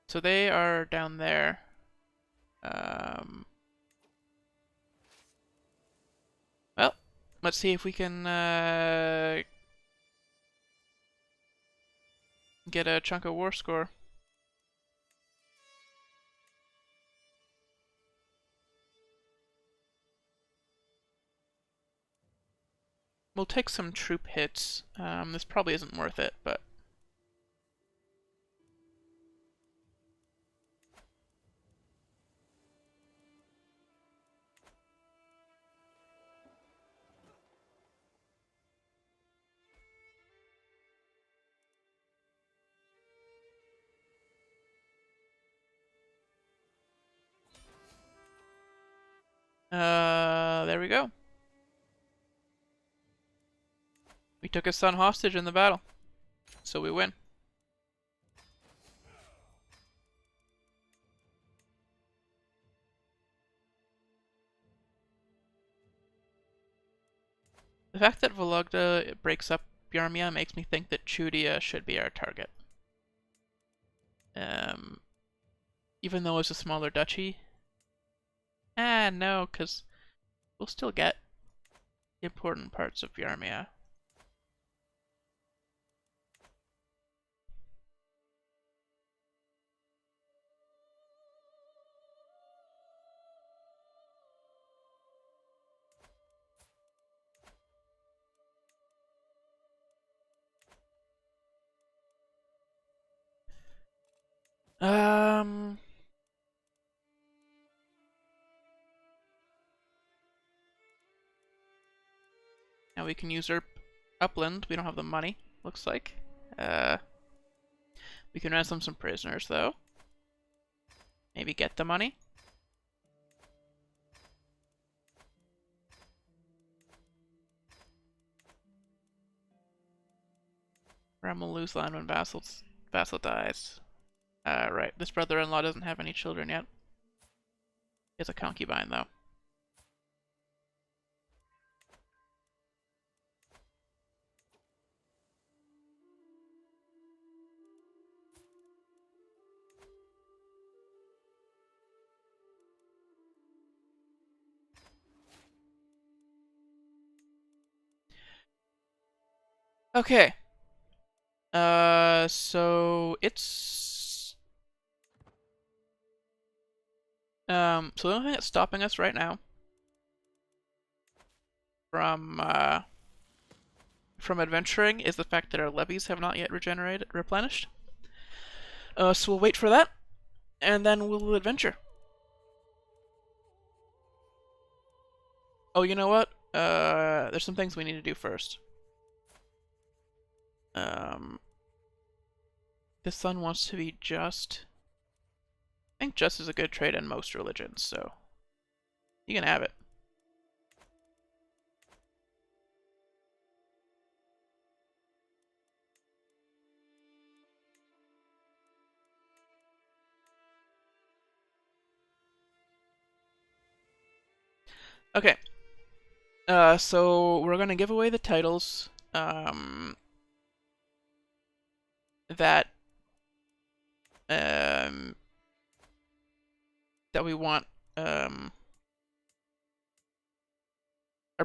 So they are down there. Well, let's see if we can get a chunk of war score. We'll take some troop hits. This probably isn't worth it, but... there we go. We took his son hostage in the battle, so we win. The fact that Vologda breaks up Biarmia makes me think that Chudia should be our target. Even though it's a smaller duchy. No, because we'll still get important parts of Biarmia. Now we can usurp Upland. We don't have the money, looks like. We can ransom some prisoners, though. Maybe get the money. Ram will lose land when vassal dies. Right. This brother-in-law doesn't have any children yet. He has a concubine, though. Okay. So it's so the only thing that's stopping us right now from adventuring is the fact that our levies have not yet replenished. So we'll wait for that, and then we'll adventure. Oh, you know what? There's some things we need to do first. This son wants to be just. I think just is a good trait in most religions, so you can have it. Okay. So we're gonna give away the titles that um, that we want our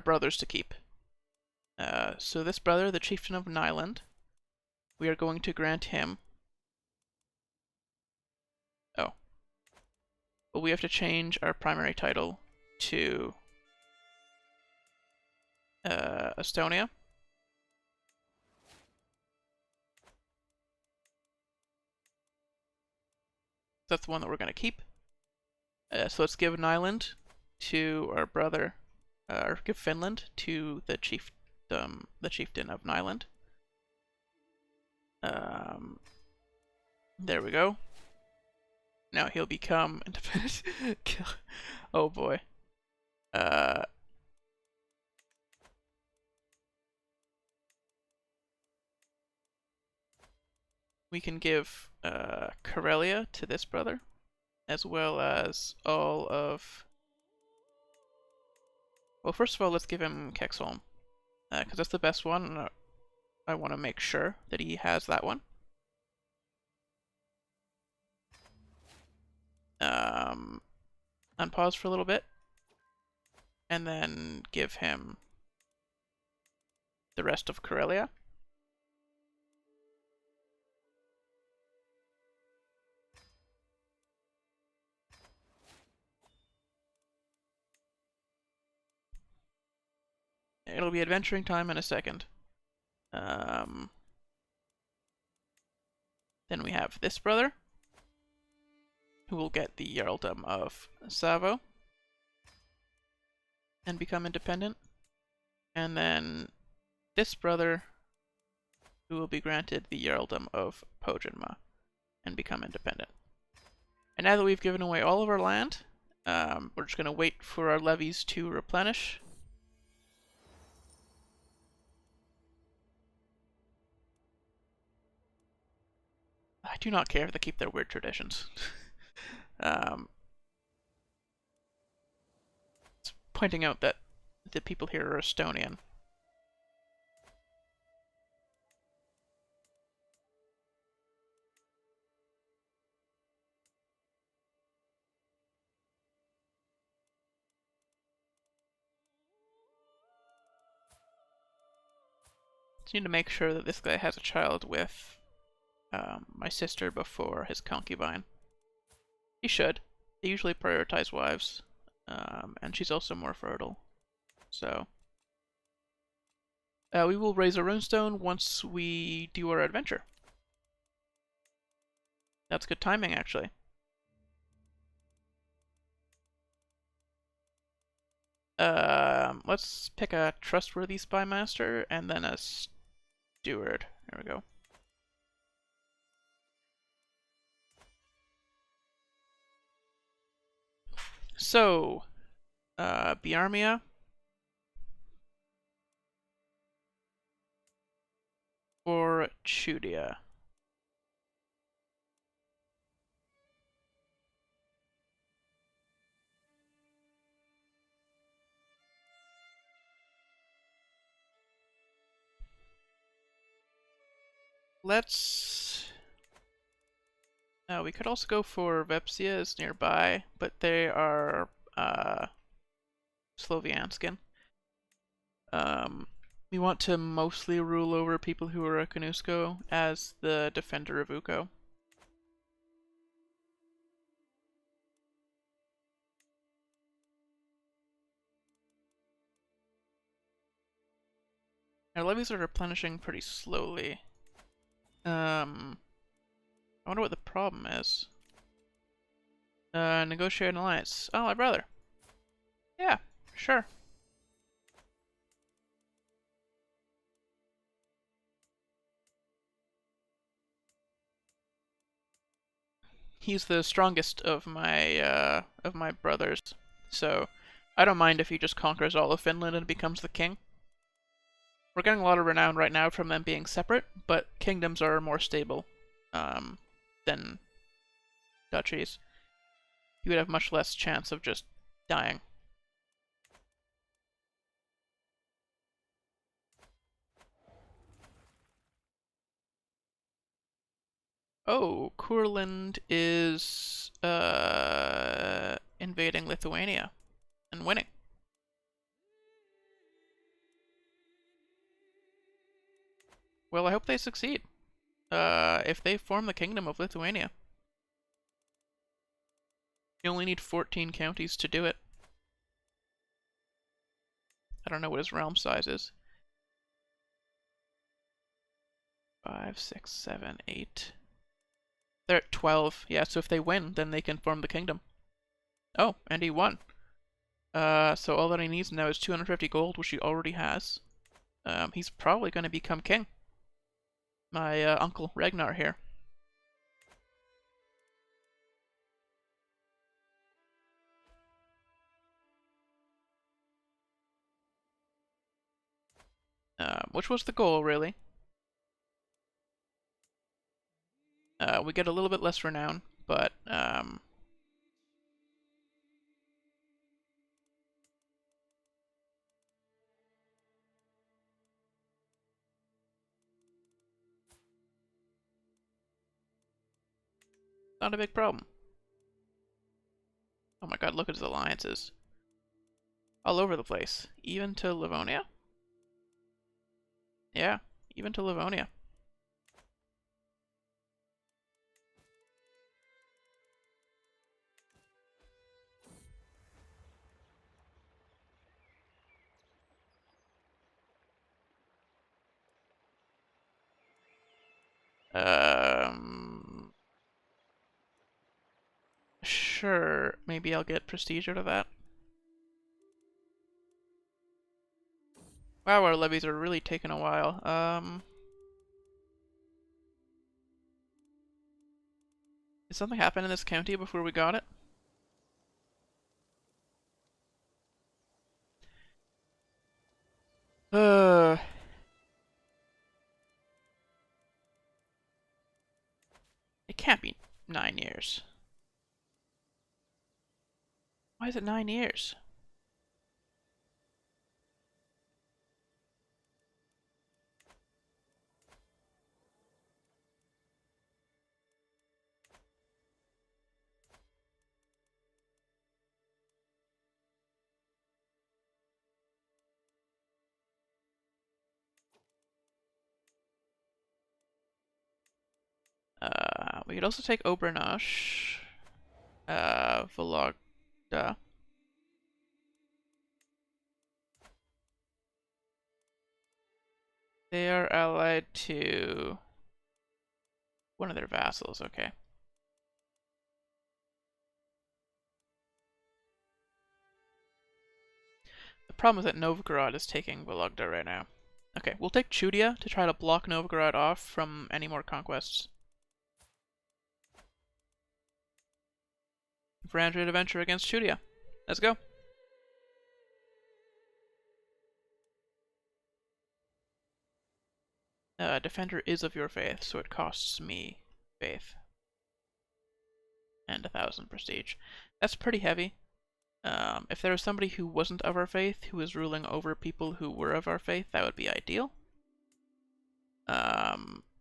brothers to keep. So this brother, the chieftain of Nyland, we are going to grant him. Oh, but we have to change our primary title to Estonia. That's the one that we're going to keep. So let's give Nyland to our brother, or give Finland to the chieftain of Nyland. There we go. Now he'll become independent. Oh boy. We can give Karelia to this brother, as well as all of. Well, first of all, let's give him Kexholm, because that's the best one, and I want to make sure that he has that one. Unpause for a little bit, and then give him the rest of Karelia. It'll be adventuring time in a second. Then we have this brother, who will get the Jarldom of Savo and become independent. And then this brother, who will be granted the Jarldom of Pojanma and become independent. And now that we've given away all of our land, we're just going to wait for our levies to replenish. I do not care if they keep their weird traditions. It's pointing out that the people here are Estonian. Just need to make sure that this guy has a child with my sister before his concubine. He should. They usually prioritize wives, and she's also more fertile. So we will raise a runestone once we do our adventure. That's good timing, actually. Let's pick a trustworthy spy master and then a steward. There we go. So, Biarmia. Or Chudia. Let's. We could also go for Vepsia is nearby, but they are Slovianskin. We want to mostly rule over people who are Okunusko as the defender of Ukko. Our levies are replenishing pretty slowly. I wonder what the problem is. Negotiate an alliance. Oh, my brother. Yeah, sure. He's the strongest of my brothers, so I don't mind if he just conquers all of Finland and becomes the king. We're getting a lot of renown right now from them being separate, but kingdoms are more stable than duchies. You would have much less chance of just dying. Oh, Courland is invading Lithuania and winning. Well, I hope they succeed. If they form the Kingdom of Lithuania. You only need 14 counties to do it. I don't know what his realm size is. 5, 6, 7, 8. They're at 12. Yeah, so if they win, then they can form the kingdom. Oh, and he won. So all that he needs now is 250 gold, which he already has. He's probably going to become king. My uncle Ragnar here. Which was the goal, really. We get a little bit less renown, but not a big problem. Oh my god, look at his alliances. All over the place. Even to Livonia? Yeah, even to Livonia. Sure, maybe I'll get prestige out of that. Wow, our levies are really taking a while. Did something happen in this county before we got it? Uh, it can't be 9 years. Why is it 9 years? We could also take Obernosh. Vologda. They are allied to one of their vassals, okay. The problem is that Novgorod is taking Vologda right now. Okay, we'll take Chudia to try to block Novgorod off from any more conquests. Varangian adventure against Chudia. Let's go. Defender is of your faith, so it costs me faith. And 1,000 prestige. That's pretty heavy. If there was somebody who wasn't of our faith, who was ruling over people who were of our faith, that would be ideal.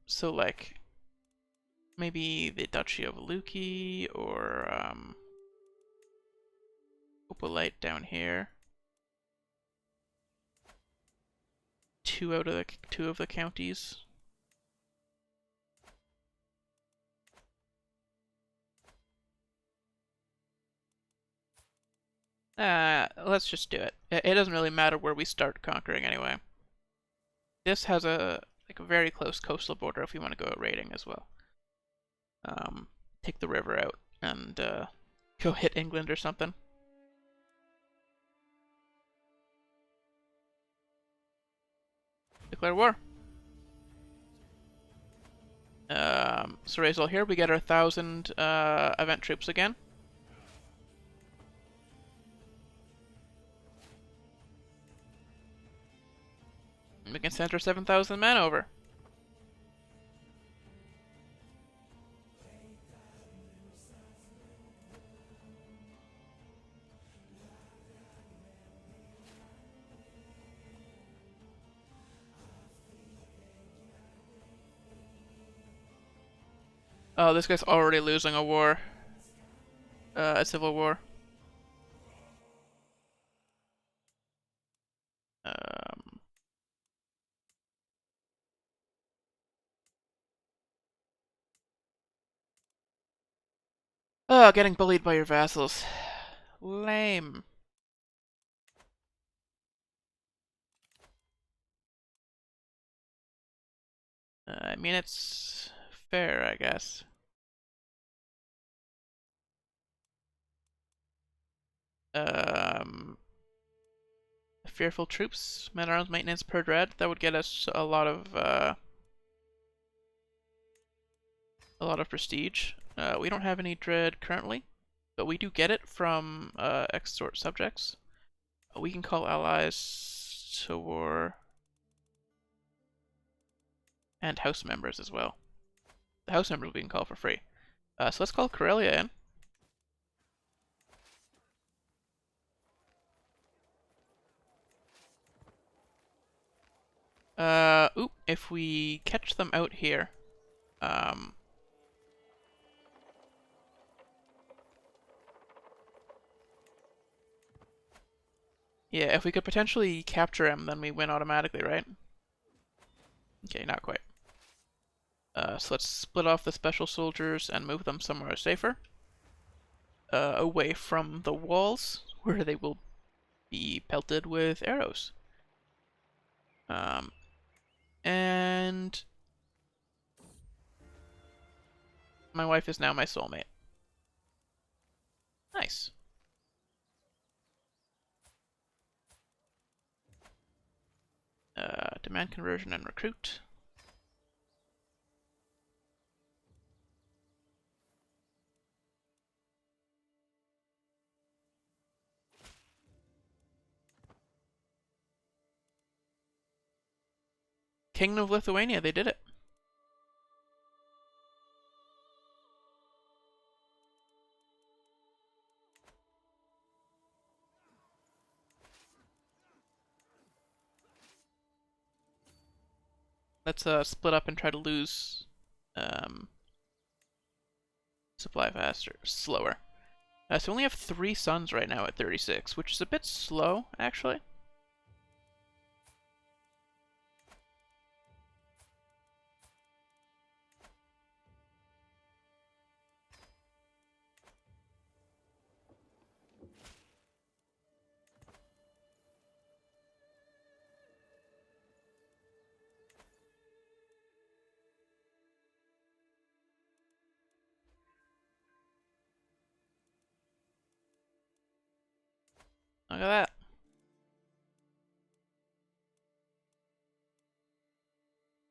So like, maybe the Duchy of Luki, or, Opalite down here. two of the counties. Let's just do it. It doesn't really matter where we start conquering anyway. This has a very close coastal border if we want to go raiding as well. Take the river out and go hit England or something. Declare war. So raise all here. We get our 1,000 event troops again. We can send our 7,000 men over. Oh, this guy's already losing a war. A civil war. Oh, getting bullied by your vassals. Lame. I mean, it's fair, I guess. Fearful troops, men-at-arms maintenance per dread. That would get us a lot of prestige. We don't have any dread currently, but we do get it from extort subjects. We can call allies to war and house members as well. The house members we can call for free. So let's call Karelia in. If we catch them out here, yeah, if we could potentially capture him, then we win automatically, right? Okay, not quite. So let's split off the special soldiers and move them somewhere safer. Away from the walls, where they will be pelted with arrows. And my wife is now my soulmate. Nice. Demand conversion and recruit. Kingdom of Lithuania, they did it. Let's split up and try to lose supply slower. So we only have 3 sons right now at 36, which is a bit slow, actually. Look at that.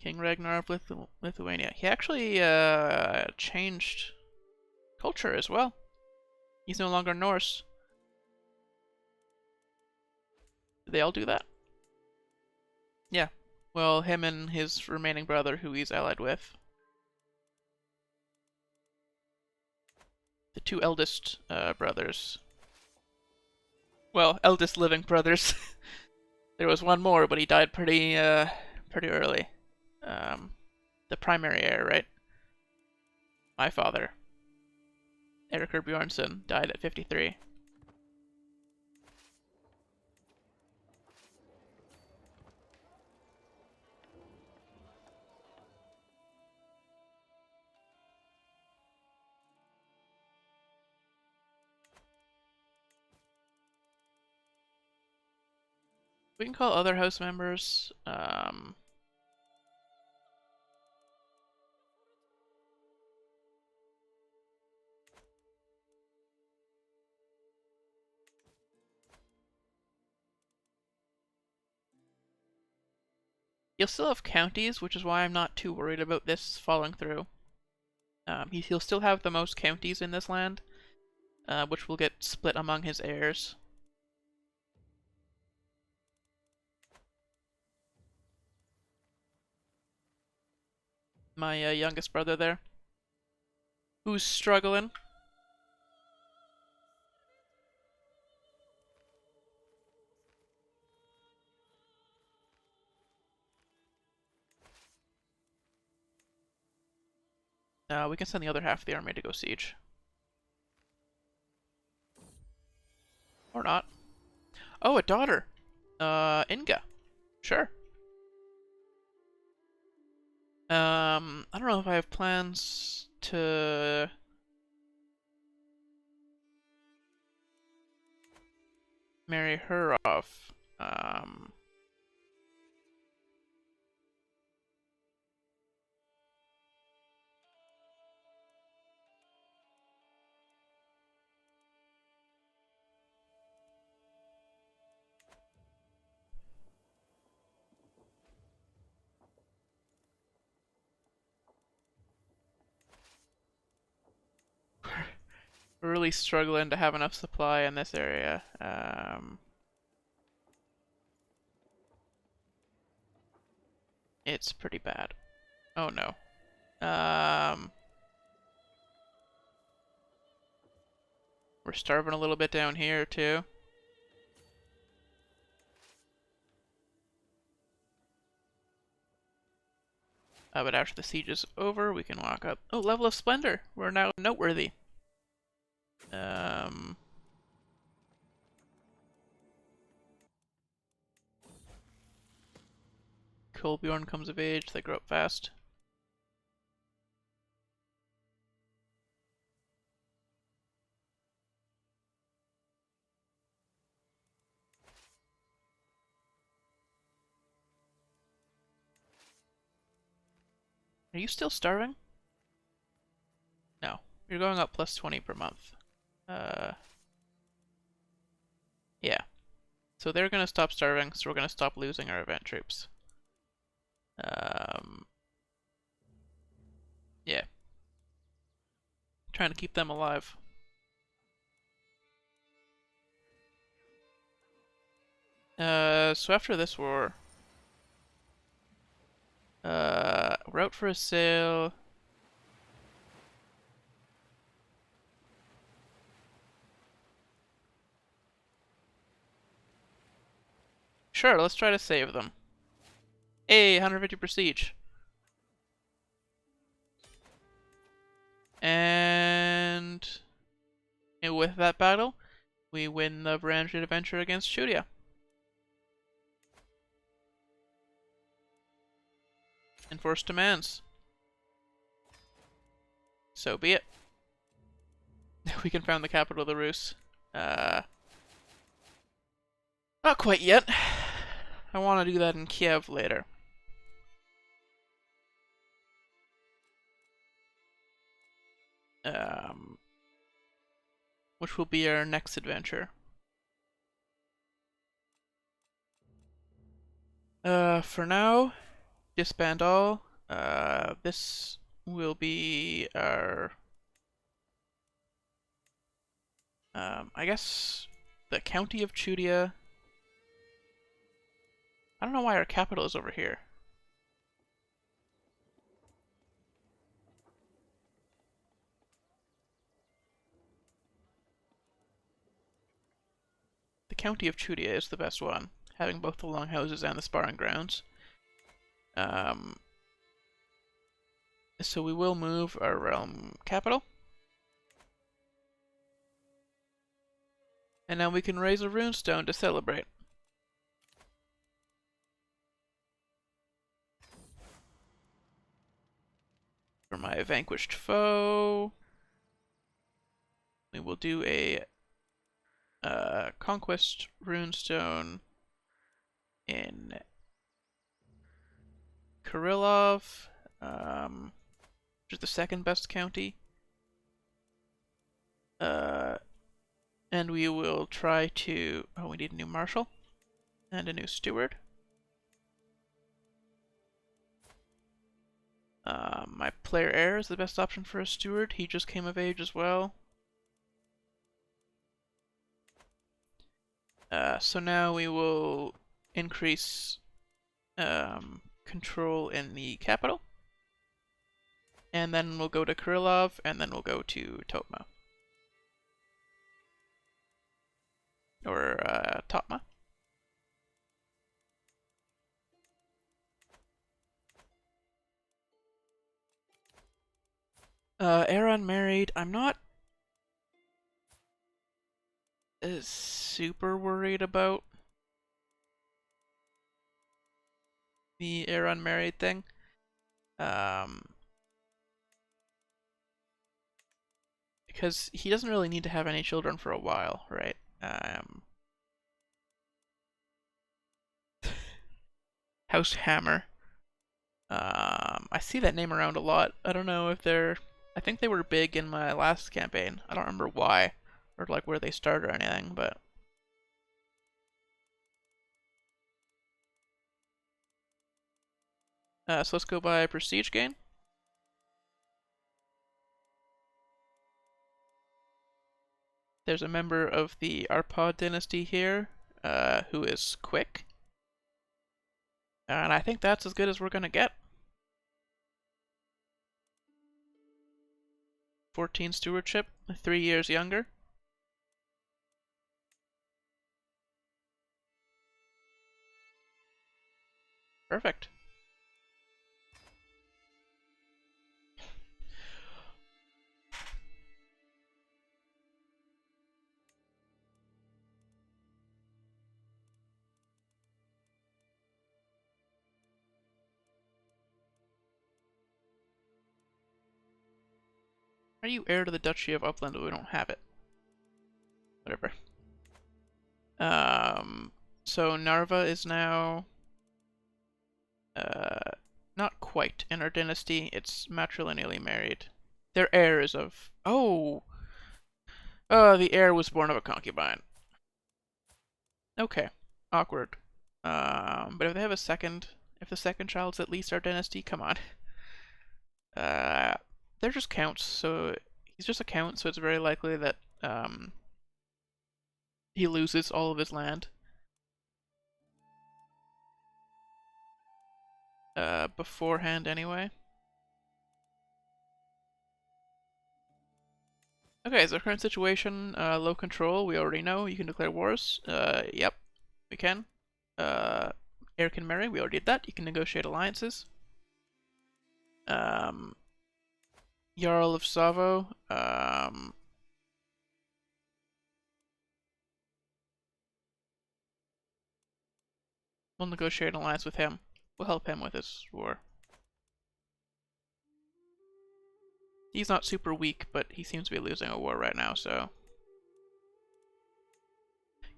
King Ragnar of Lithuania. He actually changed culture as well. He's no longer Norse. Did they all do that? Yeah. Well, him and his remaining brother, who he's allied with. The 2 eldest brothers. Well, eldest living brothers. There was one more, but he died pretty early. The primary heir, right? My father, Eirikr Bjornsson, died at 53. We can call other house members. You'll still have counties, which is why I'm not too worried about this falling through. He'll still have the most counties in this land, which will get split among his heirs. My youngest brother there, who's struggling. We can send the other half of the army to go siege. Or not. Oh, a daughter! Inga. Sure. I don't know if I have plans to... marry her off. We're really struggling to have enough supply in this area. It's pretty bad. Oh no. We're starving a little bit down here too. But after the siege is over, we can walk up. Oh, level of splendor. We're now noteworthy. Kolbjorn comes of age. They grow up fast. Are you still starving? No. You're going up plus 20 per month. Yeah. So they're gonna stop starving, so we're gonna stop losing our event troops. Yeah. Trying to keep them alive. So after this war, we're out for a sail. Sure, let's try to save them. Hey, 150 prestige. And with that battle, we win the Varangian adventure against Shudia. Enforce demands. So be it. We can found the capital of the Rus. Not quite yet. I want to do that in Kiev later. Which will be our next adventure. For now, disband all. This will be our... I guess the county of Chudia. I don't know why our capital is over here. The county of Chudia is the best one, having both the longhouses and the sparring grounds. So we will move our realm capital. And now we can raise a runestone to celebrate. For my vanquished foe, we will do a conquest runestone in Kirillov, which is the second best county. And we will try to... Oh, we need a new marshal and a new steward. My player Heir is the best option for a steward. He just came of age as well. So now we will increase control in the capital. And then we'll go to Kirillov, and then we'll go to Totma. Or Totma. Heir unmarried. I'm not super worried about the Heir unmarried thing. Because he doesn't really need to have any children for a while, right? House Hammer. I see that name around a lot. I don't know if they're... I think they were big in my last campaign. I don't remember why, or like where they started or anything, but... so let's go by Prestige gain. There's a member of the Arpad dynasty here, who is quick. And I think that's as good as we're gonna get. 14 stewardship, 3 years younger. Perfect. Are you heir to the Duchy of Upland? We don't have it. Whatever. So Narva is now not quite in our dynasty. It's matrilineally married. Their heir is of... Oh! The heir was born of a concubine. Okay. Awkward. But if they have a second... If the second child's at least our dynasty, come on. They're just counts, so... He's just a count, so it's very likely that, he loses all of his land. Beforehand anyway. Okay, so current situation, low control, we already know. You can declare wars. Yep, we can. Heir can marry, we already did that. You can negotiate alliances. Jarl of Savo, we'll negotiate an alliance with him. We'll help him with his war. He's not super weak, but he seems to be losing a war right now, so...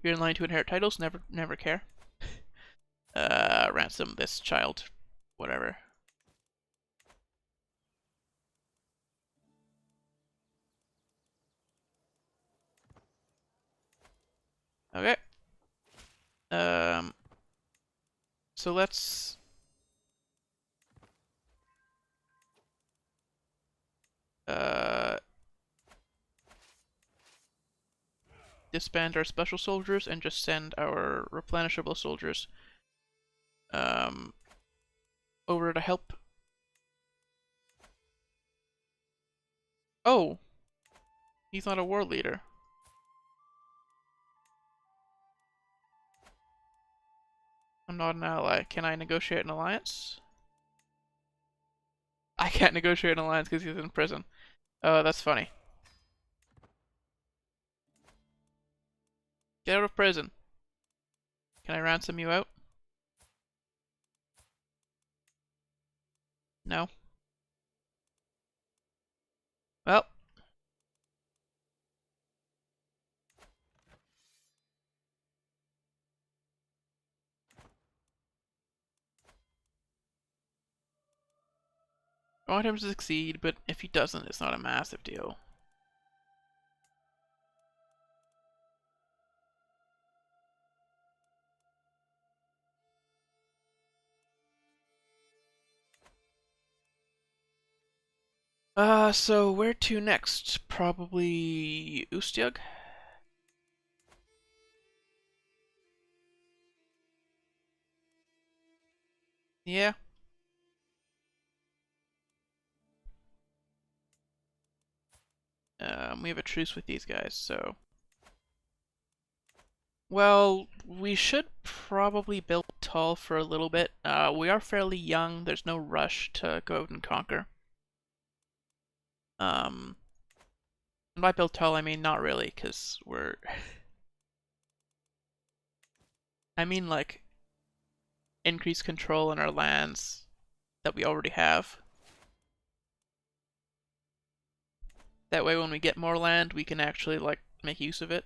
You're in line to inherit titles, never care. Ransom this child. Whatever. Okay. So let's... disband our special soldiers and just send our replenishable soldiers over to help. Oh! He's not a war leader. I'm not an ally. Can I negotiate an alliance? I can't negotiate an alliance because he's in prison. Oh, that's funny. Get out of prison. Can I ransom you out? No. Well. I want him to succeed, but if he doesn't, it's not a massive deal. So where to next? Probably Ustyug? Yeah. We have a truce with these guys, so... Well, we should probably build tall for a little bit. We are fairly young, there's no rush to go out and conquer. And by build tall, I mean not really, because we're... I mean, like, increase control in our lands that we already have. That way when we get more land, we can actually, like, make use of it.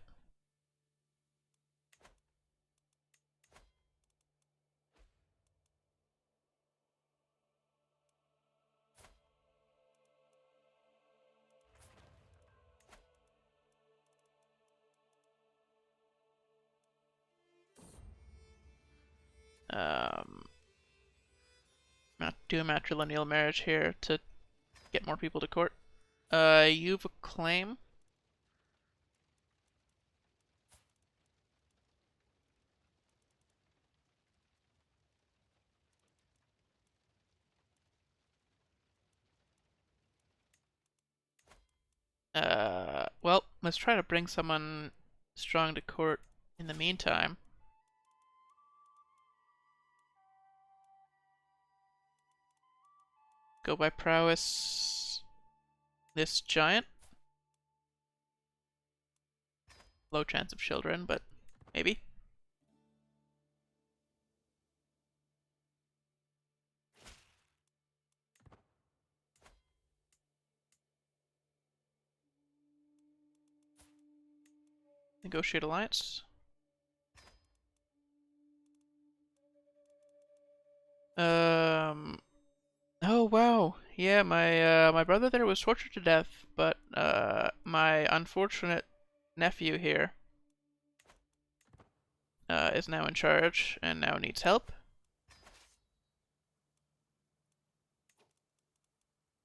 Um, do a matrilineal marriage here to get more people to court. You've a claim. Well, let's try to bring someone strong to court in the meantime. Go by prowess. This giant. Low chance of children, but maybe. Negotiate alliance. Oh wow. Yeah, my brother there was tortured to death, but my unfortunate nephew here is now in charge and now needs help.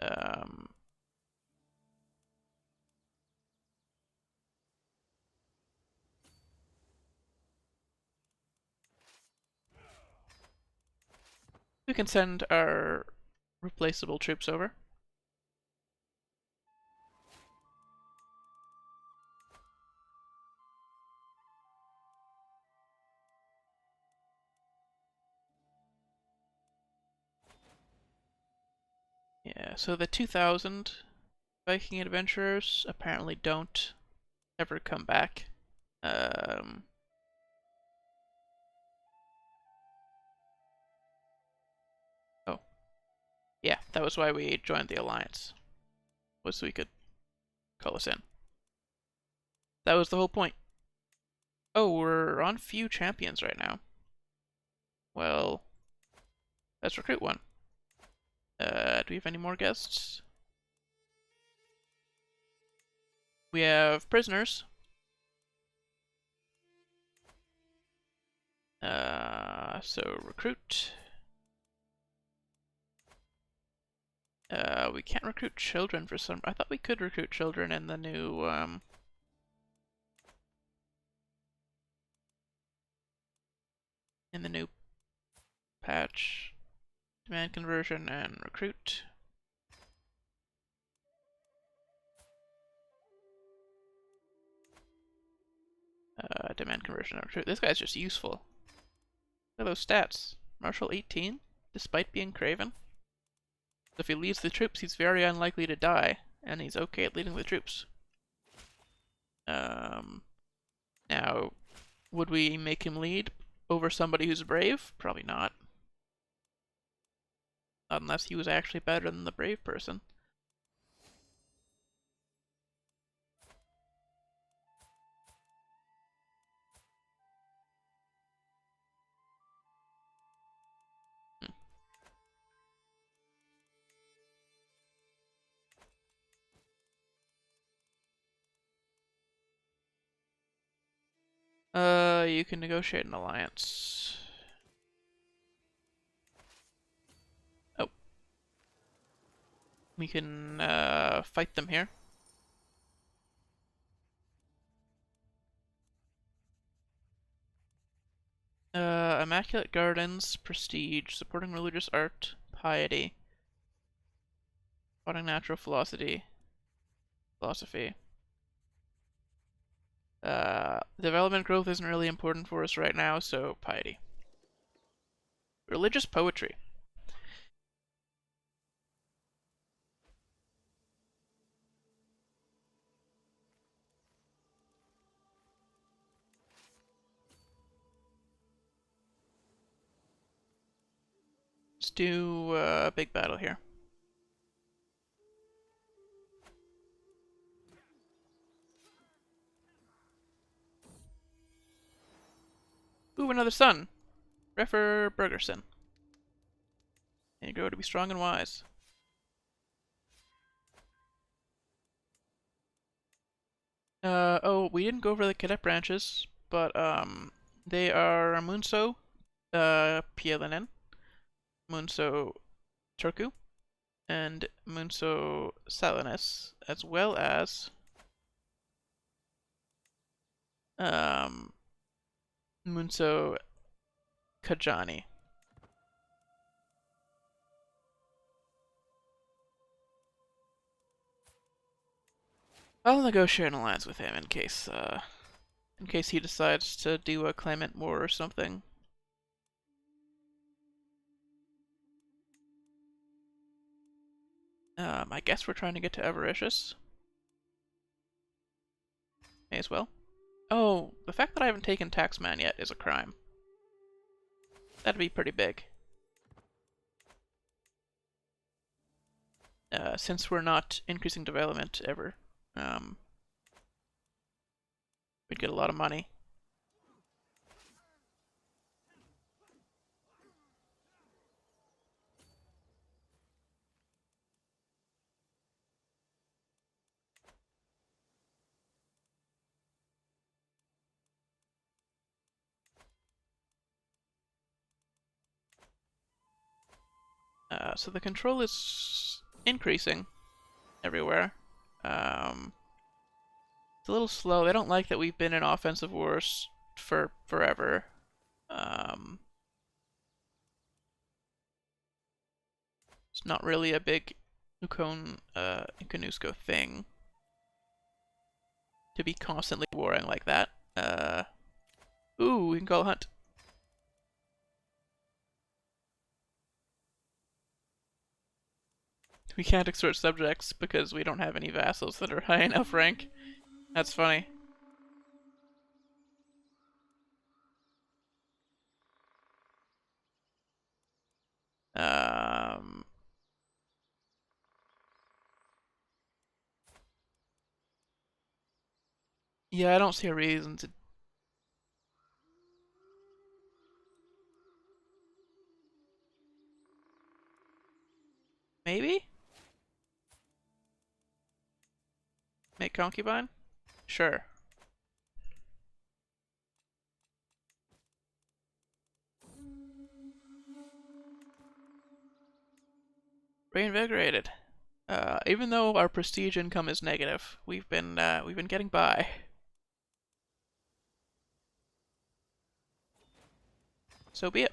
Um, we can send our replaceable troops over. Yeah, so the 2,000 Viking adventurers apparently don't ever come back. Um, oh, yeah, that was why we joined the alliance, was so we could call us in. That was the whole point. Oh, we're on few champions right now. Well, let's recruit one. Do we have any more guests? We have prisoners. So recruit. We can't recruit children for some... I thought we could recruit children in the new, in the new patch. Demand conversion and recruit. Demand conversion and recruit. This guy's just useful. Look at those stats. Martial 18, despite being craven. If he leads the troops, he's very unlikely to die, and he's okay at leading the troops. Now, would we make him lead over somebody who's brave? Probably not. Unless he was actually better than the brave person. you can negotiate an alliance. Oh. We can, fight them here. Immaculate Gardens, Prestige, supporting religious art, piety, supporting natural philosophy. Development growth isn't really important for us right now, so piety. Religious poetry. Let's do a big battle here. Ooh, another son! Refer Bergerson. And you grow to be strong and wise. Oh, we didn't go over the cadet branches, but, they are Munso, Pielinen, Munso Turku, and Munso Salinas, as well as, Munso Kajani. I'll negotiate an alliance with him in case he decides to do a Clement War or something. I guess we're trying to get to Avaricious. May as well. Oh, the fact that I haven't taken Taxman yet is a crime. That'd be pretty big. Since we're not increasing development ever, we'd get a lot of money. So the control is increasing everywhere. It's a little slow. They don't like that we've been in offensive wars for forever. It's not really a big Ikonusko thing to be constantly warring like that. Ooh, we can call a hunt. We can't extort subjects because we don't have any vassals that are high enough rank. That's funny. Yeah, I don't see a reason to. Maybe? Make concubine? Sure. Reinvigorated. Even though our prestige income is negative, we've been getting by. So be it.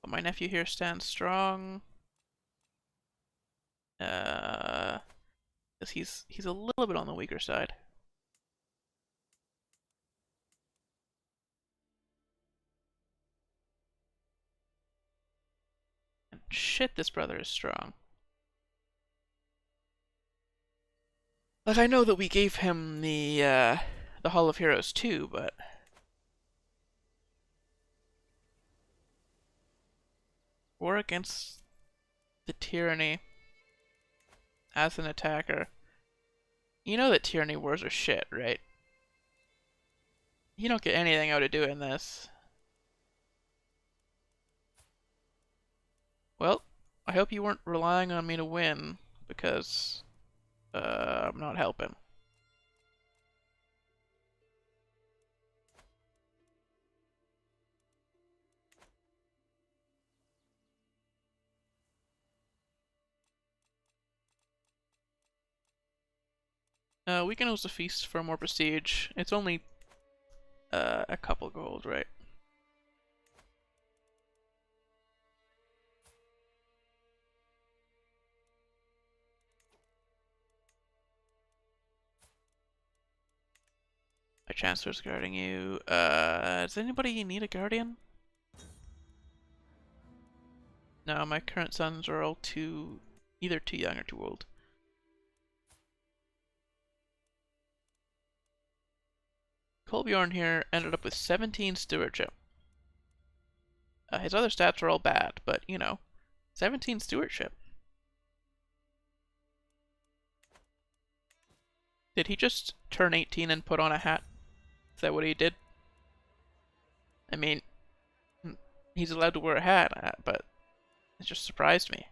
But my nephew here stands strong. Because he's a little bit on the weaker side. And shit, this brother is strong. Like, I know that we gave him the Hall of Heroes too, but war against the Tyranny as an attacker. You know that Tyranny wars are shit, right? You don't get anything out of doing this. Well, I hope you weren't relying on me to win, because I'm not helping. We can host a feast for more prestige. It's only a couple gold, right? My chancellor's guarding you. Does anybody need a guardian? No, my current sons are all either too young or too old. Kolbjorn here ended up with 17 stewardship. His other stats are all bad, but, 17 stewardship. Did he just turn 18 and put on a hat? Is that what he did? I mean, he's allowed to wear a hat, but it just surprised me.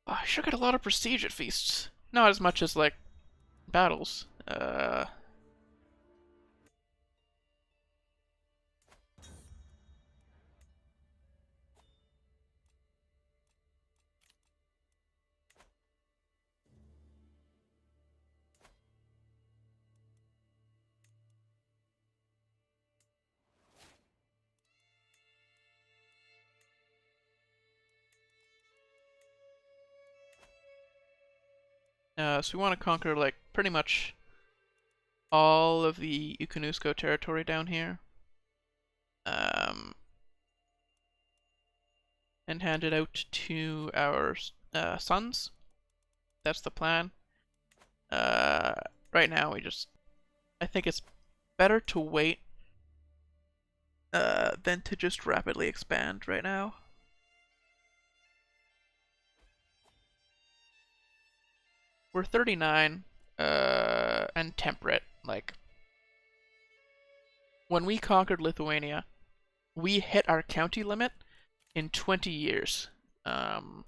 Oh, I sure get a lot of prestige at feasts. Not as much as, like, battles. So we want to conquer, like, pretty much all of the Ukko territory down here. And hand it out to our sons. That's the plan. Right now, I think it's better to wait than to just rapidly expand right now. We're 39 and temperate. Like, when we conquered Lithuania, we hit our county limit in 20 years. Some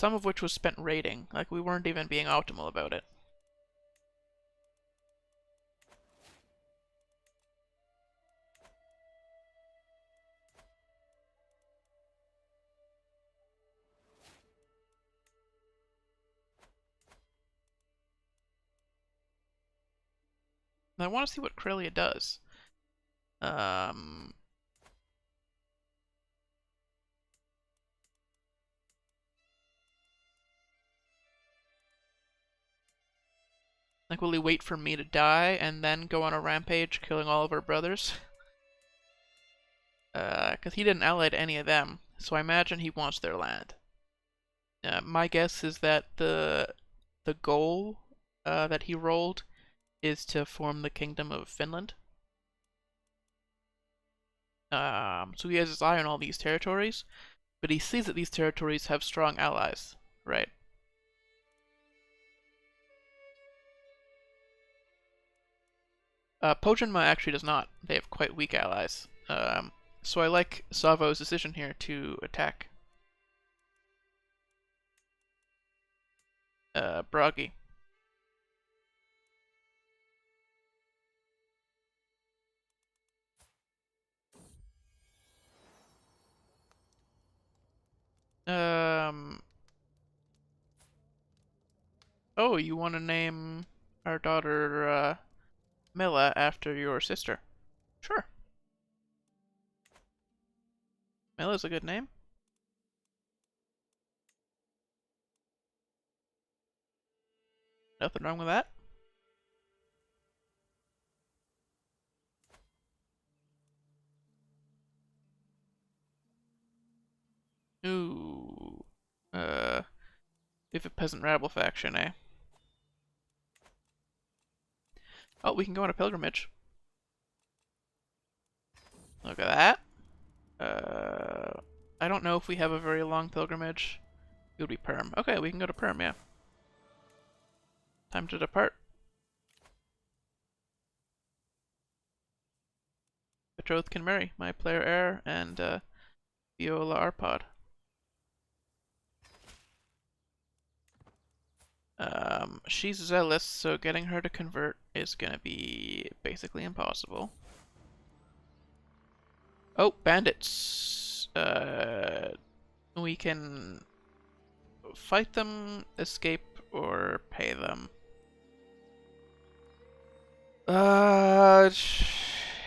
of which was spent raiding. Like, we weren't even being optimal about it. And I want to see what Karelia does. Like, will he wait for me to die and then go on a rampage, killing all of our brothers? Because he didn't ally to any of them, so I imagine he wants their land. My guess is that the goal that he rolled is to form the Kingdom of Finland. So he has his eye on all these territories, but he sees that these territories have strong allies, right? Pojanma actually does not. They have quite weak allies. So I like Savo's decision here to attack Bragi. Oh, you want to name our daughter Milla after your sister? Sure. Milla's a good name. Nothing wrong with that. Ooh. If a peasant rabble faction, eh? Oh, we can go on a pilgrimage. Look at that. I don't know if we have a very long pilgrimage. It would be Perm. Okay, we can go to Perm, yeah. Time to depart. betrothed can marry, my player Heir and Viola Arpad. She's zealous, so getting her to convert is gonna be basically impossible. Oh, bandits! We can fight them, escape, or pay them.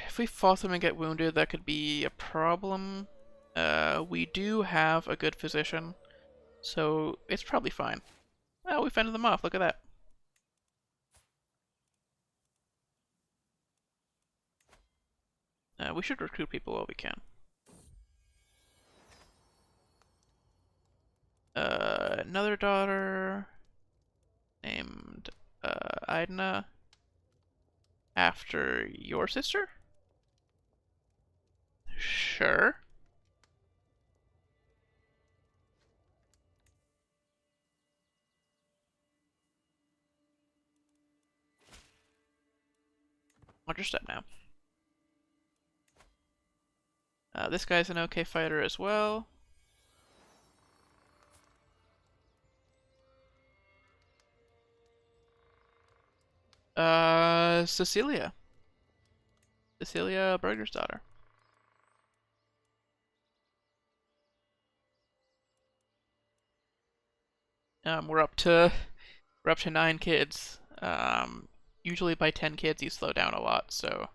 If we fought them and get wounded, that could be a problem. We do have a good physician, so it's probably fine. Oh, we fended them off, look at that. We should recruit people while we can. Another daughter named Idna after your sister? Sure. Watch your step now. This guy's an okay fighter as well. Cecilia. Cecilia Berger's daughter. We're up to 9 kids. Usually by 10 kids you slow down a lot, so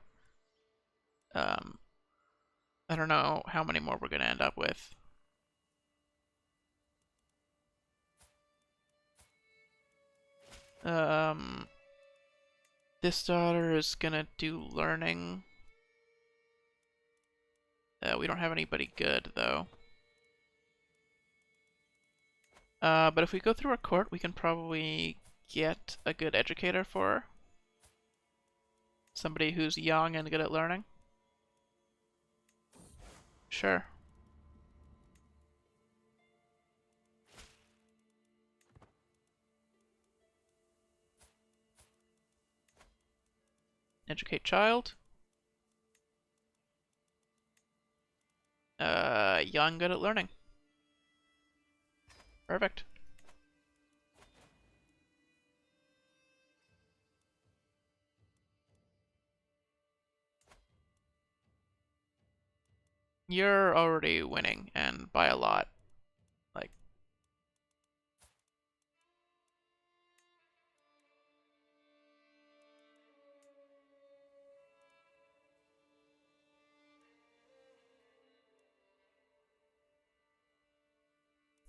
I don't know how many more we're gonna end up with. This daughter is gonna do learning. We don't have anybody good though. But if we go through our court, we can probably get a good educator for her. Somebody who's young and good at learning. Sure. Educate child. Young, good at learning. Perfect. You're already winning, and by a lot. Like,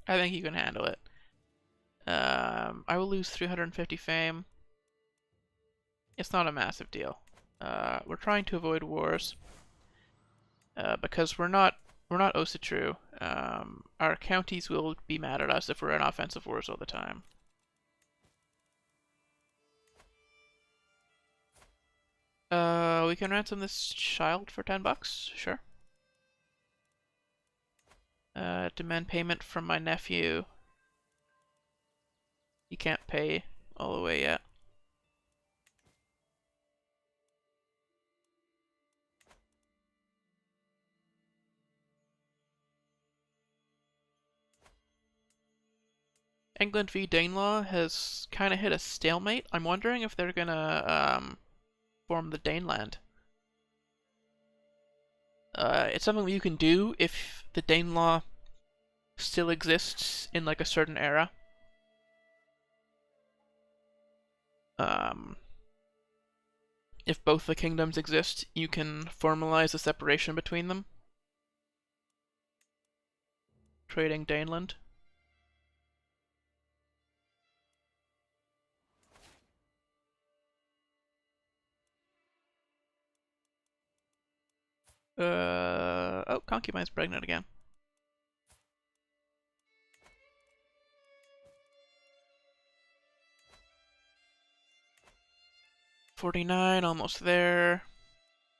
I think you can handle it. I will lose 350 fame. It's not a massive deal. We're trying to avoid wars. Because we're not Ossetru. Our counties will be mad at us if we're in offensive wars all the time. We can ransom this child for 10 bucks, sure. Demand payment from my nephew. He can't pay all the way yet. England v Danelaw has kind of hit a stalemate. I'm wondering if they're gonna form the Daneland. It's something that you can do if the Danelaw still exists in like a certain era. If both the kingdoms exist, you can formalize a separation between them. Trading Daneland. Oh, concubine's pregnant again. $49, almost there.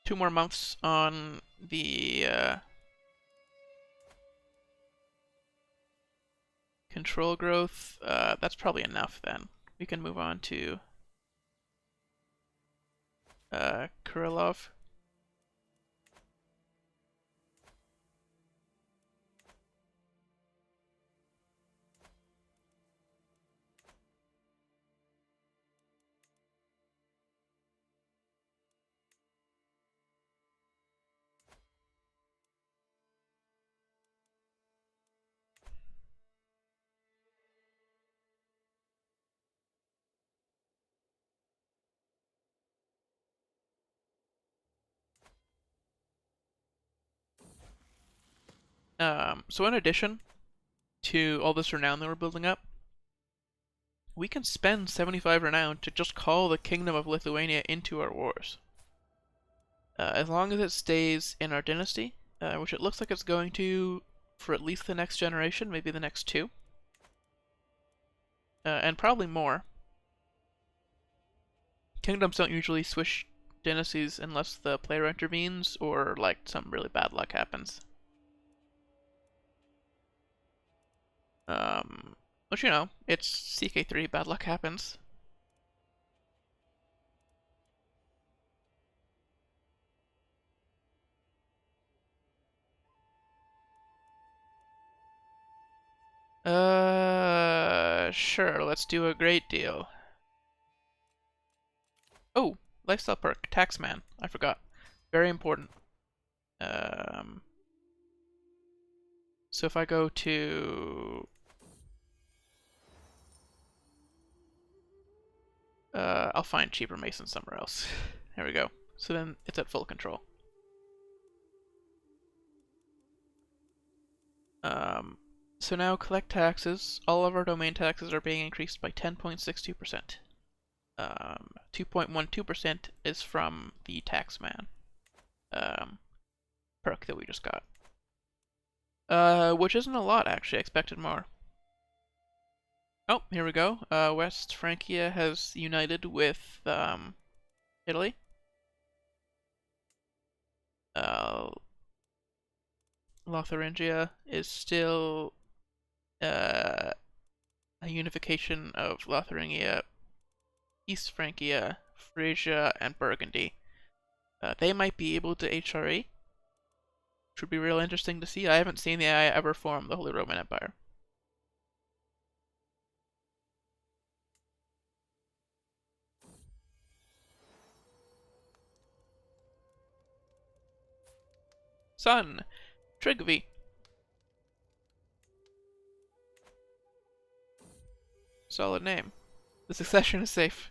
2 more months on the control growth. That's probably enough then. We can move on to Krylov. So in addition to all this renown that we're building up, we can spend 75 renown to just call the Kingdom of Lithuania into our wars. As long as it stays in our dynasty, which it looks like it's going to for at least the next generation, maybe the next two, and probably more. Kingdoms don't usually switch dynasties unless the player intervenes or like some really bad luck happens. Which, you know, it's CK3, bad luck happens. Sure, let's do a great deal. Oh, lifestyle perk, Taxman, I forgot. Very important. So if I go to... I'll find cheaper masons somewhere else. There we go. So then it's at full control. So now collect taxes. All of our domain taxes are being increased by 10.62%. 2.12% is from the Taxman perk that we just got. Which isn't a lot, actually. I expected more. Oh, here we go. West Francia has united with Italy. Lotharingia is still a unification of Lotharingia, East Francia, Frisia, and Burgundy. They might be able to HRE, which would be real interesting to see. I haven't seen the AI ever form the Holy Roman Empire. Son, Trigvi. Solid name. The succession is safe.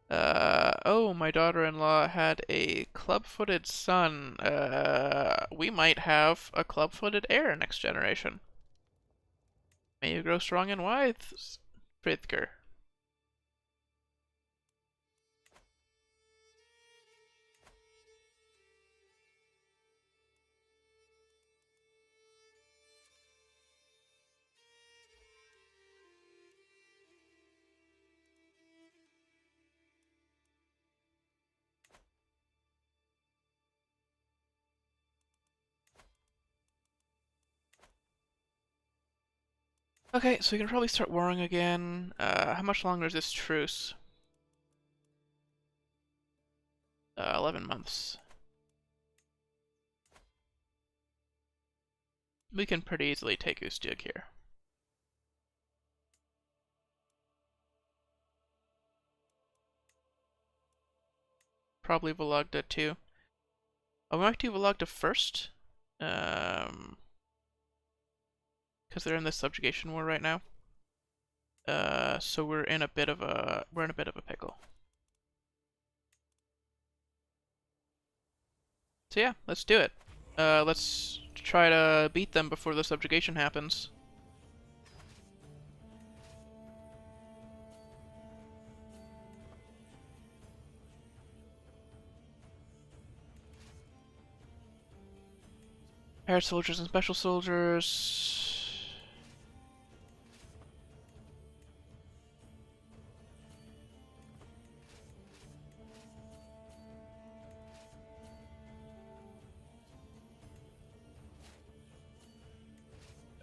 Oh, my daughter-in-law had a club-footed son. We might have a club-footed heir next generation. May you grow strong and wise, Frithger. Okay, so we can probably start warring again. How much longer is this truce? 11 months. We can pretty easily take Ustug here. Probably Vologda too. We might do Vologda first. Because they're in this subjugation war right now. So we're in a bit of a pickle. So yeah, let's do it. Let's try to beat them before the subjugation happens. Air soldiers and special soldiers.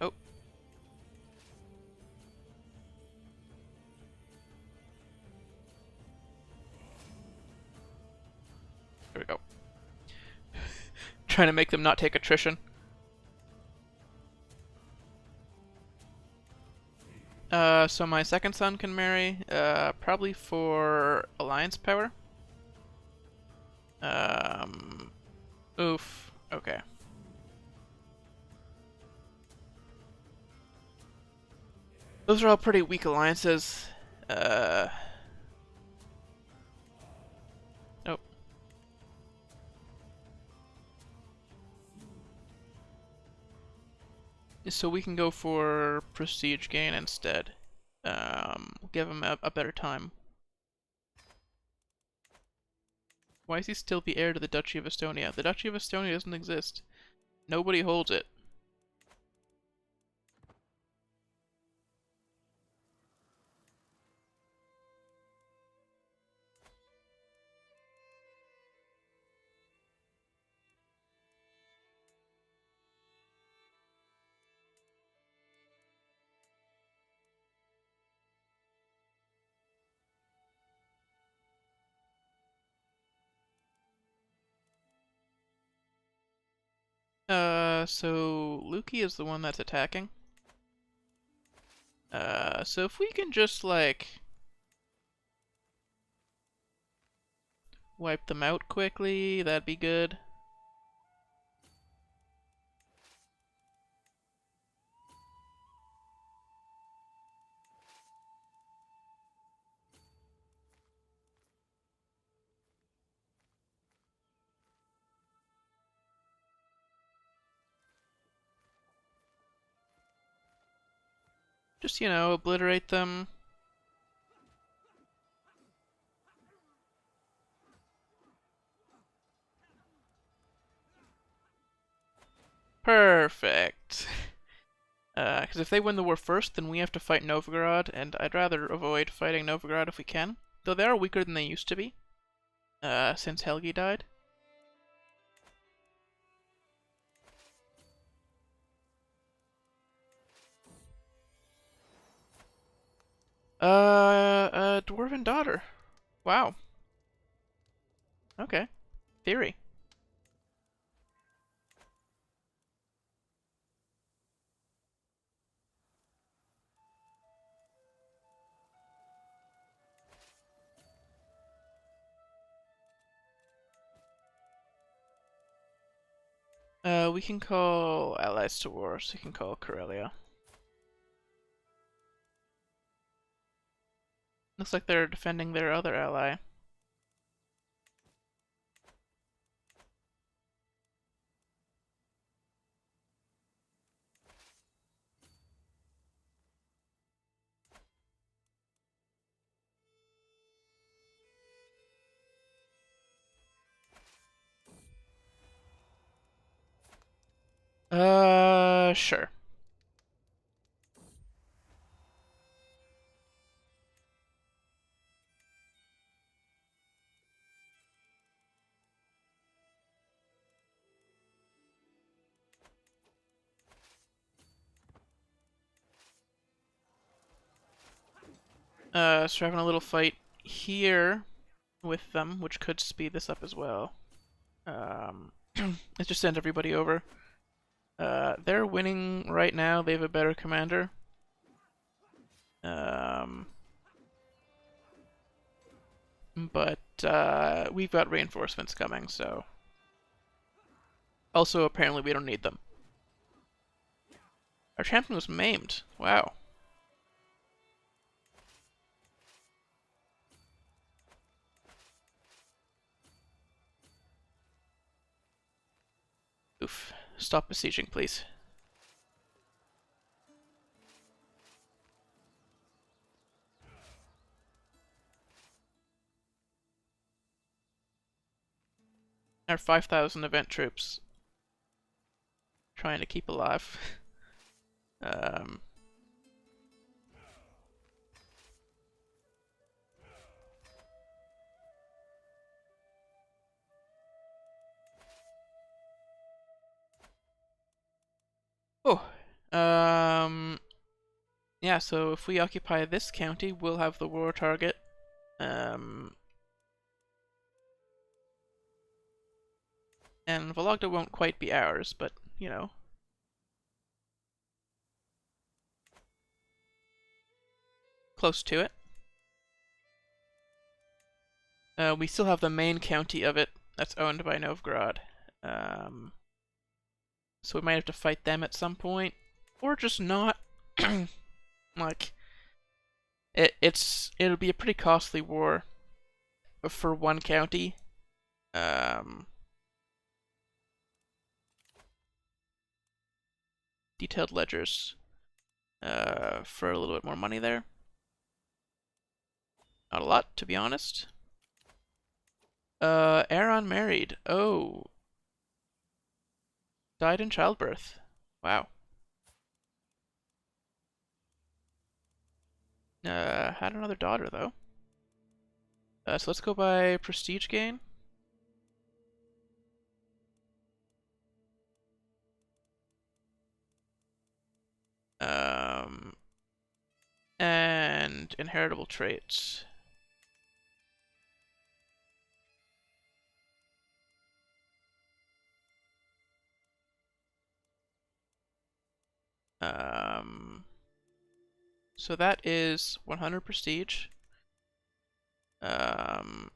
Oh. There we go. Trying to make them not take attrition. So my second son can marry, probably for alliance power. Oof. Okay. Those are all pretty weak alliances. Oh. So we can go for prestige gain instead. Give him a better time. Why is he still the heir to the Duchy of Estonia? The Duchy of Estonia doesn't exist. Nobody holds it. So Luki is the one that's attacking. So if we can just, like, wipe them out quickly, that'd be good. Just, you know, obliterate them. Perfect. Because if they win the war first, then we have to fight Novgorod, and I'd rather avoid fighting Novgorod if we can. Though they are weaker than they used to be, since Helgi died. A dwarven daughter. Wow. Okay. Theory. We can call allies to war, so we can call Karelia. Looks like they're defending their other ally. Sure. So we're having a little fight here with them, which could speed this up as well. Let's just send everybody over. They're winning right now. They have a better commander. But we've got reinforcements coming, so... Also, apparently we don't need them. Our champion was maimed. Wow. Oof. Stop besieging, please. Our 5,000 event troops trying to keep alive. Oh. Yeah, so if we occupy this county, we'll have the war target. And Vologda won't quite be ours, but, you know. Close to it. We still have the main county of it that's owned by Novgorod. So we might have to fight them at some point. Or just not. Like, it'll be a pretty costly war for one county. detailed ledgers for a little bit more money there. Not a lot, to be honest. Heir unmarried. Oh. Died in childbirth. Wow. Had another daughter, though. So let's go by prestige gain. And inheritable traits. So that is 100 prestige. And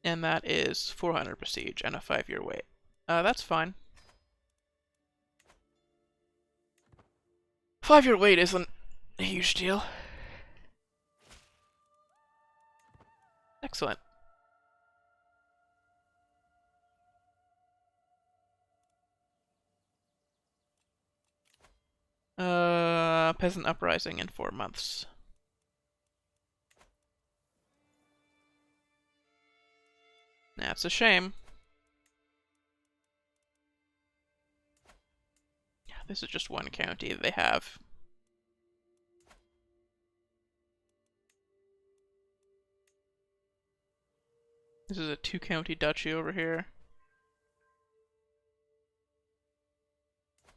that is 400 prestige and a 5-year wait. That's fine. 5-year wait isn't a huge deal. Excellent. Peasant uprising in 4 months. That's a shame. This is just one county that they have. This is a 2-county duchy over here.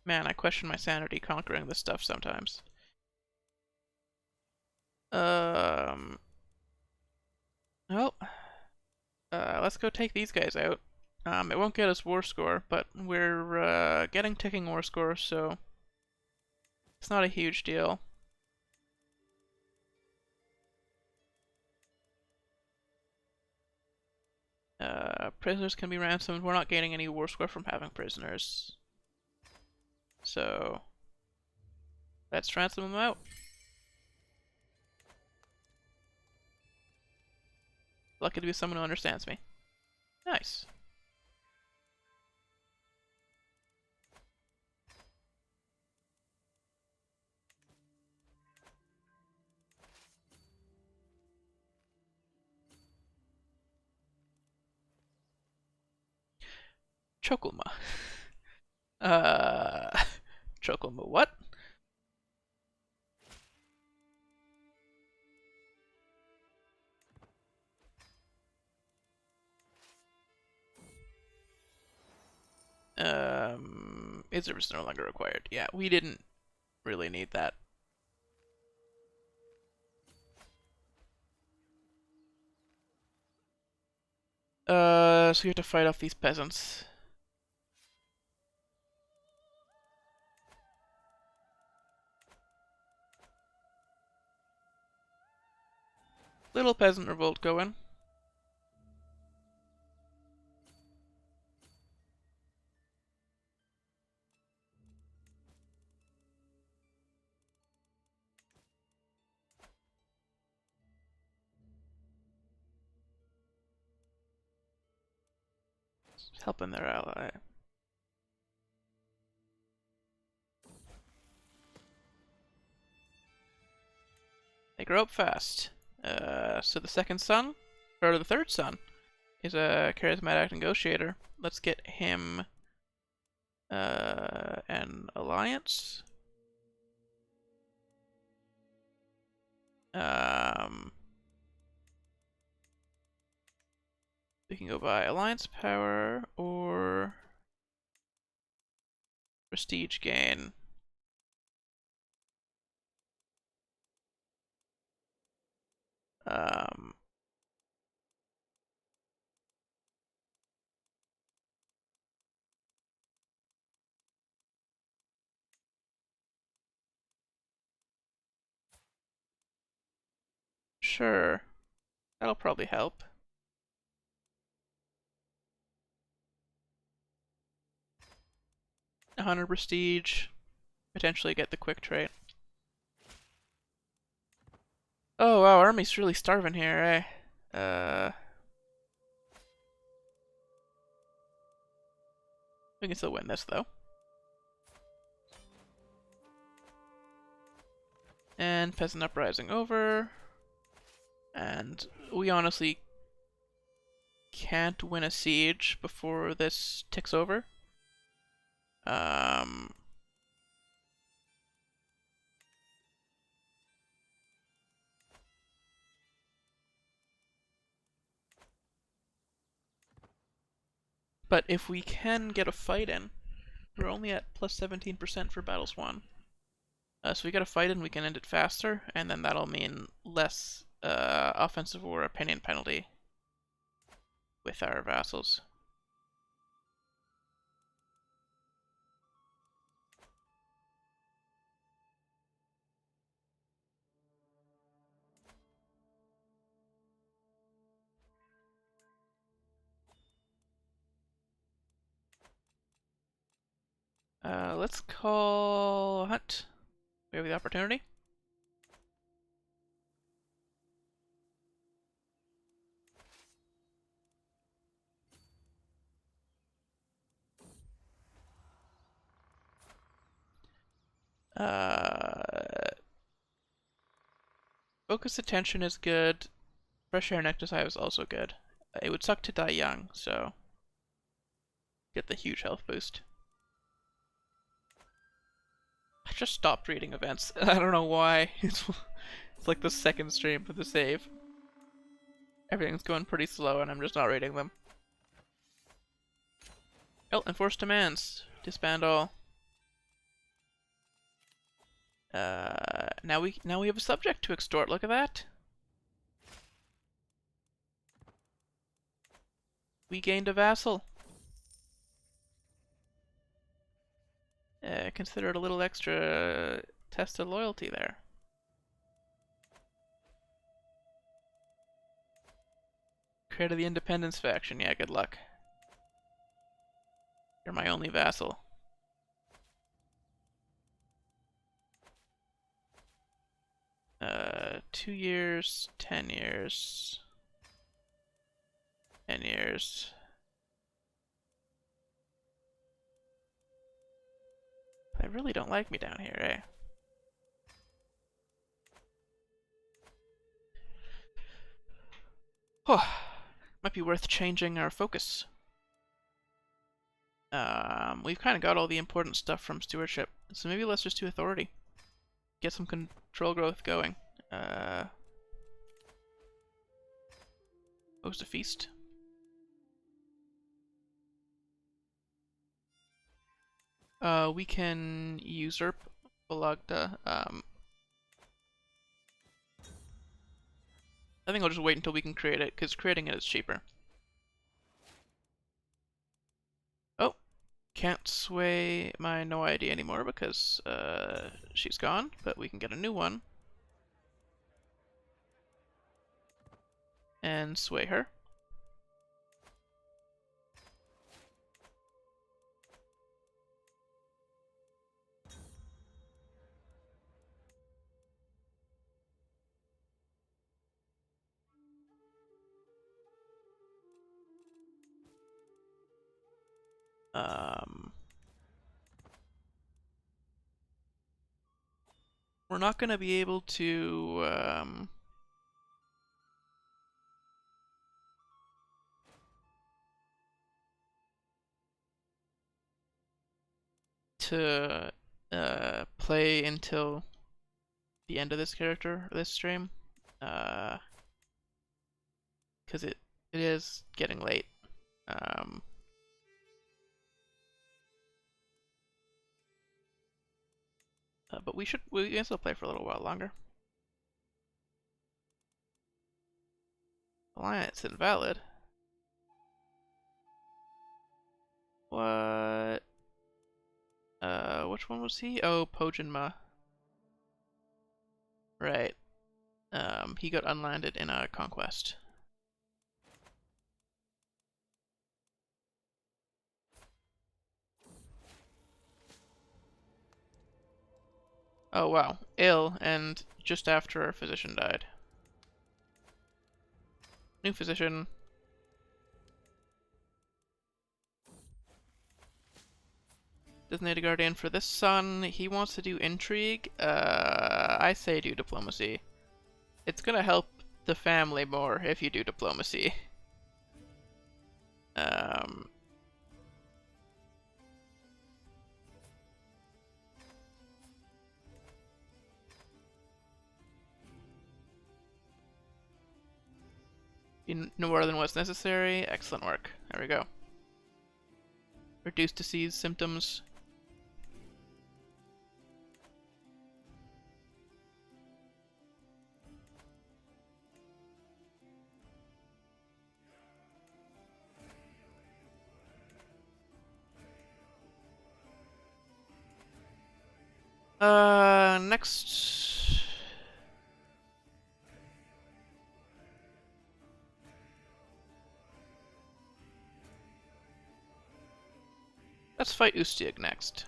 Man, I question my sanity conquering this stuff sometimes. Well, let's go take these guys out. It won't get us war score, but we're getting ticking war score, so it's not a huge deal. Prisoners can be ransomed. We're not gaining any war score from having prisoners. So let's ransom them out. Lucky to be someone who understands me. Nice. Chocolma. Chocolma what? Is no longer required. Yeah, we didn't really need that. So you have to fight off these peasants. Little peasant revolt going. Helping their ally. They grow up fast. So the second son, or the third son, is a charismatic negotiator. Let's get him an alliance. We can go by alliance power or prestige gain. Sure. That'll probably help. 100 prestige. Potentially get the quick trait. Oh wow, army's really starving here, eh? We can still win this though. And peasant uprising over. And we honestly can't win a siege before this ticks over. But if we can get a fight in, we're only at plus 17% for battles won. So we get a fight in, we can end it faster, and then that'll mean less offensive war opinion penalty with our vassals. Let's call Hunt. We have the opportunity. Focus attention is good. Fresh Air Nectar Hive is also good. It would suck to die young, so get the huge health boost. I just stopped reading events. I don't know why. It's like the second stream for the save. Everything's going pretty slow and I'm just not reading them. Oh, enforce demands. Disband all. Now we have a subject to extort. Look at that. We gained a vassal. Consider it a little extra test of loyalty there. Created the Independence faction. Yeah, good luck. You're my only vassal. Uh, 2 years, 10 years, 10 years. They really don't like me down here, eh? Oh, might be worth changing our focus. We've kind of got all the important stuff from stewardship, so maybe let's just do authority. Get some control growth going. Host a feast. We can usurp Balagda. I think I'll just wait until we can create it, because creating it is cheaper. Oh, can't sway my no ID anymore because she's gone, but we can get a new one. And sway her. We're not going to be able to play until the end of this stream, because it is getting late. But we can still play for a little while longer. Alliance invalid. What? Which one was he? Oh, Pojinma. Right. He got unlanded in a conquest. Oh wow, ill, and just after our physician died. New physician. Designated guardian for this son. He wants to do intrigue. I I say do diplomacy. It's gonna help the family more if you do diplomacy. No more than what's necessary. Excellent work. There we go. Reduce disease symptoms. Next. Let's fight Ustiag next.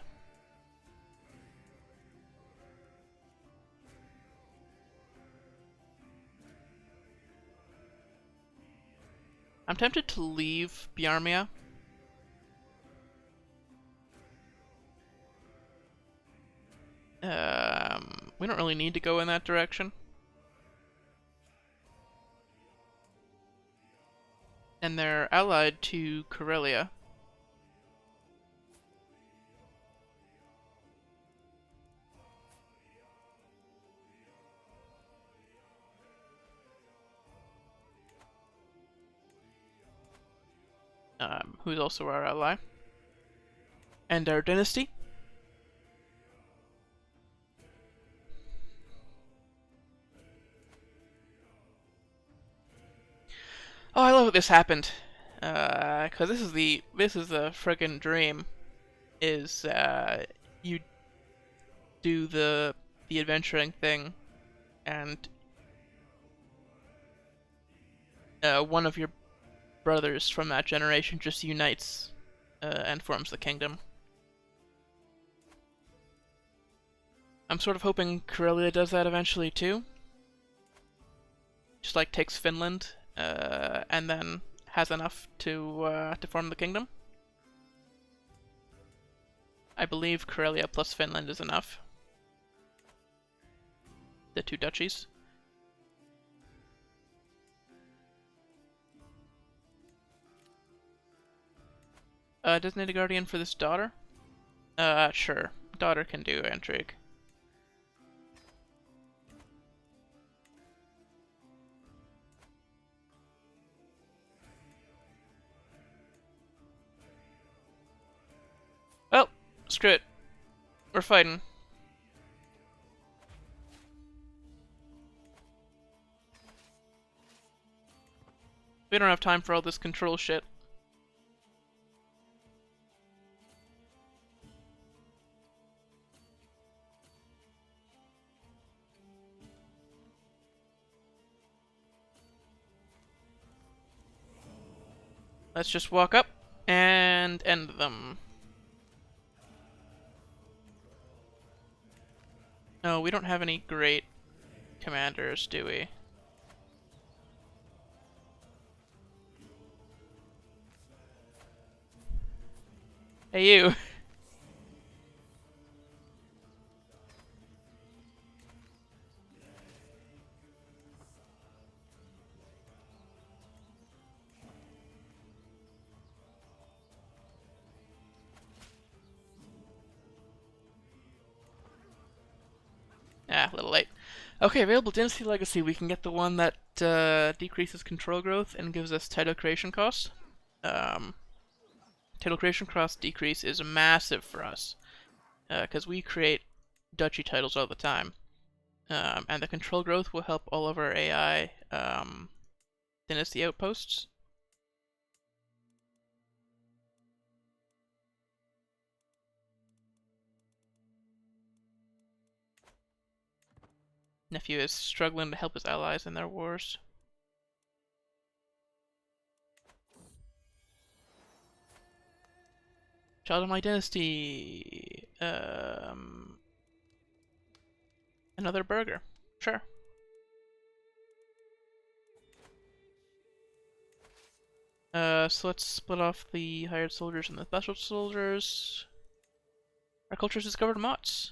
I'm tempted to leave Biarmia. We don't really need to go in that direction. And they're allied to Karelia. Who's also our ally. And our dynasty. Oh, I love that this happened. Cause this is the friggin' dream. Is you do the adventuring thing, and one of your brothers from that generation just unites and forms the kingdom. I'm sort of hoping Karelia does that eventually too. Just like takes Finland, and then has enough to form the kingdom. I believe Karelia plus Finland is enough. The two duchies. Designated guardian for this daughter? Sure. Daughter can do intrigue. Well, screw it. We're fighting. We don't have time for all this control shit. Let's just walk up and end them. No, we don't have any great commanders, do we? Hey, you! Ah, a little late. Okay, available Dynasty Legacy. We can get the one that decreases control growth and gives us title creation cost. Title creation cost decrease is massive for us, because we create duchy titles all the time. And the control growth will help all of our AI Dynasty outposts. Nephew is struggling to help his allies in their wars. Child of my dynasty. Another burger. Sure. So let's split off the hired soldiers and the special soldiers. Our culture's discovered mots.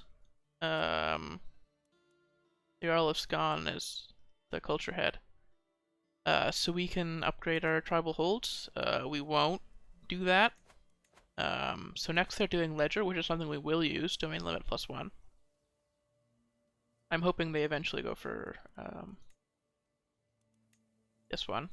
The Jarl of Skan is the culture head. So we can upgrade our tribal holds. We won't do that. So next they're doing Ledger, which is something we will use, domain limit +1. I'm hoping they eventually go for this one.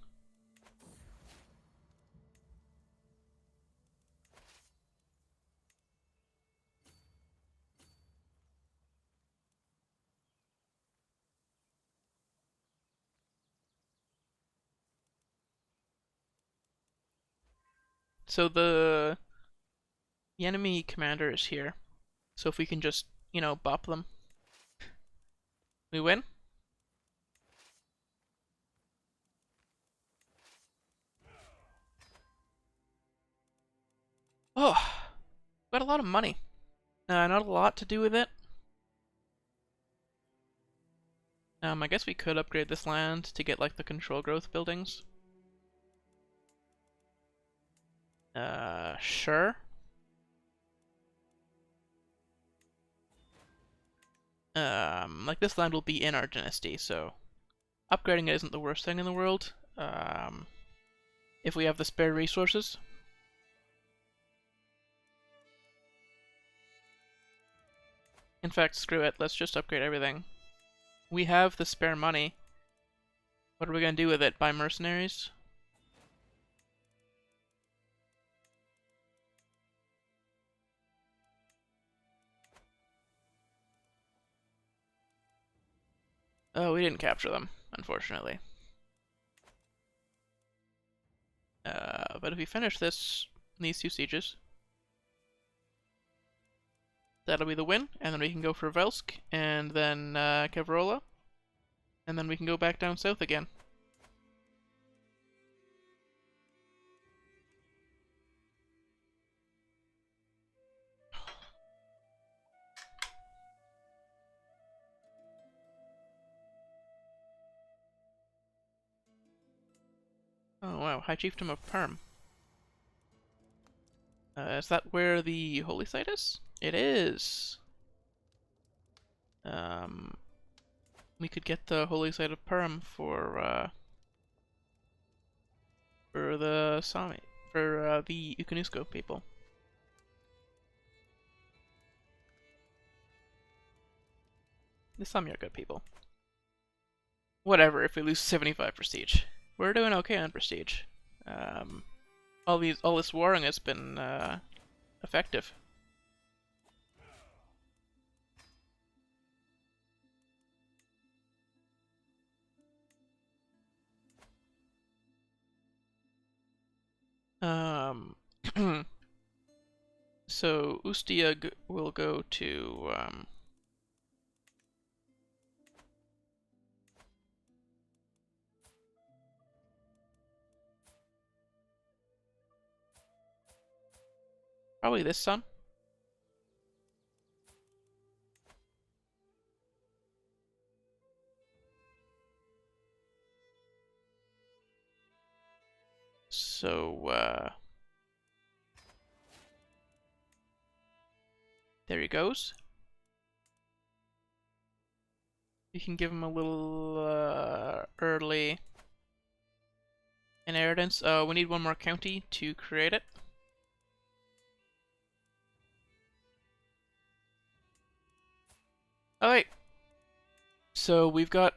So the enemy commander is here. So if we can just, bop them, we win. Oh, got a lot of money. Not a lot to do with it. I guess we could upgrade this land to get like the control growth buildings. Sure. Like this land will be in our dynasty, so upgrading it isn't the worst thing in the world. If we have the spare resources. In fact, screw it, let's just upgrade everything. We have the spare money. What are we gonna do with it? Buy mercenaries? Oh, we didn't capture them, unfortunately. But if we finish these 2 sieges, that'll be the win, and then we can go for Velsk, and then Kevrola, and then we can go back down south again. Oh wow, High Chiefdom of Perm. Is that where the holy site is? It is! We could get the holy site of Perm for the Sami, for the Ukanusko people. The Sami are good people. Whatever, if we lose 75 prestige. We're doing okay on prestige. All this warring has been effective. So Ustia will go to probably this son. So there he goes. You can give him a little early inheritance. We need one more county to create it. Alright. So we've got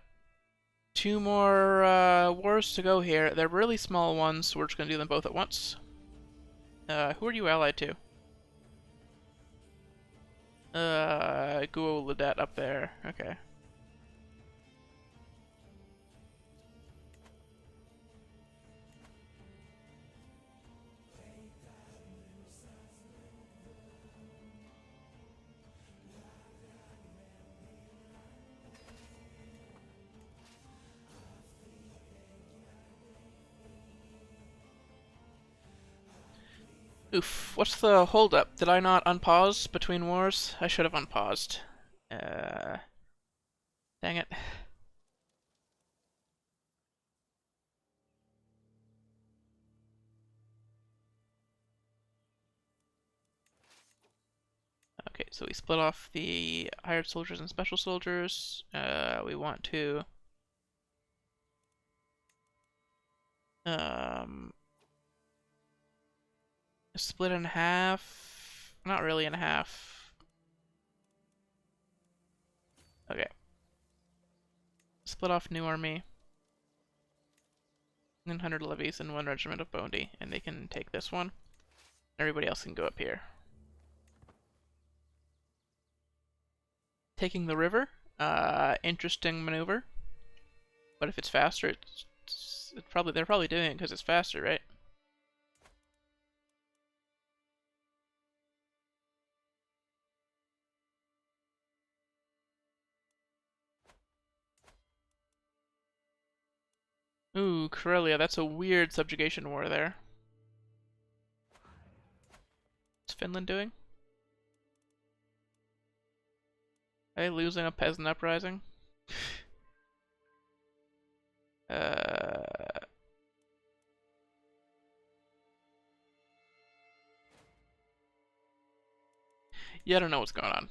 2 more wars to go here. They're really small ones, so we're just gonna do them both at once. Who are you allied to? Guoladet up there. Okay. Oof, what's the holdup? Did I not unpause between wars? I should have unpaused. Dang it. Okay, so we split off the hired soldiers and special soldiers. We want to split in half. Not really in half. Okay. Split off new army. 100 levies and 1 regiment of Bounty, and they can take this one. Everybody else can go up here. Taking the river, interesting maneuver. But if it's faster, they're probably doing it because it's faster, right? Ooh, Karelia, that's a weird subjugation war there. What's Finland doing? Are they losing a peasant uprising? Yeah, I don't know what's going on.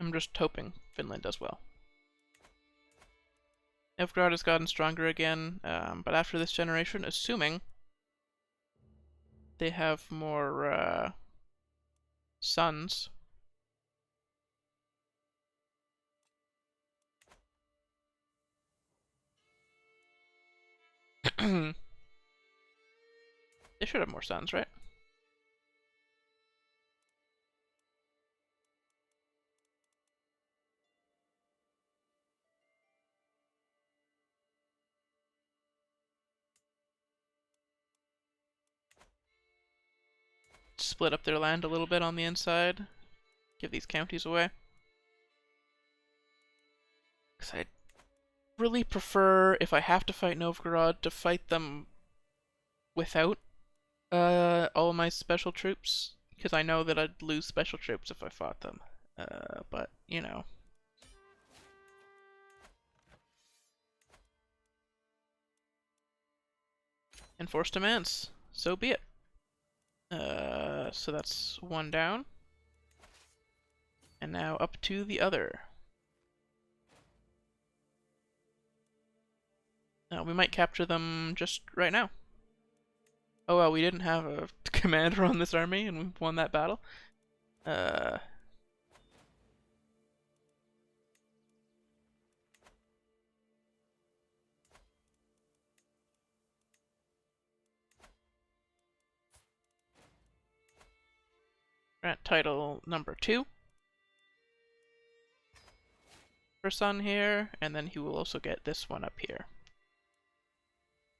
I'm just hoping Finland does well. Novgorod has gotten stronger again, but after this generation, assuming they have more sons. They should have more sons, right? Split up their land a little bit on the inside. Give these counties away. Because I really prefer, if I have to fight Novgorod, to fight them without all of my special troops. Because I know that I'd lose special troops if I fought them. But, you know. Enforce demands. So be it. So that's 1 down. And now up to the other. We might capture them just right now. Oh well, we didn't have a commander on this army and we won that battle. Grant title number 2 for son here, and then he will also get this one up here.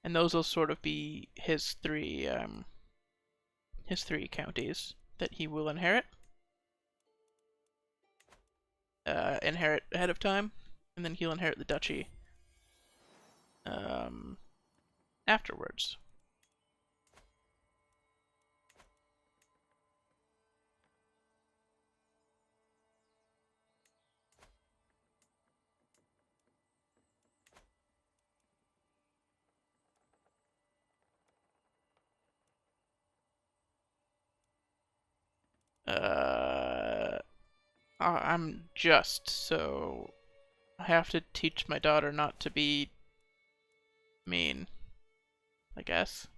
And those will sort of be his three counties that he will inherit. Inherit ahead of time, and then he'll inherit the duchy afterwards. I'm just, so I have to teach my daughter not to be mean, I guess.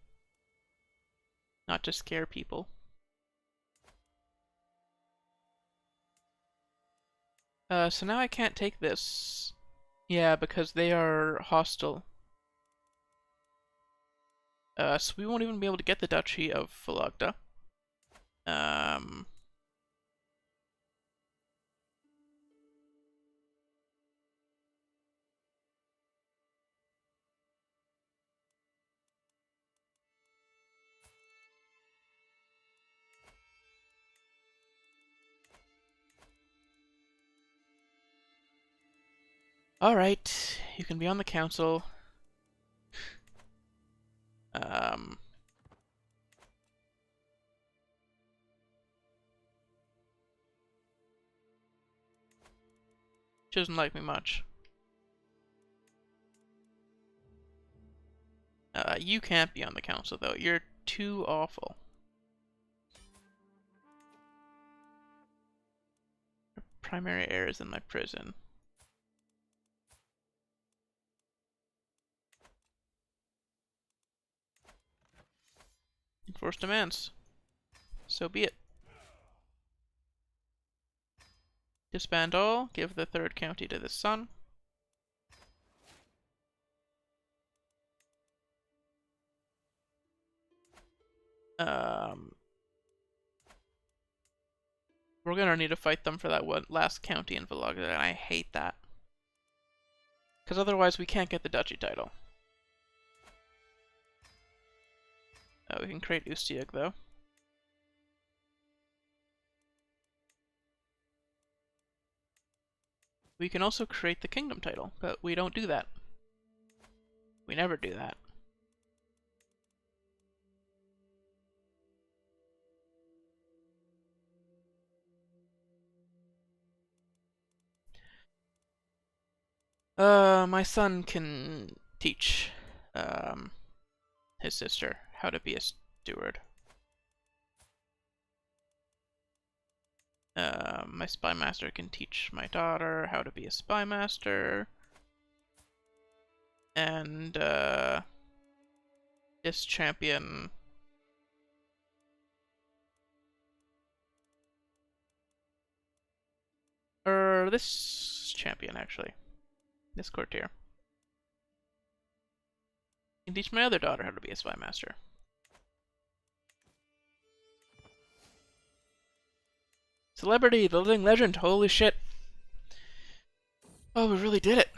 Not to scare people. So now I can't take this. Yeah, because they are hostile. So we won't even be able to get the Duchy of Vologda. Alright, you can be on the council. She doesn't like me much. You can't be on the council, though. You're too awful. Primary heir is in my prison. Enforce demands. So be it. Disband all. Give the third county to the son. We're gonna need to fight them for that one last county in Vologda, and I hate that. Because otherwise we can't get the duchy title. We can create Ustiag, though. We can also create the kingdom title, but we don't do that. We never do that. My son can teach his sister how to be a steward. My spy master can teach my daughter how to be a spy master. And this champion this champion actually. This courtier can teach my other daughter how to be a spy master. Celebrity, the living legend, holy shit. Oh, we really did it.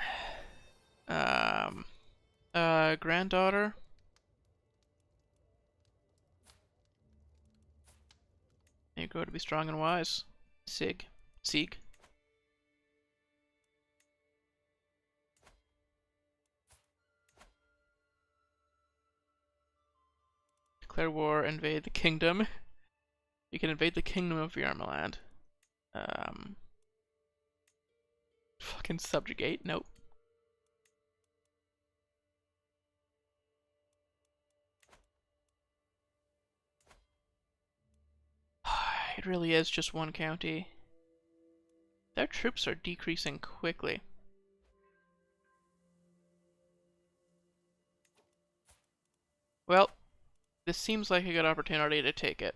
Granddaughter. You grow to be strong and wise. Sieg. Declare war, invade the kingdom. You can invade the kingdom of Yarmaland. Fucking subjugate, nope. It really is just one county. Their troops are decreasing quickly. Well, this seems like a good opportunity to take it.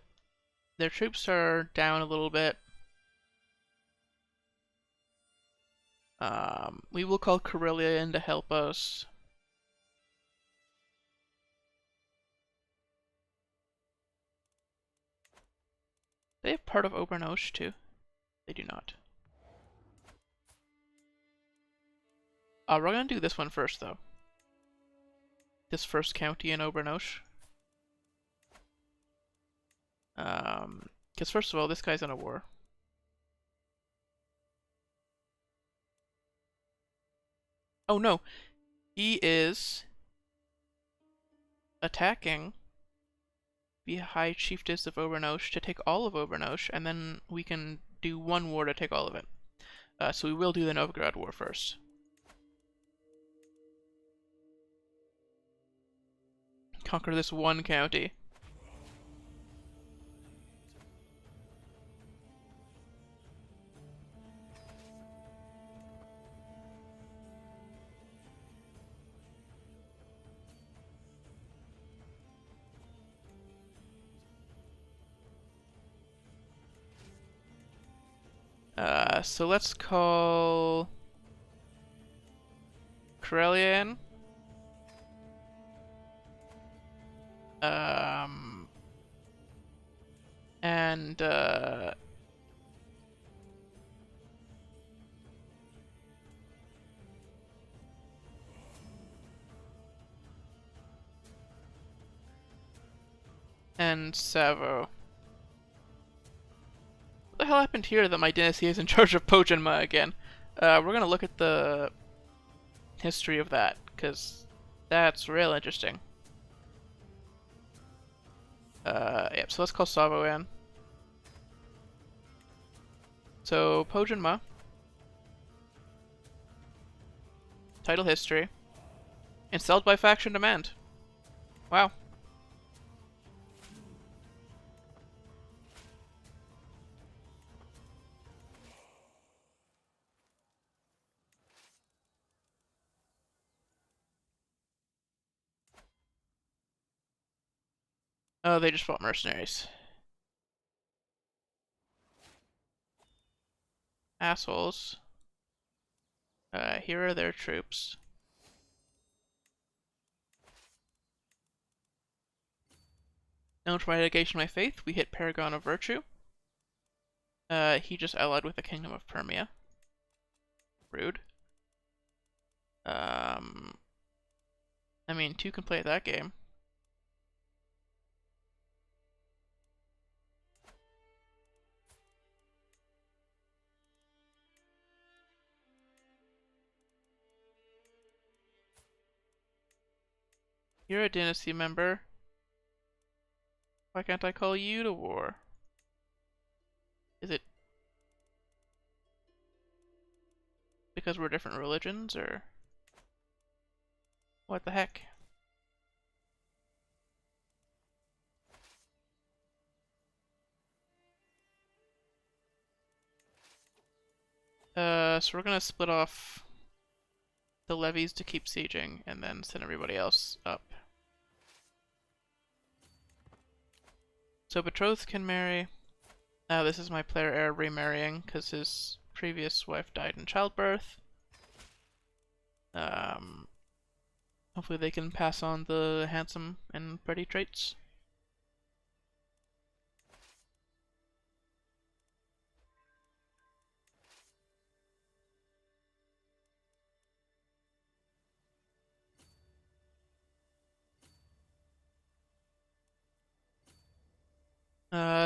Their troops are down a little bit. We will call Karelia in to help us. They have part of Obernosh too. They do not. We're gonna do this one first though. This first county in Obernosh. Because first of all, this guy's in a war. Oh no, he is attacking the High Chiefess of Obernosh to take all of Obernosh, and then we can do one war to take all of it. So we will do the Novgorod war first. Conquer this one county. So let's call Karelia in. And Savo. What the hell happened here that my dynasty is in charge of Pojanma again? We're gonna look at the history of that, because that's real interesting. Yep, so let's call Savo in. So, Pojanma Title history. Installed by faction demand. Wow. Oh, they just fought mercenaries. Assholes. Here are their troops. Known for my dedication to my faith, we hit Paragon of Virtue. He just allied with the Kingdom of Permia. Rude. I mean, two can play that game. You're a Dynasty member. Why can't I call you to war? Is it because we're different religions, or what the heck? So we're gonna split off the levies to keep sieging, and then send everybody else up. So betrothed can marry. This is my player heir remarrying because his previous wife died in childbirth. Hopefully they can pass on the handsome and pretty traits.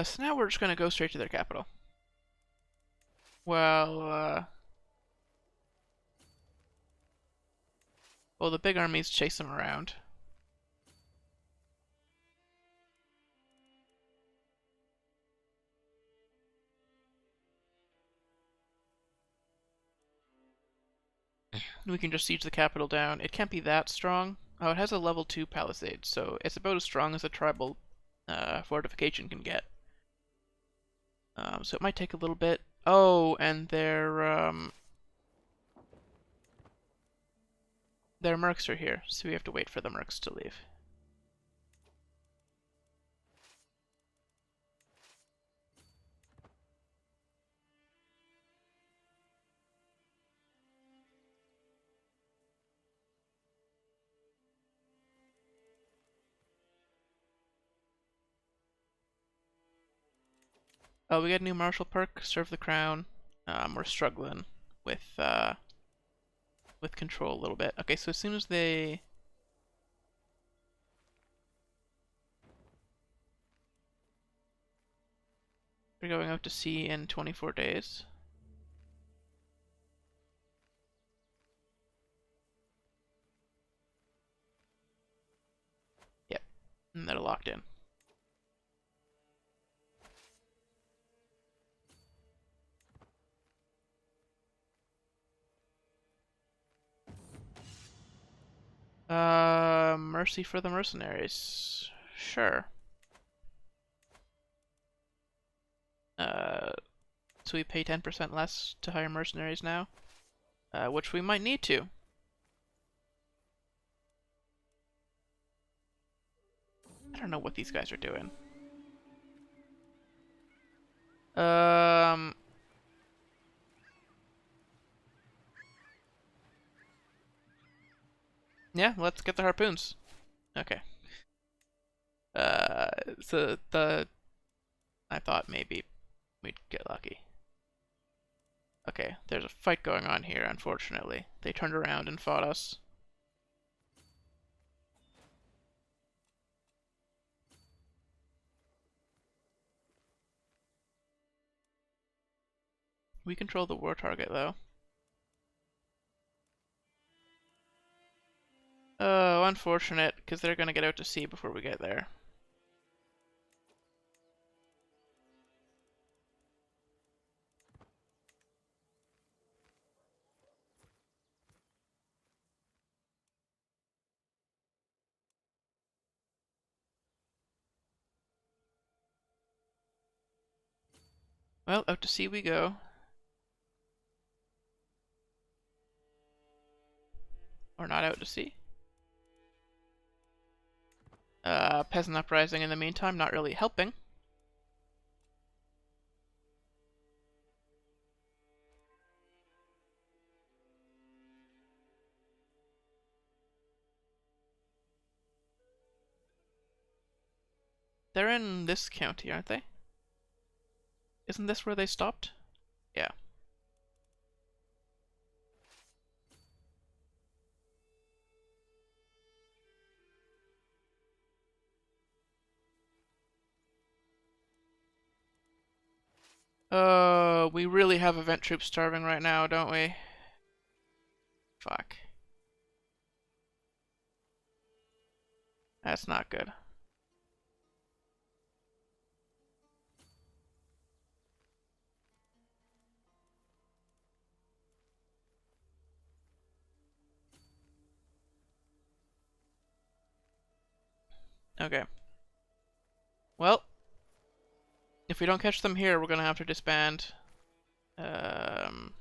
So now we're just gonna go straight to their capital. Well, the big armies chase them around. We can just siege the capital down. It can't be that strong. Oh, it has a level 2 palisade, so it's about as strong as a tribal fortification can get. So it might take a little bit. Oh, and their mercs are here, so we have to wait for the mercs to leave. Oh, we got a new martial perk, Serve the Crown. We're struggling with control a little bit. Okay, so as soon as they're going out to sea in 24 days. Yep, and they're locked in. Mercy for the mercenaries. Sure. So we pay 10% less to hire mercenaries now, which we might need to. I don't know what these guys are doing. Yeah, let's get the harpoons. Okay. So I thought maybe we'd get lucky. Okay, there's a fight going on here, unfortunately. They turned around and fought us. We control the war target, though. Oh, unfortunate, because they're gonna get out to sea before we get there. Well, out to sea we go. Or not out to sea. Peasant uprising in the meantime, not really helping. They're in this county, aren't they? Isn't this where they stopped? Yeah. We really have event troops starving right now, don't we? Fuck. That's not good. Okay. Well, if we don't catch them here, we're gonna have to disband. Um...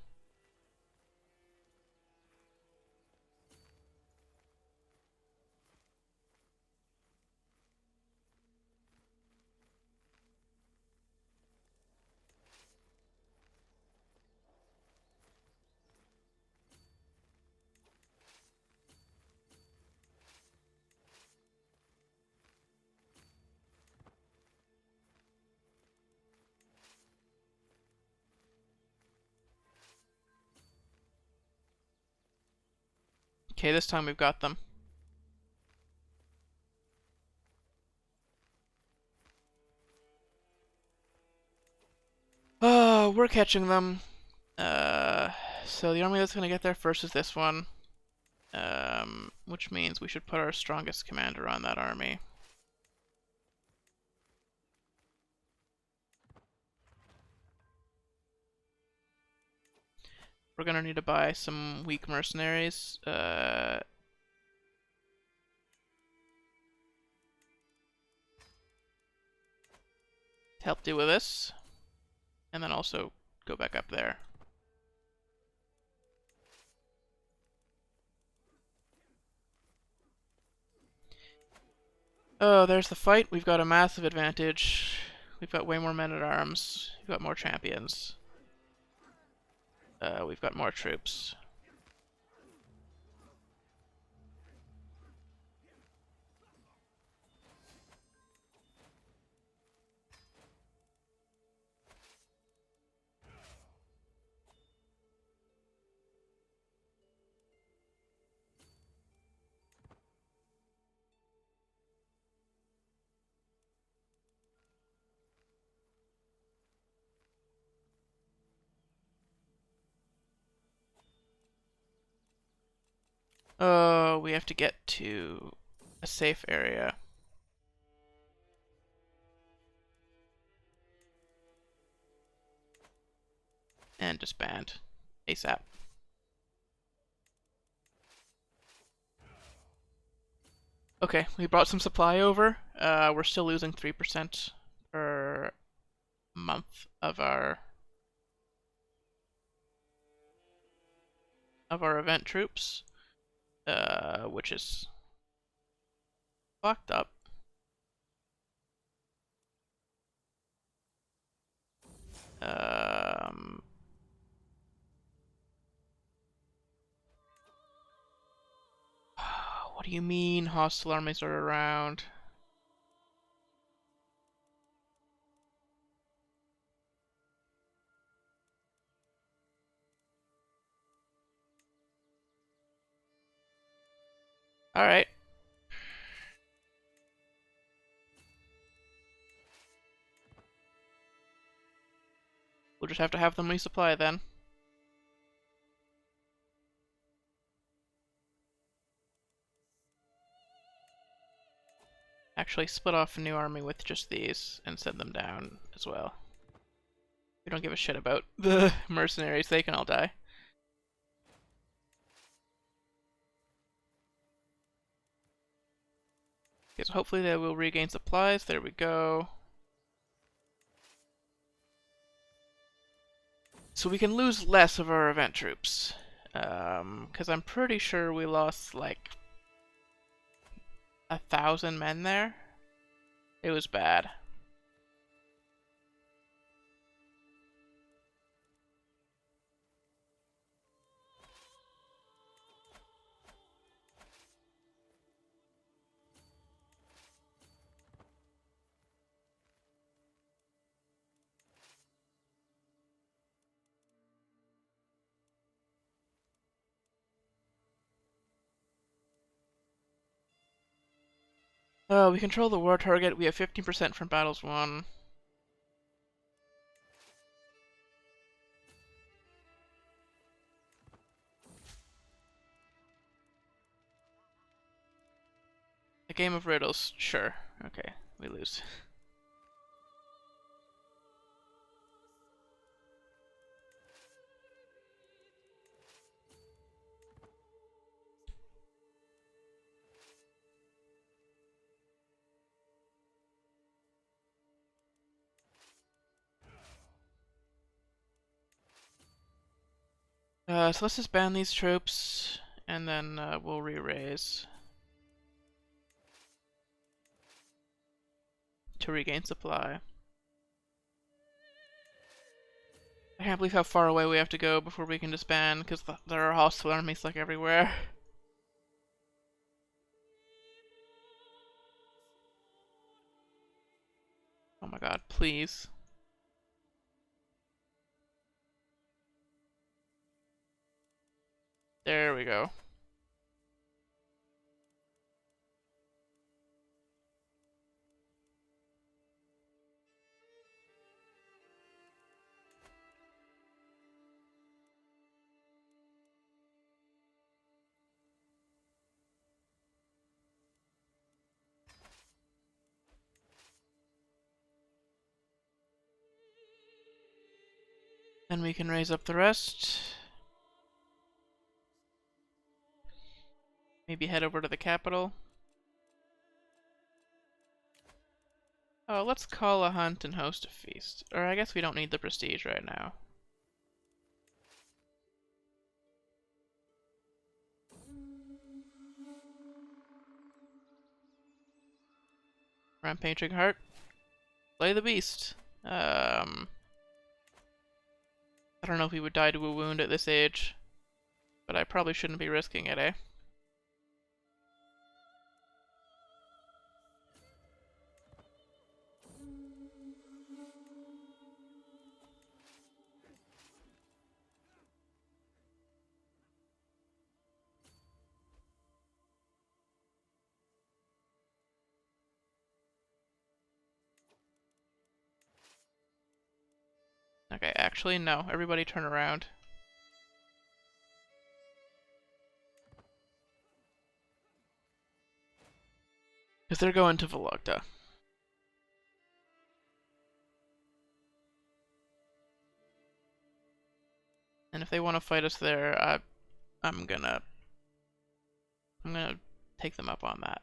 Okay, this time we've got them. Oh, we're catching them. So the army that's gonna get there first is this one. Which means we should put our strongest commander on that army. We're gonna need to buy some weak mercenaries. To help deal with this. And then also go back up there. Oh, there's the fight. We've got a massive advantage. We've got way more men-at-arms. We've got more champions. We've got more troops. Oh, we have to get to a safe area. And disband. ASAP. Okay, we brought some supply over. We're still losing 3% per month of our event troops, which is fucked up. What do you mean hostile armies are around? Alright. We'll just have to have them resupply then. Actually, split off a new army with just these and send them down as well. We don't give a shit about the mercenaries, they can all die. Okay, so hopefully they will regain supplies. There we go. So we can lose less of our event troops. Because I'm pretty sure we lost like 1,000 men there. It was bad. We control the war target. We have 15% from battles won. A game of riddles, sure. Okay, we lose. So let's just ban these troops, and then we'll re-raise to regain supply. I can't believe how far away we have to go before we can disband, because there are hostile armies like everywhere. Oh my god, please. There we go. Then we can raise up the rest. Maybe head over to the capital. Oh, let's call a hunt and host a feast. Or I guess we don't need the prestige right now. Rampaging Heart. Slay the beast. I don't know if he would die to a wound at this age, but I probably shouldn't be risking it, eh? Okay, actually, no. Everybody turn around. Because they're going to Vologda. And if they want to fight us there, I'm gonna take them up on that.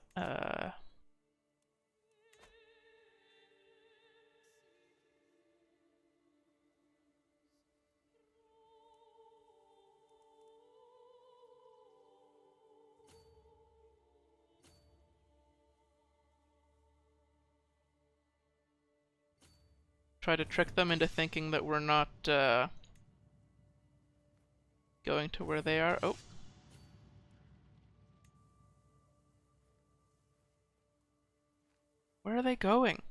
Try to trick them into thinking that we're not going to where they are. Oh. Where are they going?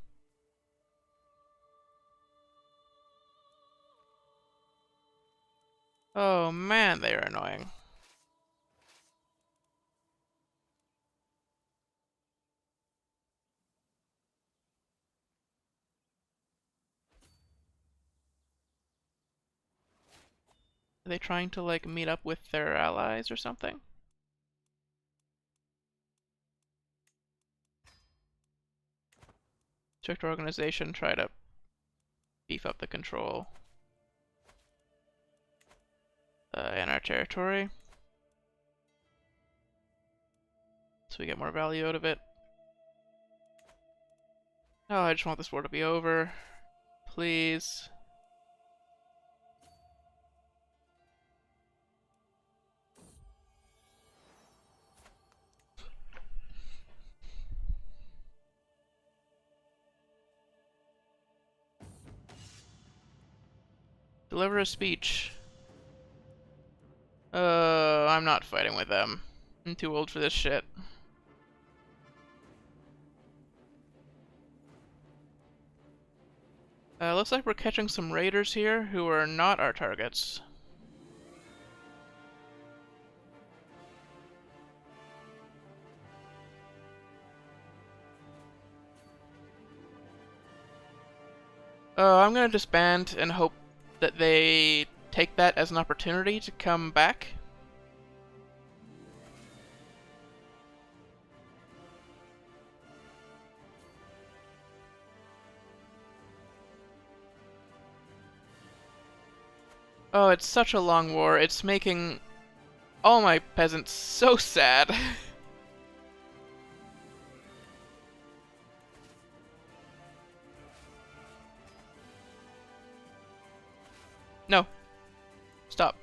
Oh man, they are annoying. Are they trying to, like, meet up with their allies or something? Strict organization, try to beef up the control in our territory, so we get more value out of it. Oh, I just want this war to be over. Please. Deliver a speech. I'm not fighting with them. I'm too old for this shit. Looks like we're catching some raiders here who are not our targets. I'm gonna disband and hope that they take that as an opportunity to come back. Oh, it's such a long war. It's making all my peasants so sad. No. Stop.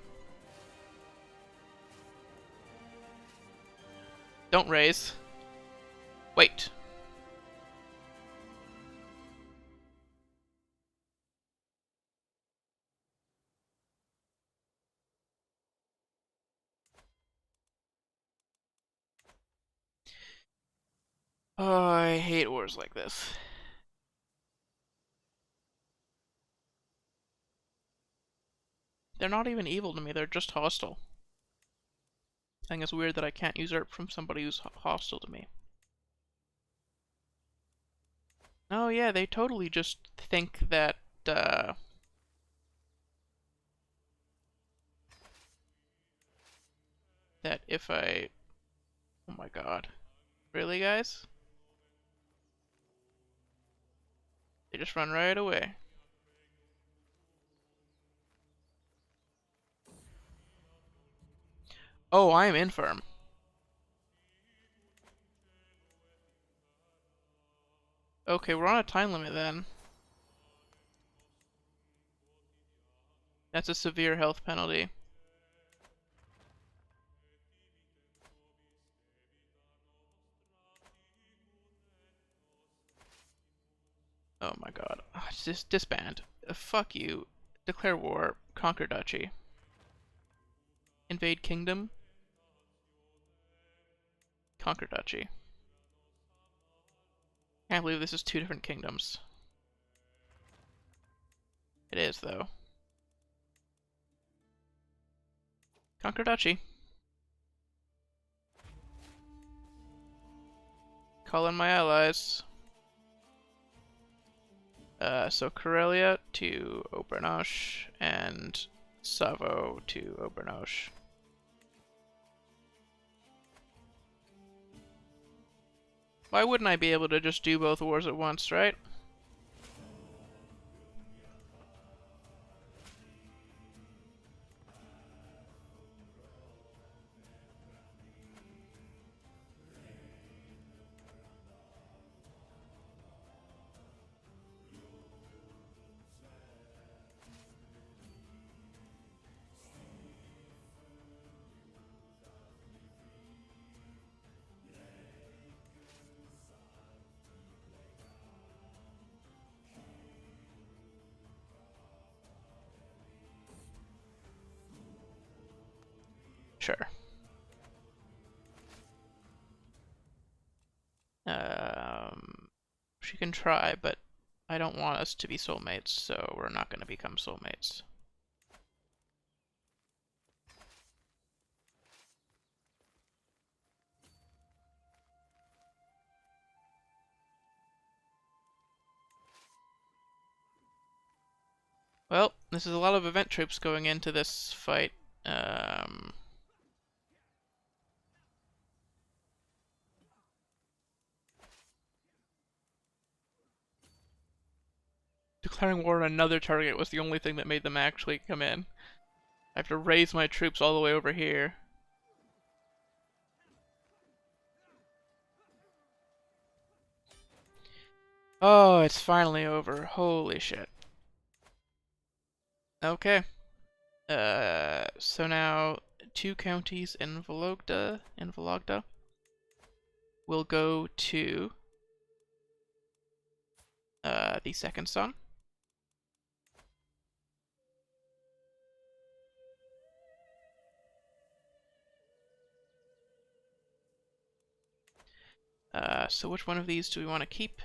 Don't raise. Wait. Oh, I hate wars like this. They're not even evil to me, they're just hostile. I think it's weird that I can't usurp from somebody who's hostile to me. Oh yeah, they totally just think that, that if I... Oh my god. Really, guys? They just run right away. Oh, I am infirm. Okay, we're on a time limit then. That's a severe health penalty. Oh my god. Just disband. Fuck you. Declare war. Conquer duchy. Invade kingdom. Conquer duchy. Can't believe this is two different kingdoms. It is, though. Conquer duchy. Call in my allies. So Karelia to Obernosh and Savo to Obernosh. Why wouldn't I be able to just do both wars at once, right? Sure. She can try, but I don't want us to be soulmates, so we're not going to become soulmates. Well, this is a lot of event troops going into this fight. Declaring war on another target was the only thing that made them actually come in. I have to raise my troops all the way over here. Oh, it's finally over. Holy shit. Okay. So now two counties in Vologda will go to the second son. So which one of these do we want to keep?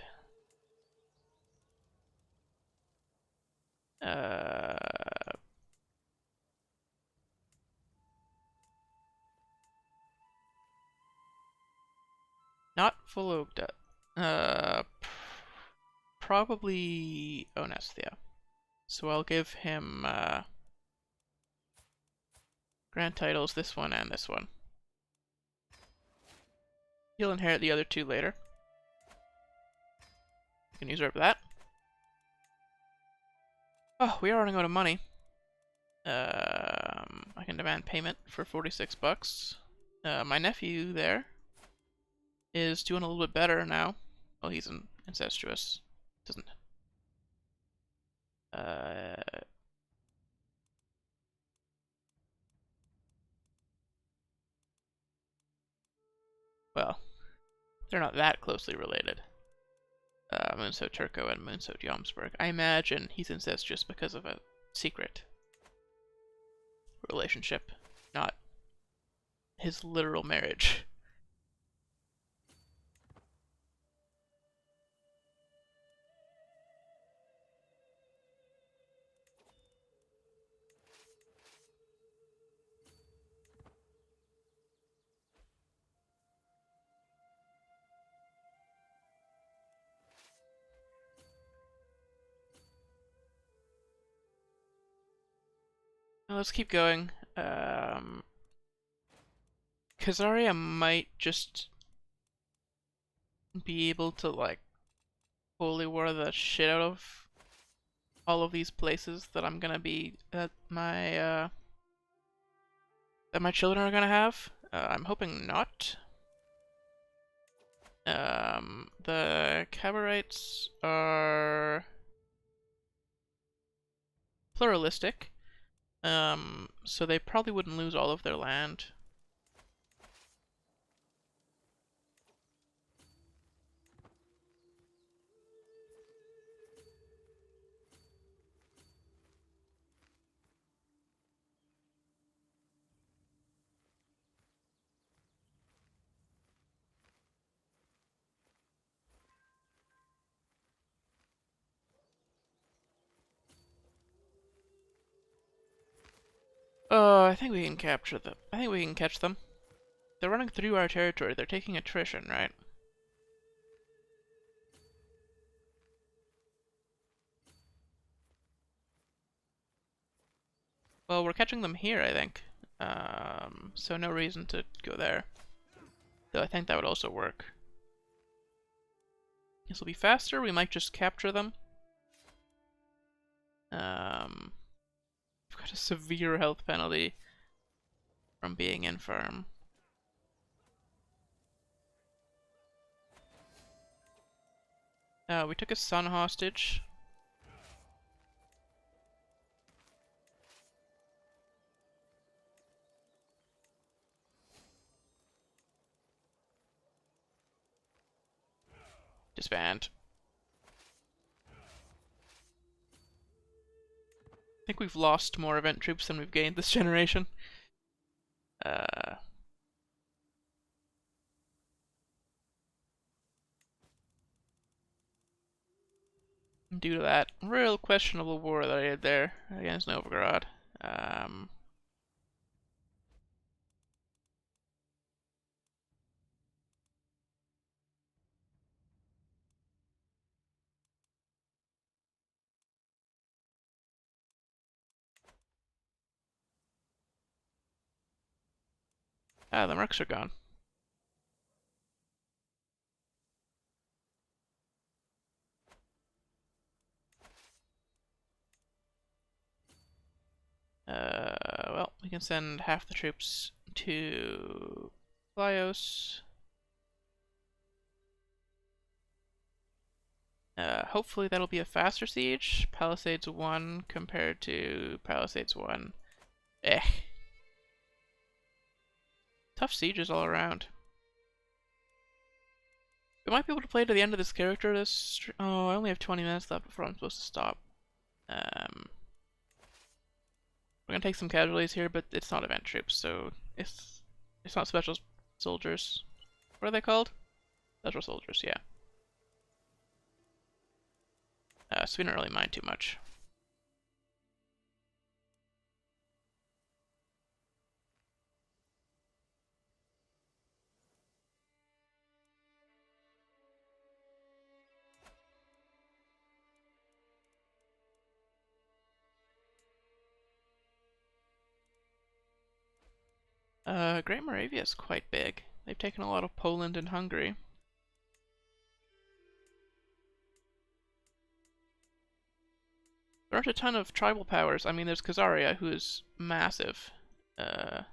Not full oaked. Probably Onestia. So I'll give him grand titles, this one and this one. He'll inherit the other two later. You can use her for that. Oh, we are running out of money. I can demand payment for 46 bucks. My nephew there is doing a little bit better now. Well, he's an incestuous. Doesn't. Well, they're not that closely related. Munso Turco and Munso Jomsburg. I imagine he's incestuous because of a secret relationship, not his literal marriage. Now let's keep going. Khazaria might just be able to, like, holy war the shit out of all of these places that I'm gonna be that my children are gonna have. I'm hoping not. The Cabarites are pluralistic, so they probably wouldn't lose all of their land. I think we can capture them. I think we can catch them. They're running through our territory. They're taking attrition, right? Well, we're catching them here, I think. So no reason to go there. Though I think that would also work. This will be faster. We might just capture them. We've got a severe health penalty from being infirm. We took a son hostage. Disband. I think we've lost more event troops than we've gained this generation. Due to that real questionable war that I did there against Novgorod. The mercs are gone. Well, we can send half the troops to Lyos. Hopefully that'll be a faster siege. Palisades 1 compared to Palisades 1. Tough sieges all around. We might be able to play to the end of this character. Oh, I only have 20 minutes left before I'm supposed to stop. We're gonna take some casualties here, but it's not event troops, so it's not special soldiers. What are they called? Special soldiers, yeah. So we don't really mind too much. Great Moravia is quite big. They've taken a lot of Poland and Hungary. There aren't a ton of tribal powers. I mean, there's Khazaria, who is massive. But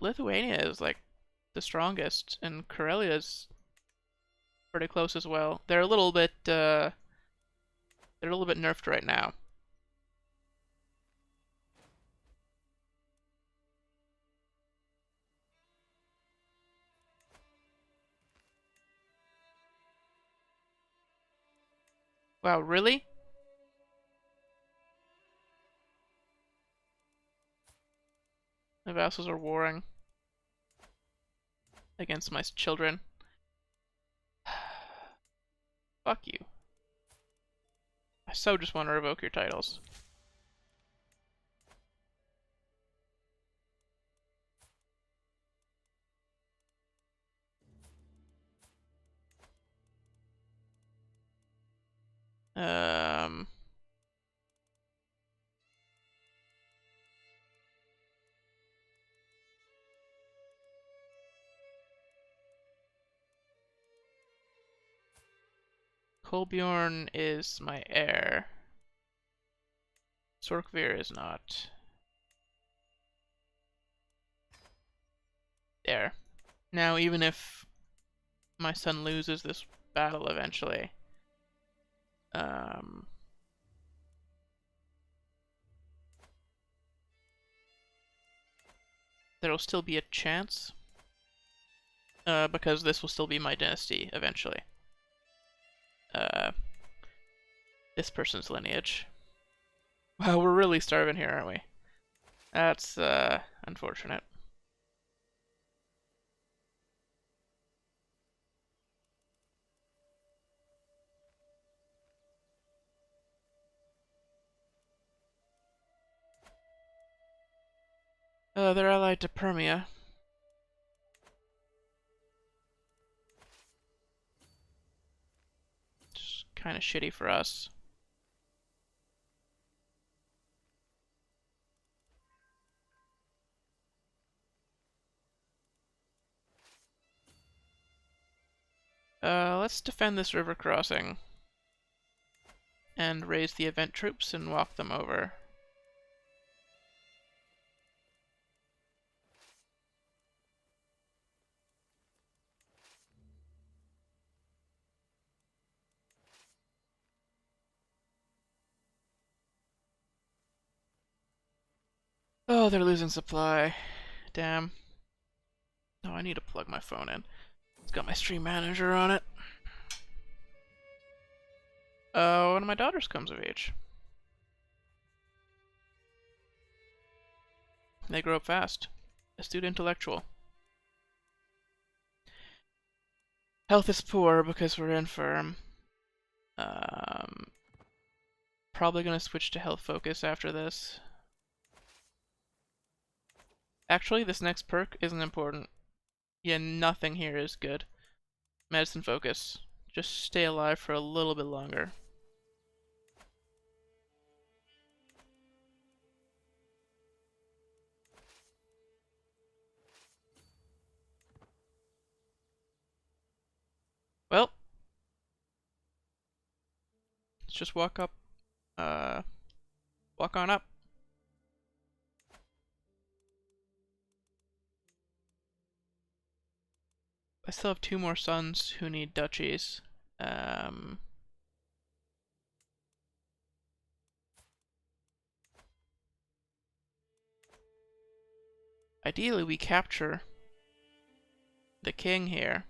Lithuania is, like, the strongest, and Karelia is pretty close as well. They're a little bit, they're a little bit nerfed right now. Wow, really? My vassals are warring against my children. Fuck you. I so just want to revoke your titles. Um... Kolbjorn is my heir. Sorkvir is not. There. Now, even if my son loses this battle eventually, there'll still be a chance, because this will still be my dynasty eventually. This person's lineage. Wow, we're really starving here, aren't we? That's, unfortunate. They're allied to Permia. Just kind of shitty for us. Let's defend this river crossing. And raise the event troops and walk them over. Oh, they're losing supply. Damn. Oh, I need to plug my phone in. It's got my stream manager on it. One of my daughters comes of age. They grow up fast. Astute intellectual. Health is poor because we're infirm. Probably gonna switch to health focus after this. Actually, this next perk isn't important. Yeah, nothing here is good. Medicine focus. Just stay alive for a little bit longer. Well, let's just walk up. Walk on up. I still have 2 more sons who need duchies. Ideally, we capture the king here.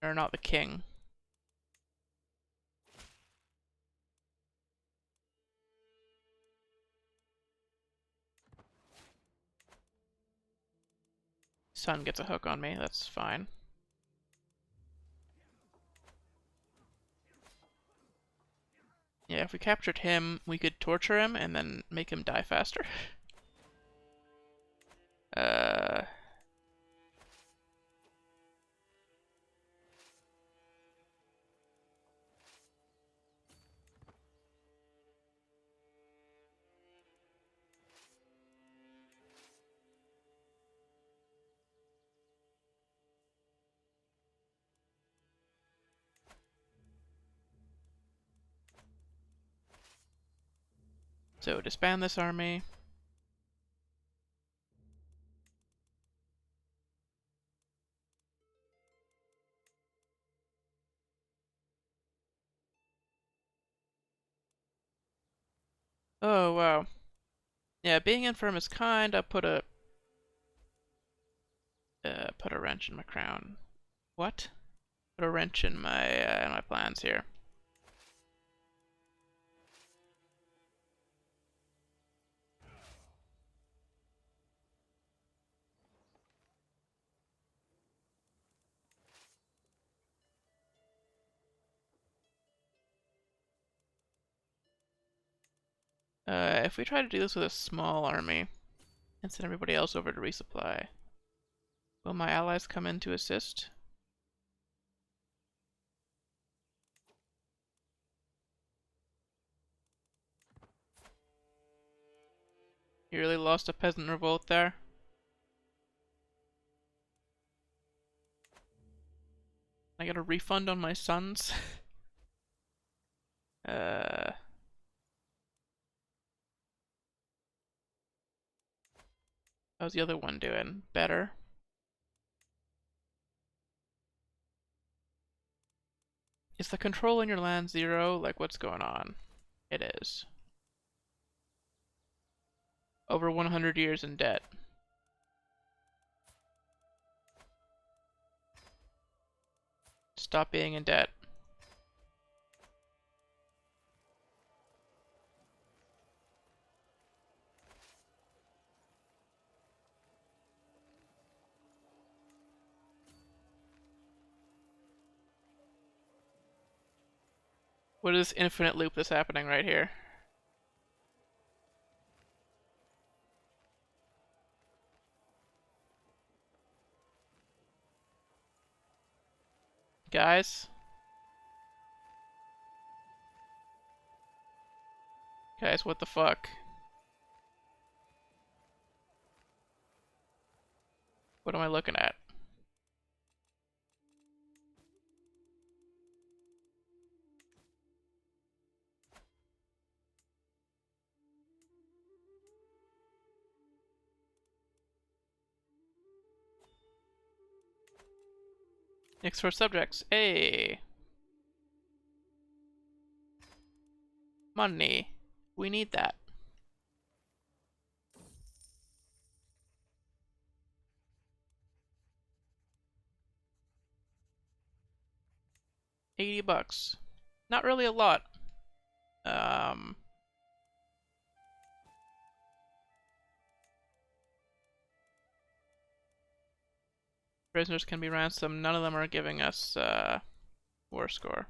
Or not the king. Son gets a hook on me, that's fine. Yeah, if we captured him, we could torture him and then make him die faster. So disband this army. Oh wow. Yeah, being infirm is kind. I put a wrench in my crown. What? Put a wrench in my plans here. If we try to do this with a small army and send everybody else over to resupply, will my allies come in to assist? You really lost a peasant revolt there? I get a refund on my sons? How's the other one doing? Better? Is the control in your land 0? Like, what's going on? It is. Over 100 years in debt. Stop being in debt. What is this infinite loop that's happening right here? Guys? Guys, what the fuck? What am I looking at? Next for subjects. Hey! Money. We need that. $80. Not really a lot. Prisoners can be ransomed. None of them are giving us, war score.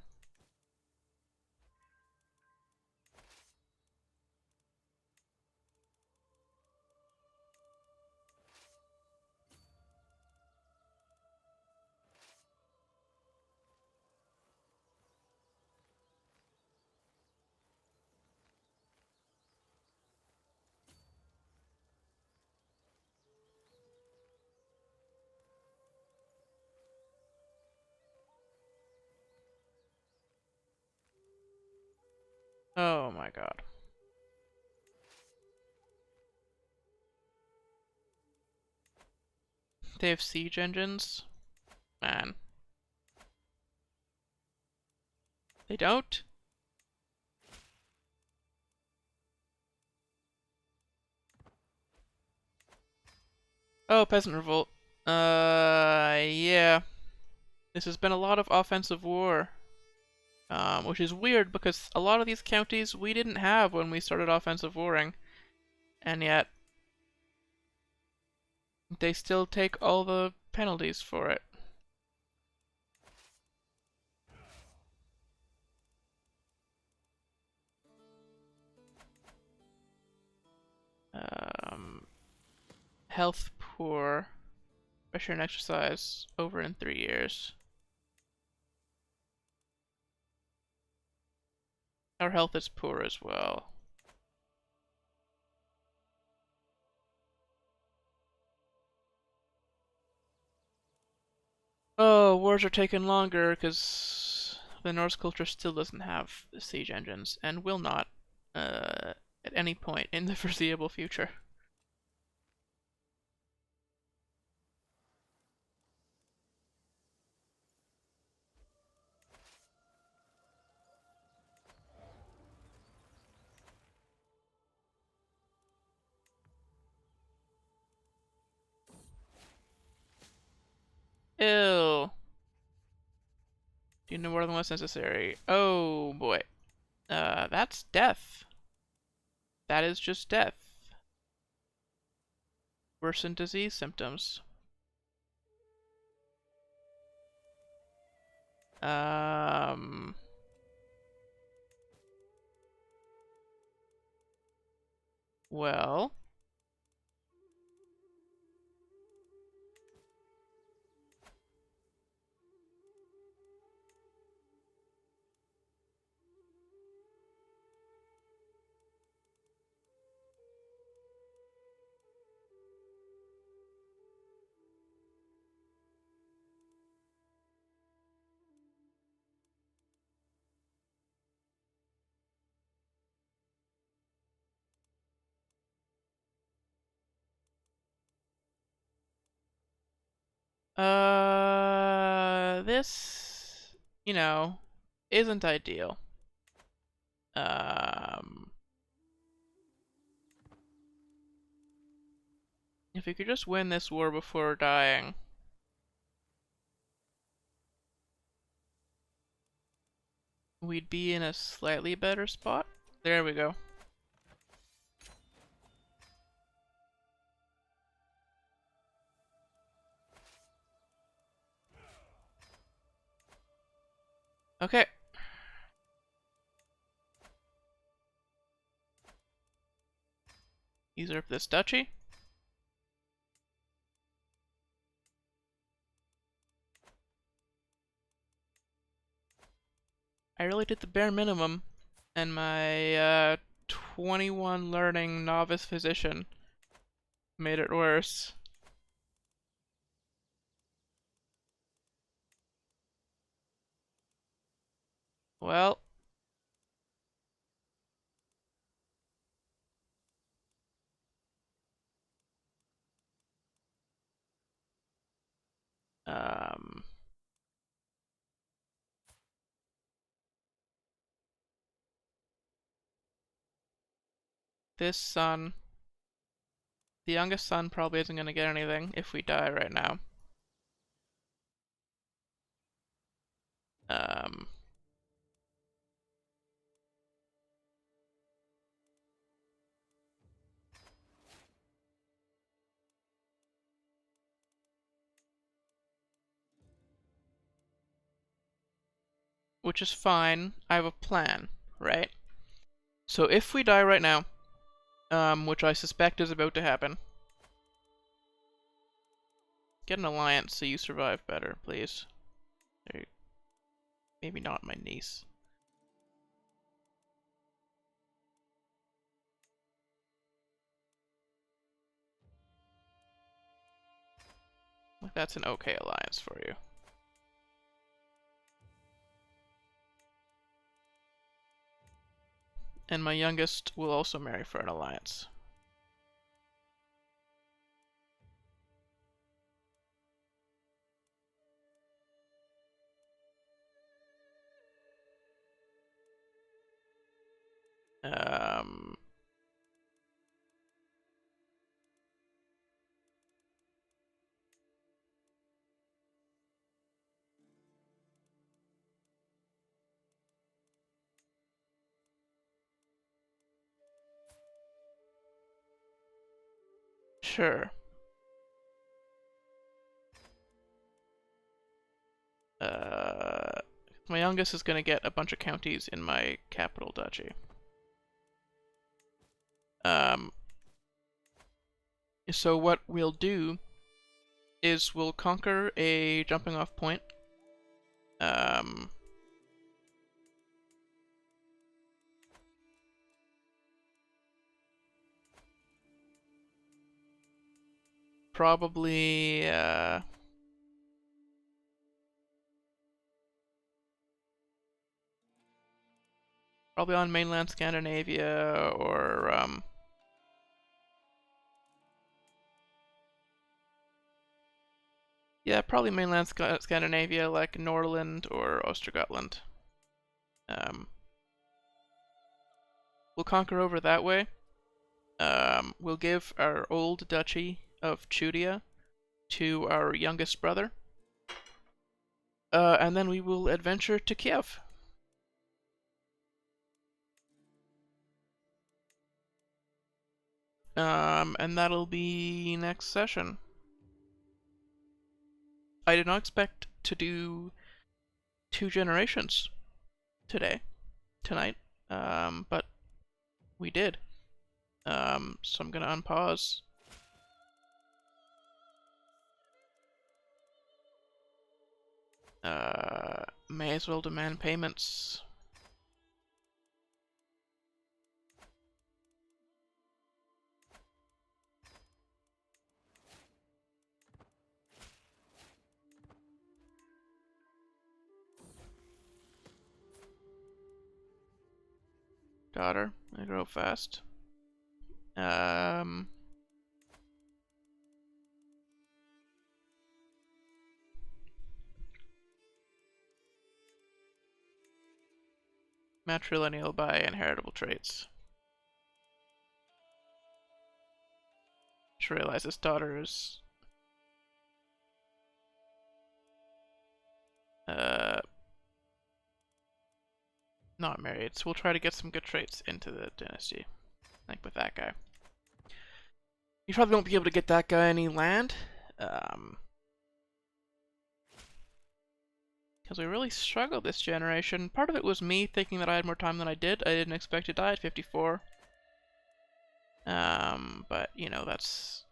Oh my god. They have siege engines? Man. They don't? Oh, peasant revolt. Yeah. This has been a lot of offensive war. Which is weird because a lot of these counties we didn't have when we started offensive warring. And yet, They still take all the penalties for it. Health poor. Pressure and exercise over in 3 years. Our health is poor as well. Oh, wars are taking longer because the Norse culture still doesn't have siege engines and will not at any point in the foreseeable future. Ew. Do no more than what's necessary. Oh boy. That's death. That is just death. Worsen disease symptoms. Um. Well. This, isn't ideal. Um, if we could just win this war before dying. We'd be in a slightly better spot. There we go. Okay. Usurp this duchy. I really did the bare minimum, and my 21 learning novice physician made it worse. Well, um, this son, the youngest son, probably isn't gonna get anything if we die right now. Um, which is fine. I have a plan, right? So if we die right now, which I suspect is about to happen, get an alliance so you survive better, please. Maybe not my niece. Like, that's an okay alliance for you. And my youngest will also marry for an alliance. Um, sure. youngest is going to get a bunch of counties in my capital duchy. So what we'll do is we'll conquer a jumping off point. Probably, probably on mainland Scandinavia, or, yeah, probably mainland Scandinavia, like Norland or Östergötland. We'll conquer over that way. We'll give our old duchy of Chudia to our youngest brother. And then we will adventure to Kiev. And that'll be next session. I did not expect to do 2 generations tonight, but we did. So I'm gonna unpause. May as well demand payments. Daughter, I grow fast. Matrilineal by inheritable traits. Just realize this daughter is not married, so we'll try to get some good traits into the dynasty, like with that guy. You probably won't be able to get that guy any land, because we really struggled this generation. Part of it was me thinking that I had more time than I did. I didn't expect to die at 54. But, you know, that's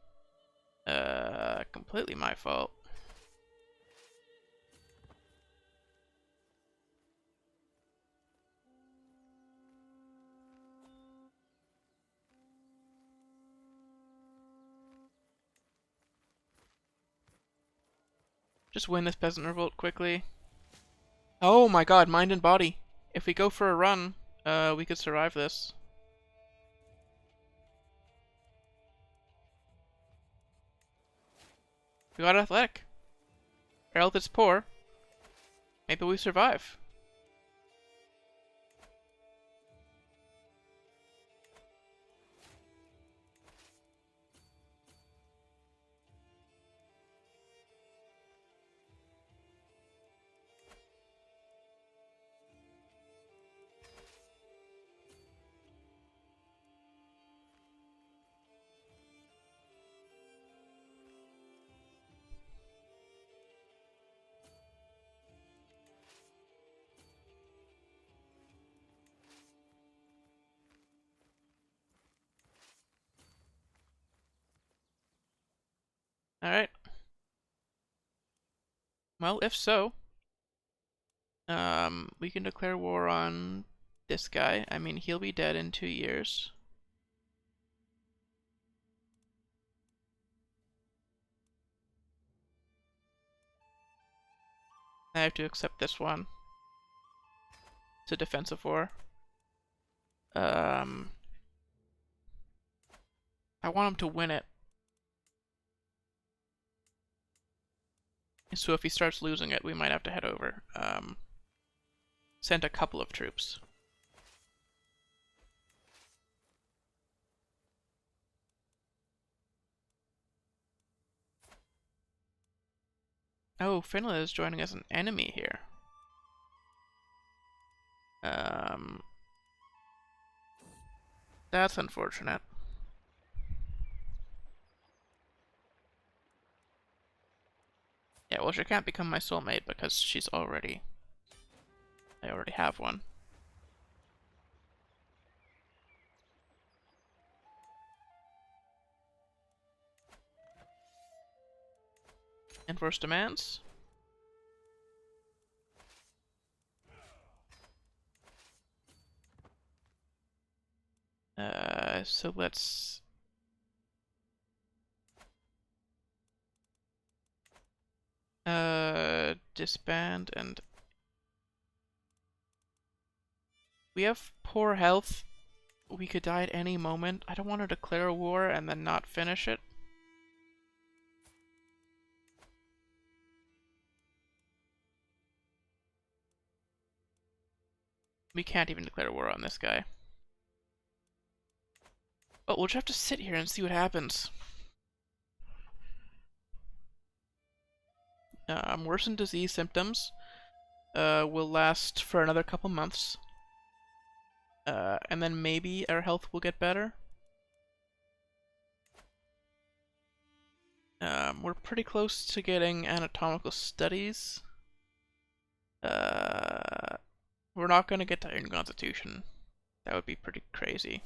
completely my fault. Just win this peasant revolt quickly. Oh my god, mind and body. If we go for a run, we could survive this. We got athletic. Our health is poor. Maybe we survive. Alright. Well, if so, we can declare war on this guy. I mean, he'll be dead in 2 years. I have to accept this one. It's a defensive war. I want him to win it. So if he starts losing it, we might have to head over. Send a couple of troops. Oh, Finland is joining as an enemy here. That's unfortunate. Yeah, well, she can't become my soulmate because she's already I already have one. Enforce demands. So let's disband, and we have poor health. We could die at any moment. I don't want to declare a war and then not finish it. We can't even declare war on this guy. But we'll just have to sit here and see what happens. Worsened disease symptoms will last for another couple months. And then maybe our health will get better. We're pretty close to getting anatomical studies. We're not going to get to Iron Constitution. That would be pretty crazy.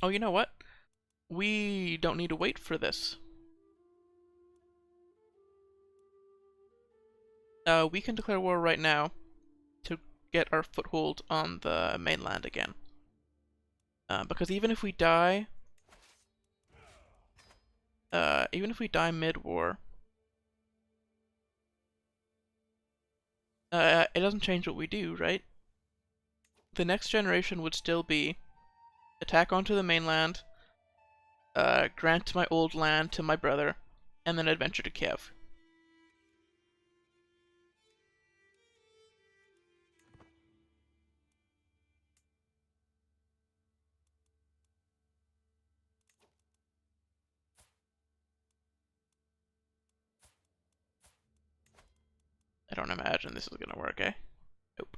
Oh, you know what? We don't need to wait for this. We can declare war right now to get our foothold on the mainland again. Because even if we die mid-war, it doesn't change what we do, right? The next generation would still be attack onto the mainland, grant my old land to my brother, and then adventure to Kiev. I don't imagine this is gonna work, eh? Nope.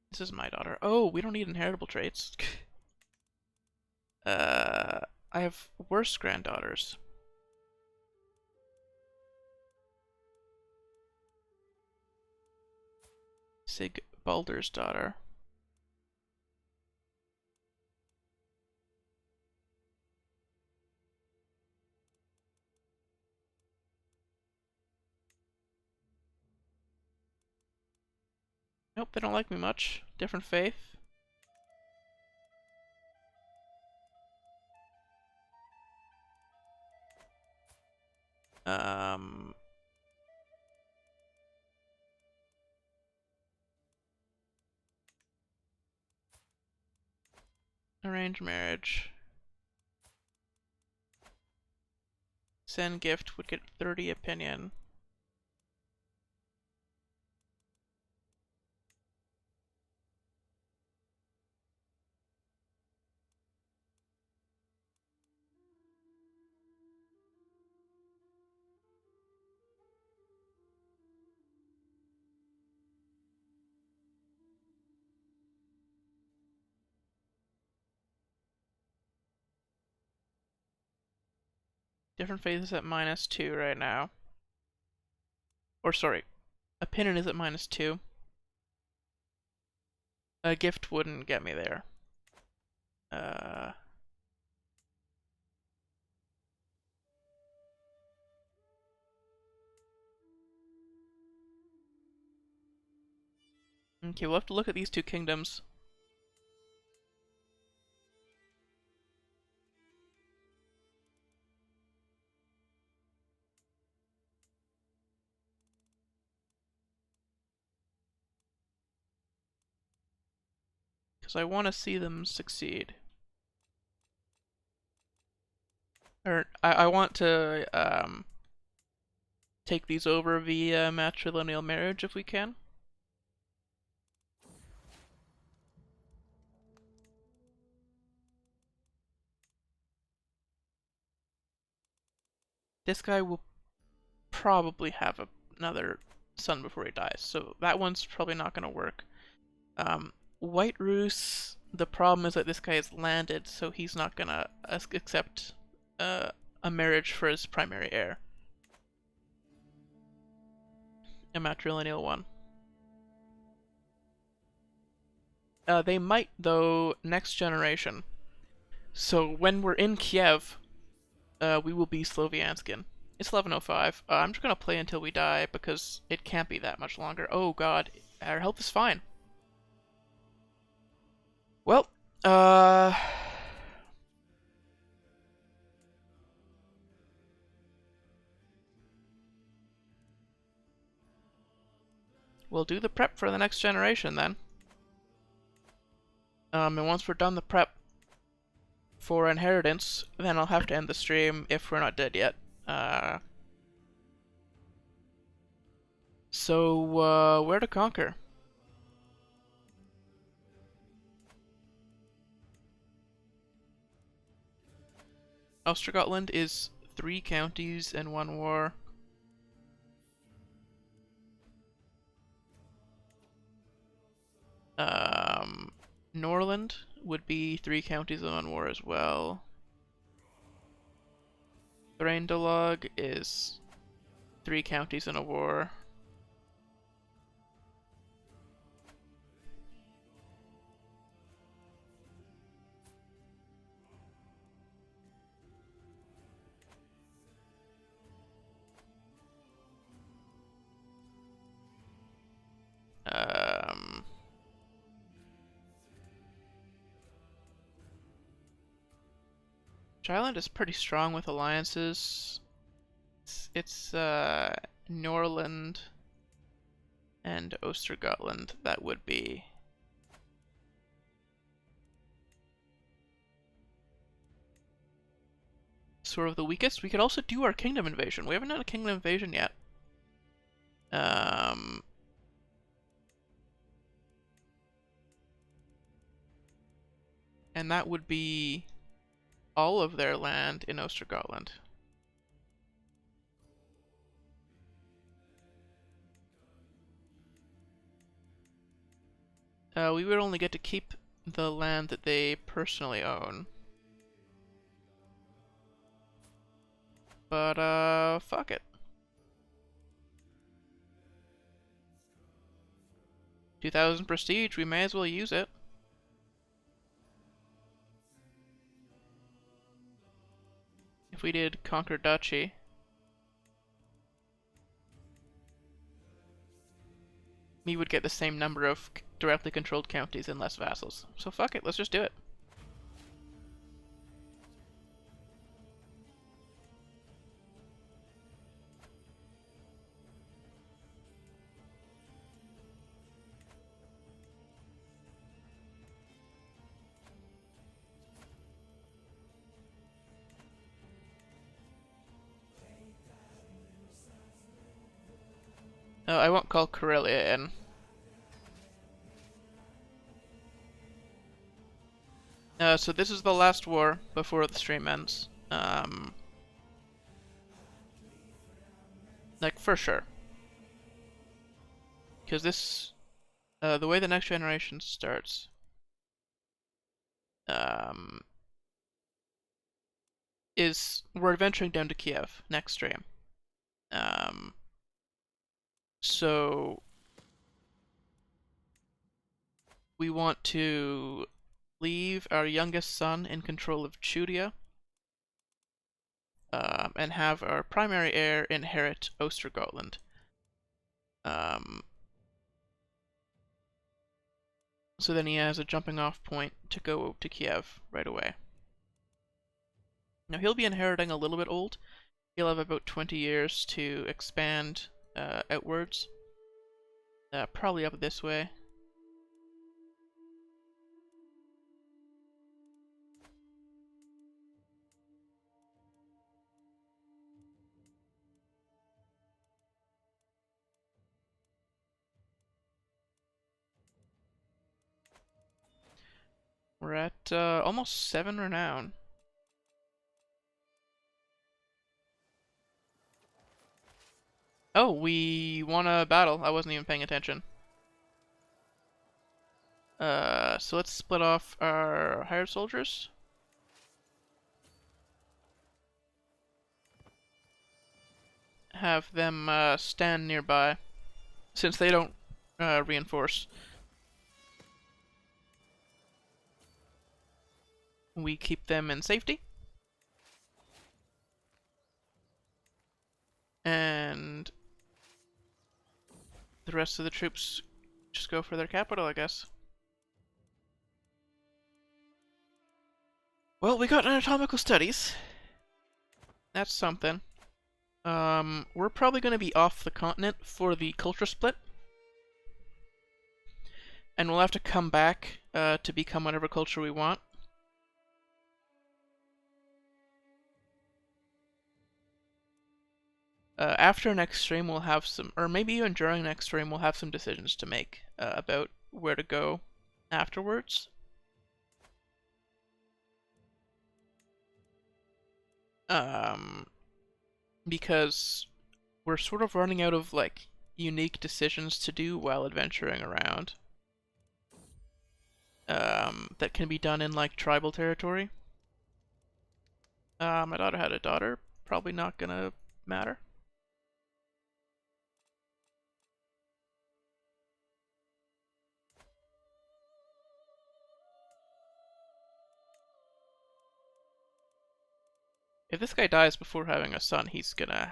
This is my daughter. Oh, we don't need inheritable traits. I have worse granddaughters. Sig Balder's daughter. Nope, they don't like me much. Different faith. Arranged marriage. Send gift would get 30 opinion. Different faith is at -2 right now. Or sorry, opinion is at -2. A gift wouldn't get me there. Okay, we'll have to look at these two kingdoms. Because I want to see them succeed. Or, I want to, take these over via matrilineal marriage if we can. This guy will probably have another son before he dies, so that one's probably not going to work. White Roos, the problem is that this guy is landed, so he's not going to accept a marriage for his primary heir. A matrilineal one. They might, though, next generation. So when we're in Kiev, we will be Slovianskin. It's 11:05. I'm just gonna play until we die because it can't be that much longer. Oh god, our health is fine. Well, we'll do the prep for the next generation then. And once we're done the prep for inheritance, then I'll have to end the stream if we're not dead yet. So, where to conquer? Östergötland is 3 counties and 1 war. Norland would be 3 counties and 1 war as well. Thrandalag is 3 counties and a war. Thailand is pretty strong with alliances. It's Norland and Östergötland that would be. Sort of the weakest. We could also do our kingdom invasion. We haven't done a kingdom invasion yet. And that would be all of their land in Östergötland. We would only get to keep the land that they personally own. But, fuck it. 2,000 prestige, we may as well use it. If we did conquer duchy. We would get the same number of directly controlled counties and less vassals. So fuck it, let's just do it. I won't call Karelia in. So this is the last war before the stream ends. Like, for sure. Because this, the way the next generation starts, is we're adventuring down to Kiev next stream. So we want to leave our youngest son in control of Chudia, and have our primary heir inherit Östergötland. So then he has a jumping off point to go to Kiev right away. Now he'll be inheriting a little bit old. He'll have about 20 years to expand outwards. Probably up this way. We're at almost 7 renown. Oh, we won a battle. I wasn't even paying attention. So let's split off our hired soldiers. Have them stand nearby, since they don't reinforce. We keep them in safety. And the rest of the troops just go for their capital, I guess. Well, we got anatomical studies. That's something. We're probably going to be off the continent for the culture split. And we'll have to come back to become whatever culture we want. After next stream, we'll have some, or maybe even during next stream, we'll have some decisions to make about where to go afterwards. Because we're sort of running out of like unique decisions to do while adventuring around. That can be done in like tribal territory. My daughter had a daughter, probably not gonna matter. If this guy dies before having a son, he's gonna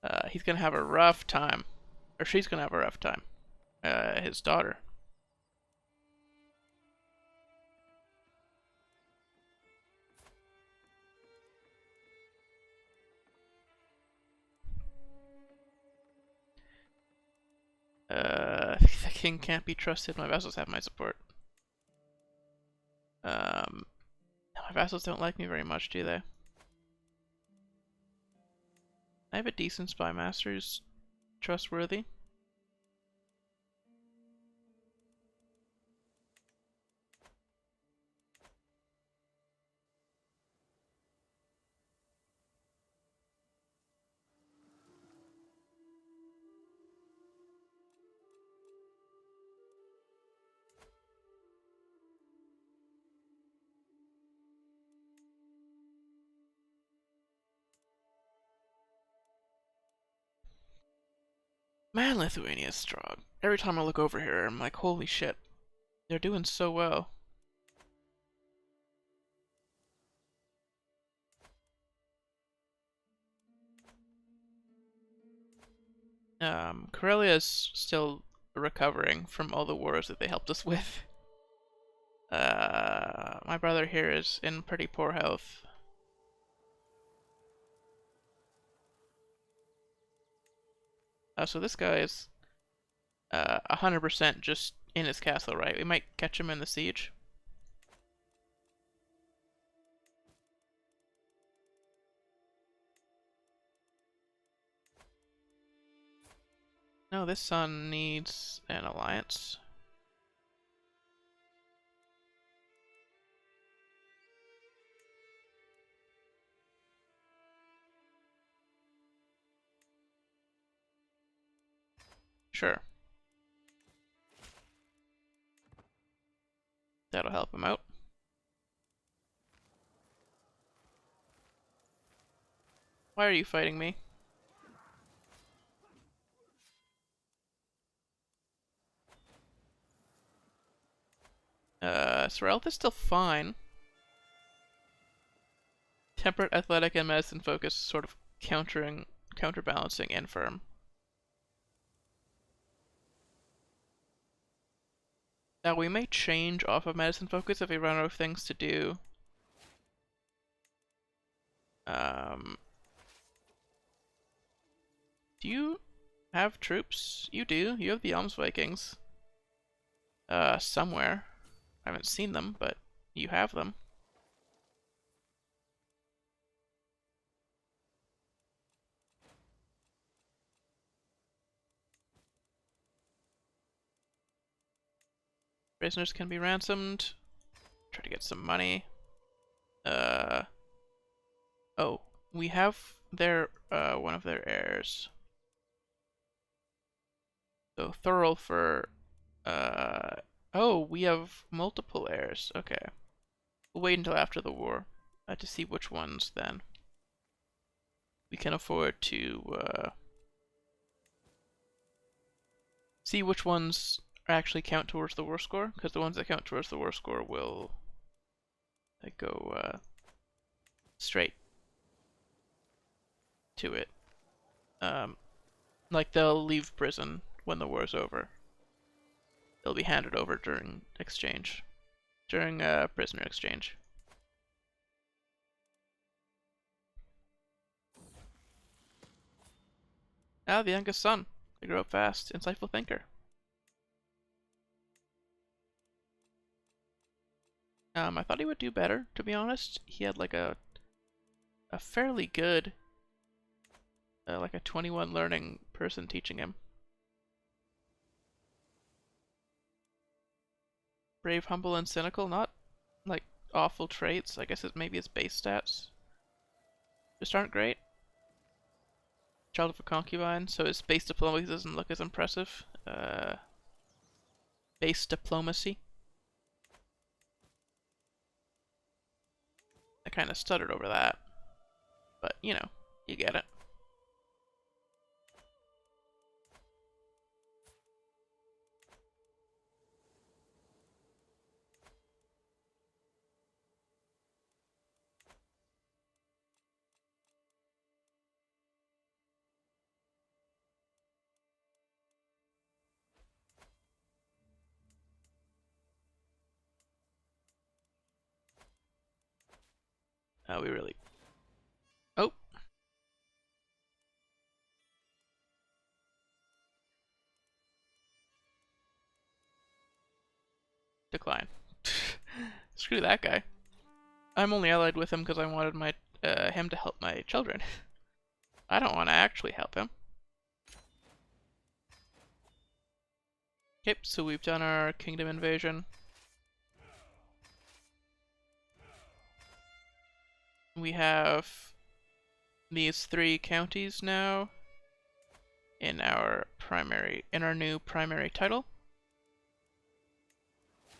have a rough time, or she's gonna have a rough time. His daughter. The king can't be trusted. My vassals have my support. My vassals don't like me very much, do they? I have a decent spy master who's trustworthy. Man, Lithuania is strong. Every time I look over here, I'm like, holy shit. They're doing so well. Karelia is still recovering from all the wars that they helped us with. My brother here is in pretty poor health. So this guy is 100% just in his castle, right? We might catch him in the siege. No, this son needs an alliance. Sure. That'll help him out. Why are you fighting me? Sorrelth is still fine. Temperate, athletic, and medicine focus sort of counterbalancing infirm. Now we may change off of medicine focus if we run out of things to do. Do you have troops? You do. You have the Alms Vikings. Somewhere. I haven't seen them, but you have them. Prisoners can be ransomed. Try to get some money. Oh, we have their one of their heirs. So Thorolfur. Oh, we have multiple heirs. Okay, we'll wait until after the war to see which ones then we can afford to see which ones actually count towards the war score, because the ones that count towards the war score will go straight to it. Like they'll leave prison when the war's over. They'll be handed over during exchange, during prisoner exchange. Ah, the youngest son. They grow up fast. Insightful thinker. I thought he would do better, to be honest. He had like a fairly good, like a 21 learning person teaching him. Brave, humble, and cynical. Not like awful traits. I guess maybe his base stats just aren't great. Child of a concubine, so his base diplomacy doesn't look as impressive. Base diplomacy. I kind of stuttered over that, but you know, you get it. We really... Oh! Decline. Screw that guy. I'm only allied with him because I wanted him to help my children. I don't want to actually help him. Yep, so we've done our kingdom invasion. We have these 3 counties now in our new primary title.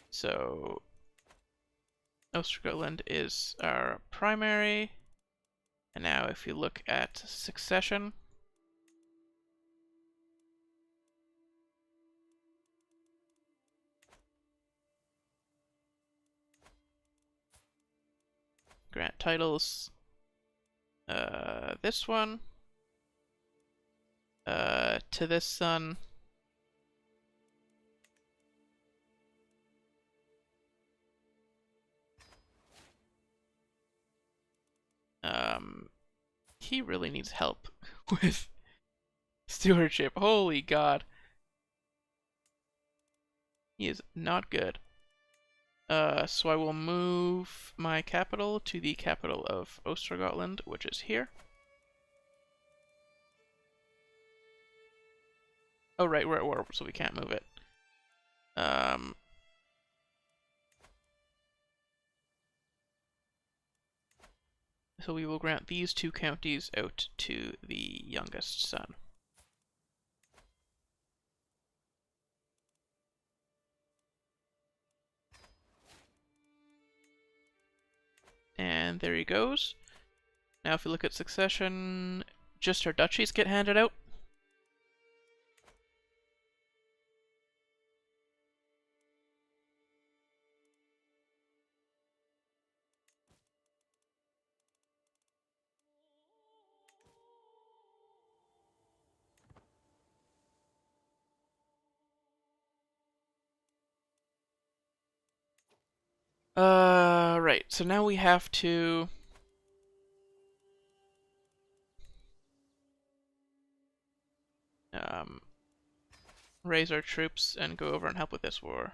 So Ostrogothland is our primary, and now if you look at succession, grant titles, this one, to this son, he really needs help with stewardship. Holy God. He is not good. So I will move my capital to the capital of Ostrogothland, which is here. Oh, right, we're at war, so we can't move it. So we will grant these 2 counties out to the youngest son. And there he goes. Now if you look at succession, just our duchies get handed out. Right, so now we have to raise our troops and go over and help with this war.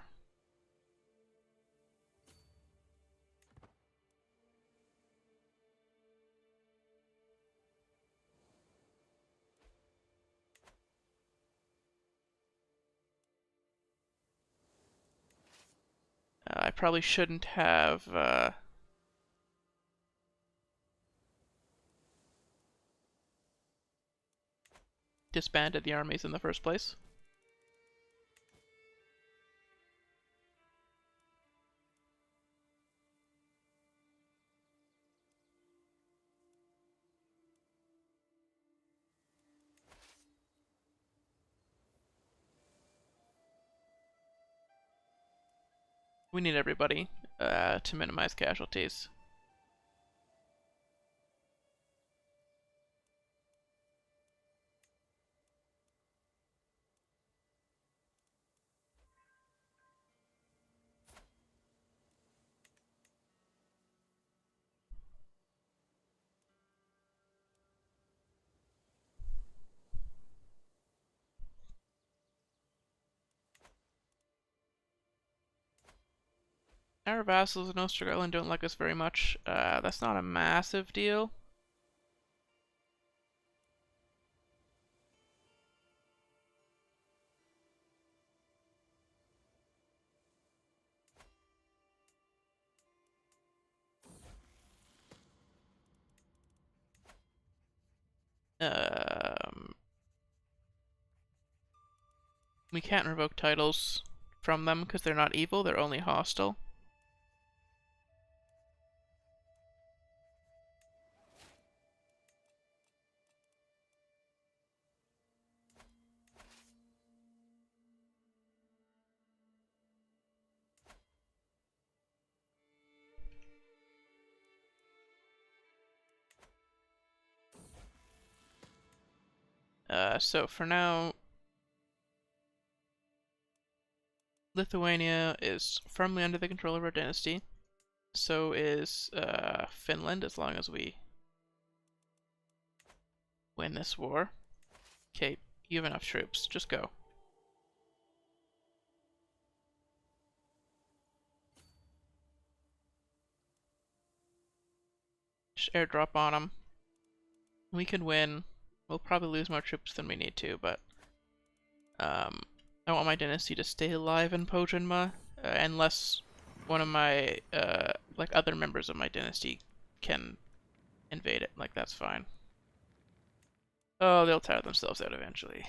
probably shouldn't have disbanded the armies in the first place. We need everybody to minimize casualties. Our vassals in Ostergotland don't like us very much. That's not a massive deal. We can't revoke titles from them because they're not evil, they're only hostile. So for now, Lithuania is firmly under the control of our dynasty. So is Finland, as long as we win this war. Okay, you have enough troops. Just go. Just airdrop on them. We can win. We'll probably lose more troops than we need to, but I want my dynasty to stay alive in Pojanma, unless one of my like other members of my dynasty can invade it. Like, that's fine. Oh, they'll tire themselves out eventually.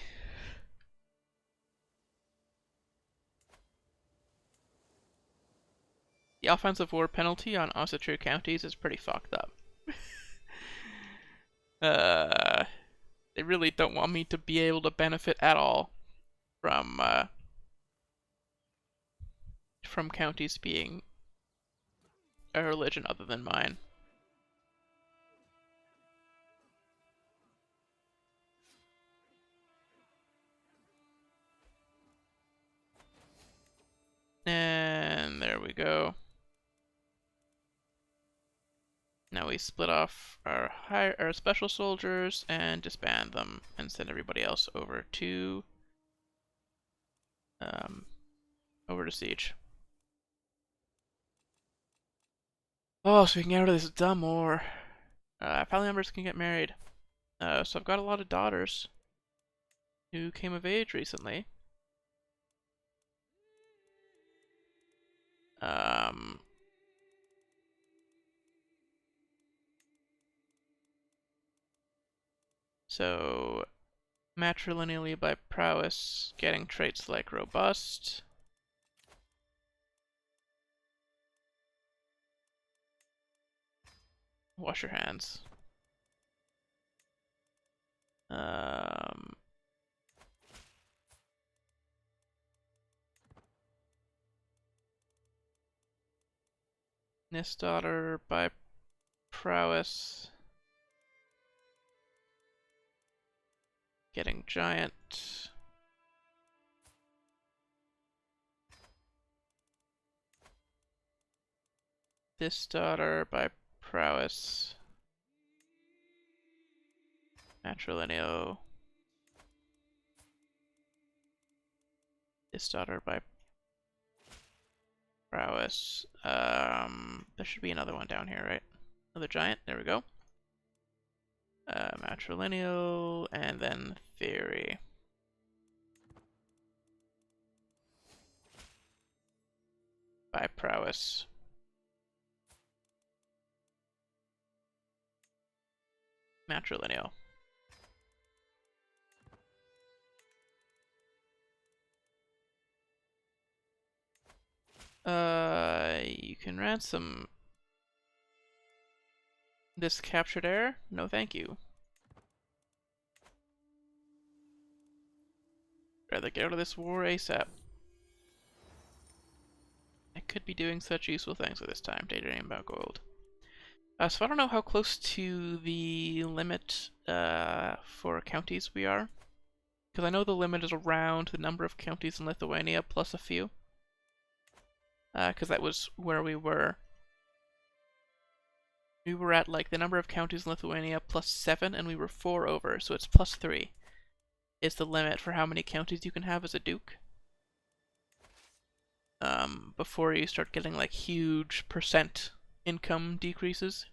The offensive war penalty on Ossetru counties is pretty fucked up. They really don't want me to be able to benefit at all from counties being a religion other than mine. And there we go. Now we split off our special soldiers and disband them and send everybody else over to siege. Oh, so we can get out of this dumb war. Family members can get married. So I've got a lot of daughters who came of age recently. So matrilineally by prowess, getting traits like robust. Wash your hands. This daughter by prowess. Getting giant. This daughter by prowess. Matrilineal. This daughter by prowess. There should be another one down here, right? Another giant. There we go. Matrilineal, and then theory. by prowess. Matrilineal. You can ransom this captured heir? No, thank you. Rather get out of this war ASAP. I could be doing such useful things at this time, daydreaming about gold. So I don't know how close to the limit for counties we are. Because I know the limit is around the number of counties in Lithuania plus a few. Because that was where we were. We were at like the number of counties in Lithuania plus 7, and we were 4 over, so it's plus 3 is the limit for how many counties you can have as a duke. Before you start getting like huge percent income decreases.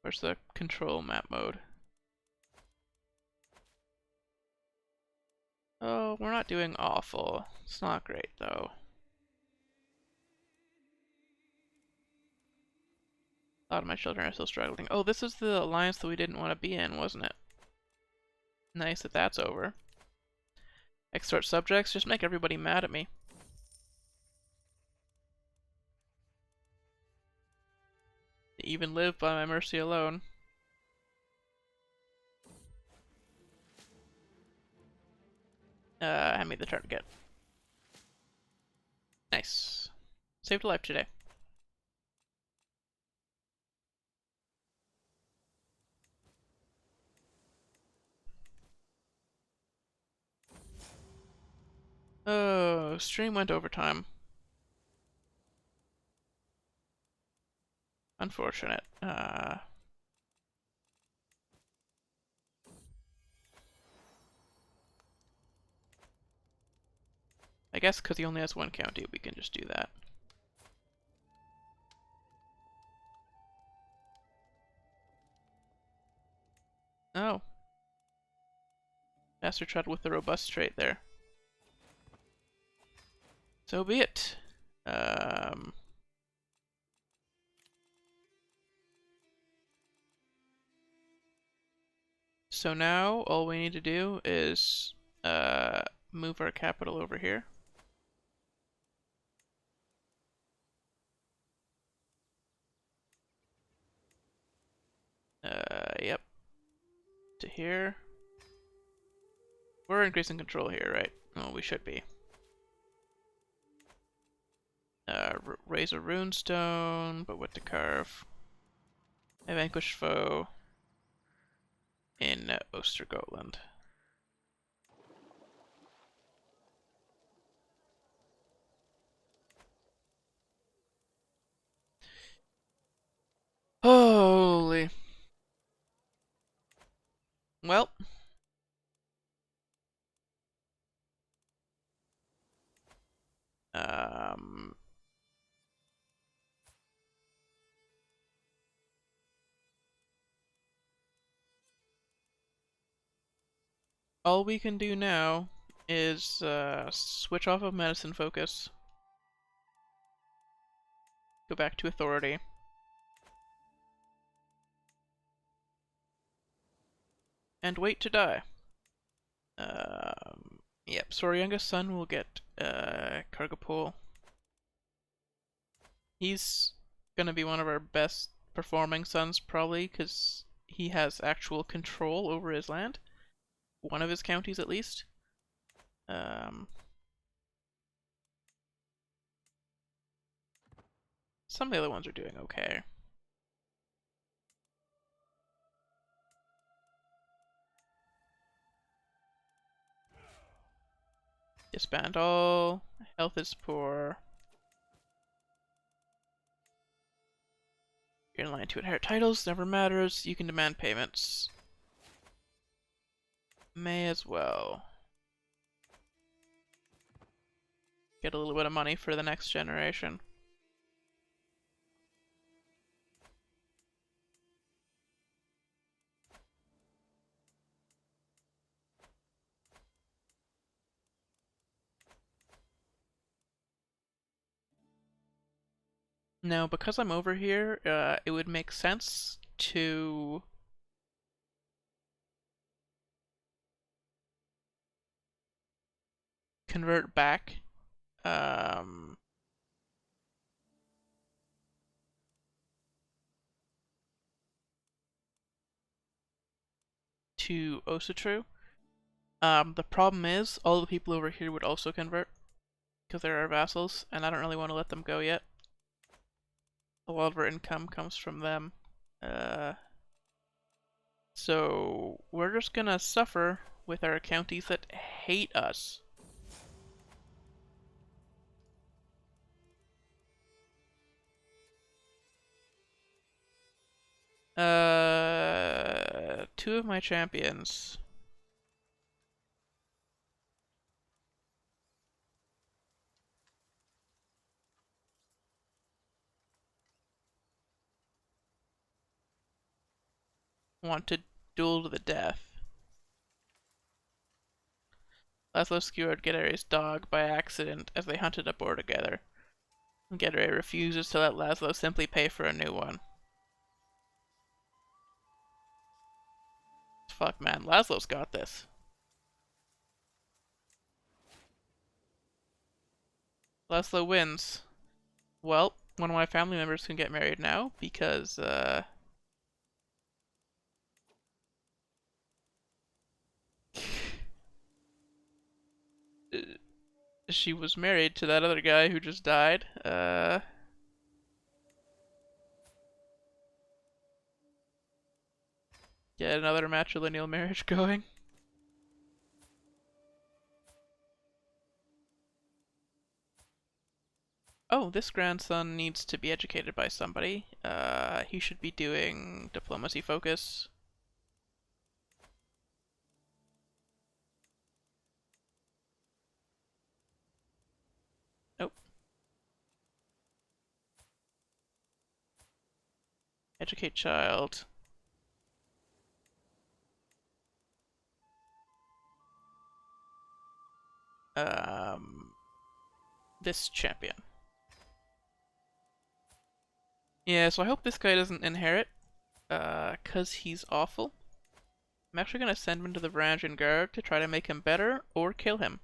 Where's the control map mode? Oh, we're not doing awful. It's not great though. A lot of my children are still struggling. Oh, this is the alliance that we didn't want to be in, wasn't it? Nice that that's over. Extort subjects, just make everybody mad at me. They even live by my mercy alone. Hand me the target. Nice. Saved a life today. Oh, stream went overtime. Unfortunate. I guess because he only has one county, we can just do that. Oh. Master Tread with the robust trait there. So be it. So now all we need to do is move our capital over here. Yep. To here. We're increasing control here, right? Well, we should be. Raise a runestone, but what to carve? A vanquished foe in Ostergotland. Holy. Well. All we can do now is switch off of medicine focus. Go back to authority. And wait to die. Yep, so our youngest son will get Kargopol. He's gonna be one of our best performing sons, probably, because he has actual control over his land. One of his counties, at least. Some of the other ones are doing okay. Disband all. Health is poor. You're in line to inherit titles, never matters. You can demand payments. May as well. Get a little bit of money for the next generation. Now, because I'm over here, it would make sense to convert back um, to Osatru. The problem is, all the people over here would also convert, because they're our vassals, and I don't really want to let them go yet. A lot of our income comes from them. So we're just gonna suffer with our counties that hate us. Two of my champions want to duel to the death. Laszlo skewered Getare's dog by accident as they hunted a boar together. Getare refuses to let Laszlo simply pay for a new one. Fuck, man, Laszlo's got this. Laszlo wins. Well, one of my family members can get married now because, she was married to that other guy who just died. Get another matrilineal marriage going. Oh, this grandson needs to be educated by somebody. He should be doing diplomacy focus. Nope. Educate child. This champion. Yeah, so I hope this guy doesn't inherit, cause he's awful. I'm actually gonna send him to the Varangian Guard to try to make him better, or kill him.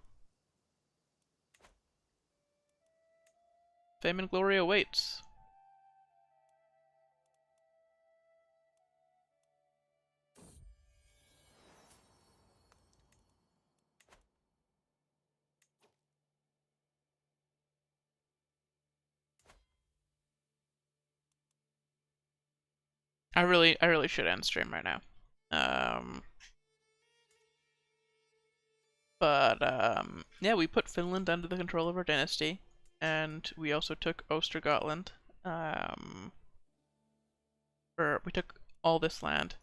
Fame and glory awaits. I really should end stream right now. Yeah, we put Finland under the control of our dynasty, and we also took Ostergotland. Or we took all this land,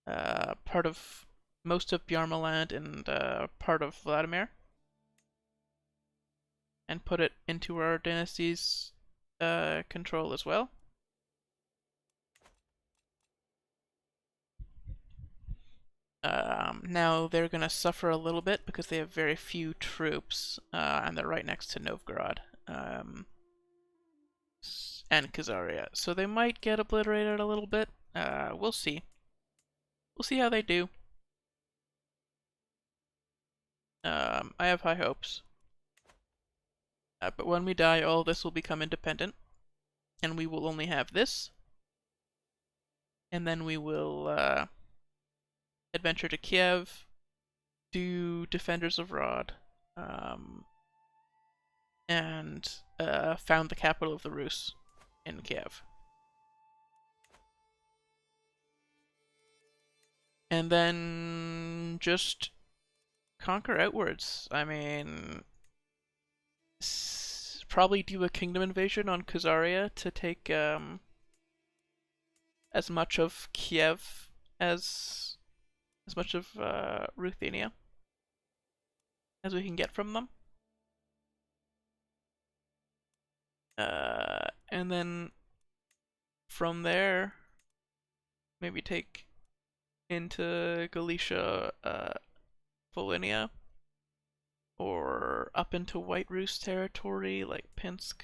part of most of Bjarma land and part of Vladimir, and put it into our dynasty's control as well. Now they're gonna suffer a little bit because they have very few troops, and they're right next to Novgorod and Khazaria, so they might get obliterated a little bit. We'll see. We'll see how they do. I have high hopes. But when we die, all this will become independent, and we will only have this, and then we will adventure to Kiev, do Defenders of Rod, and found the capital of the Rus in Kiev. And then just conquer outwards. I mean, probably do a kingdom invasion on Khazaria to take as much of Kiev as much of Ruthenia as we can get from them. And then from there, maybe take into Galicia, Volhynia, or up into White Rus territory like Pinsk.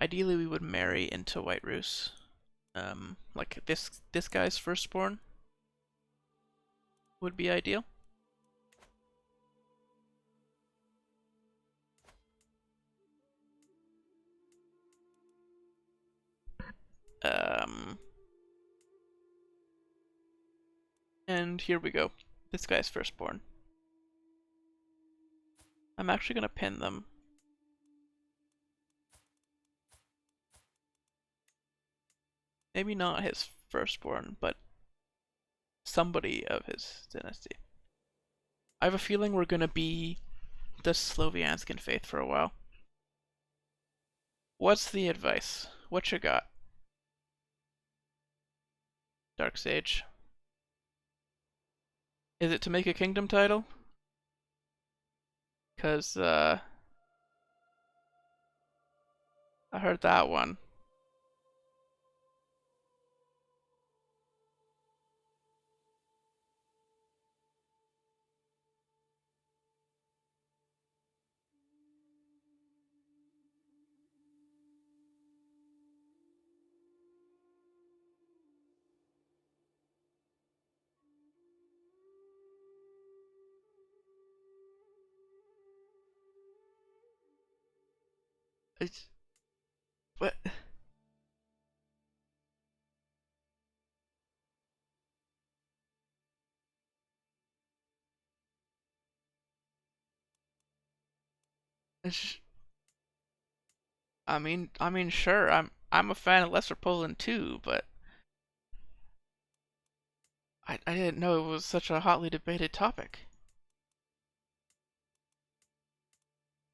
Ideally, we would marry into White Rus. Like this guy's firstborn would be ideal. And here we go. This guy's firstborn. I'm actually gonna pin them. Maybe not his firstborn, but somebody of his dynasty. I have a feeling we're gonna be the Slovianskan faith for a while. What's the advice? What you got? Dark Sage. Is it to make a kingdom title? Cause, I heard that one. What? Sure. I'm a fan of Lesser Poland too, but I didn't know it was such a hotly debated topic.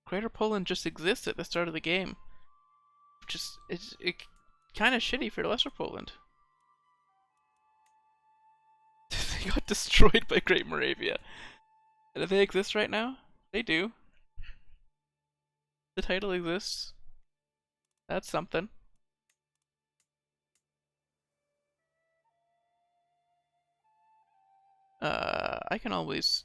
Greater Poland just exists at the start of the game. It's kind of shitty for Lesser Poland. They got destroyed by Great Moravia. Do they exist right now? They do. The title exists. That's something. I can always...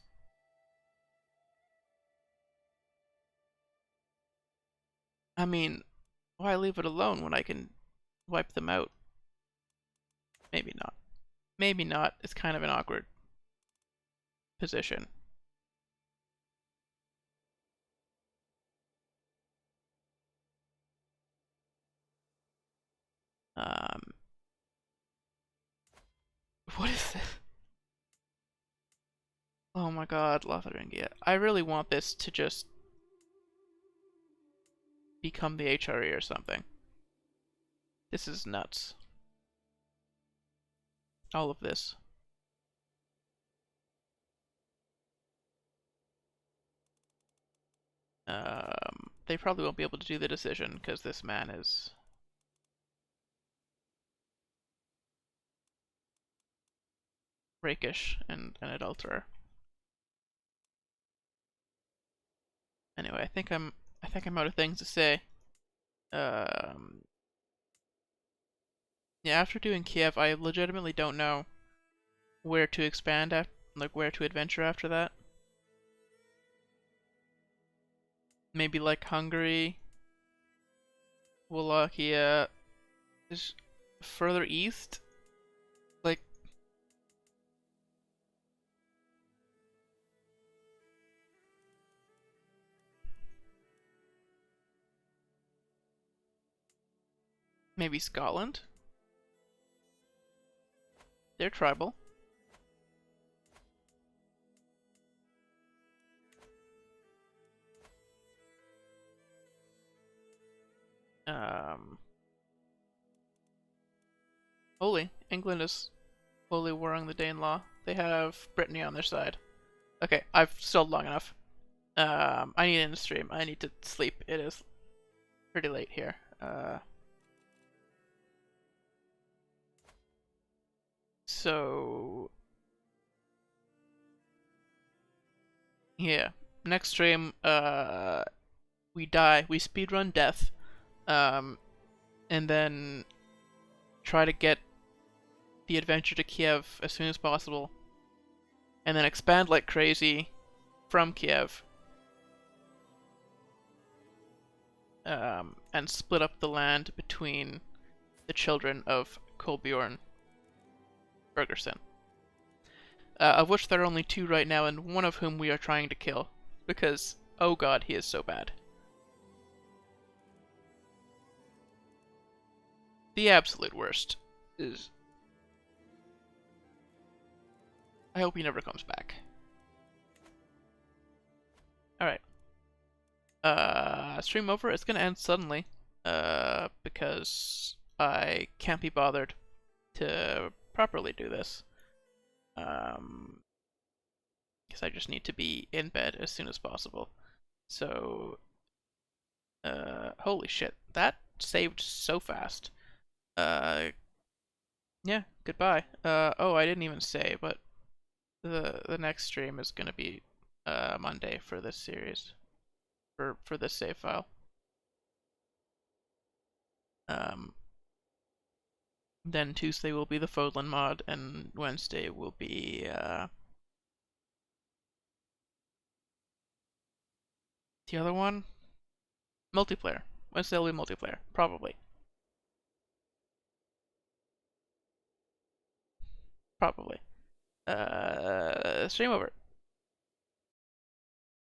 I mean, why leave it alone when I can wipe them out? Maybe not. Maybe not. It's kind of an awkward position. What is this? Oh my god, Lotharingia. I really want this to just become the HRE or something. This is nuts. All of this. They probably won't be able to do the decision because this man is rakish and an adulterer. Anyway, I think I'm out of things to say. Yeah, after doing Kiev, I legitimately don't know where to expand like where to adventure after that. Maybe like Hungary, Wallachia, just further east. Like maybe Scotland. They're tribal. Holy. England is slowly warring the Danelaw. They have Brittany on their side. Okay, I've stalled long enough. I need to end the stream. I need to sleep. It is pretty late here. So yeah, next stream, we die. We speedrun death, and then try to get the adventure to Kiev as soon as possible, and then expand like crazy from Kiev. and split up the land between the children of Kolbjorn Bergerson, of which there are only 2 right now, and one of whom we are trying to kill, because, oh god, he is so bad. The absolute worst is... I hope he never comes back. Alright. Stream over. It's gonna end suddenly. Because I can't be bothered to properly do this. Because I just need to be in bed as soon as possible. So, holy shit. That saved so fast. Yeah, goodbye. Oh, I didn't even say, but the next stream is gonna be Monday for this series, for this save file. Then Tuesday will be the Fodlan mod, and Wednesday will be the other one, multiplayer. Wednesday will be multiplayer, probably. Stream over.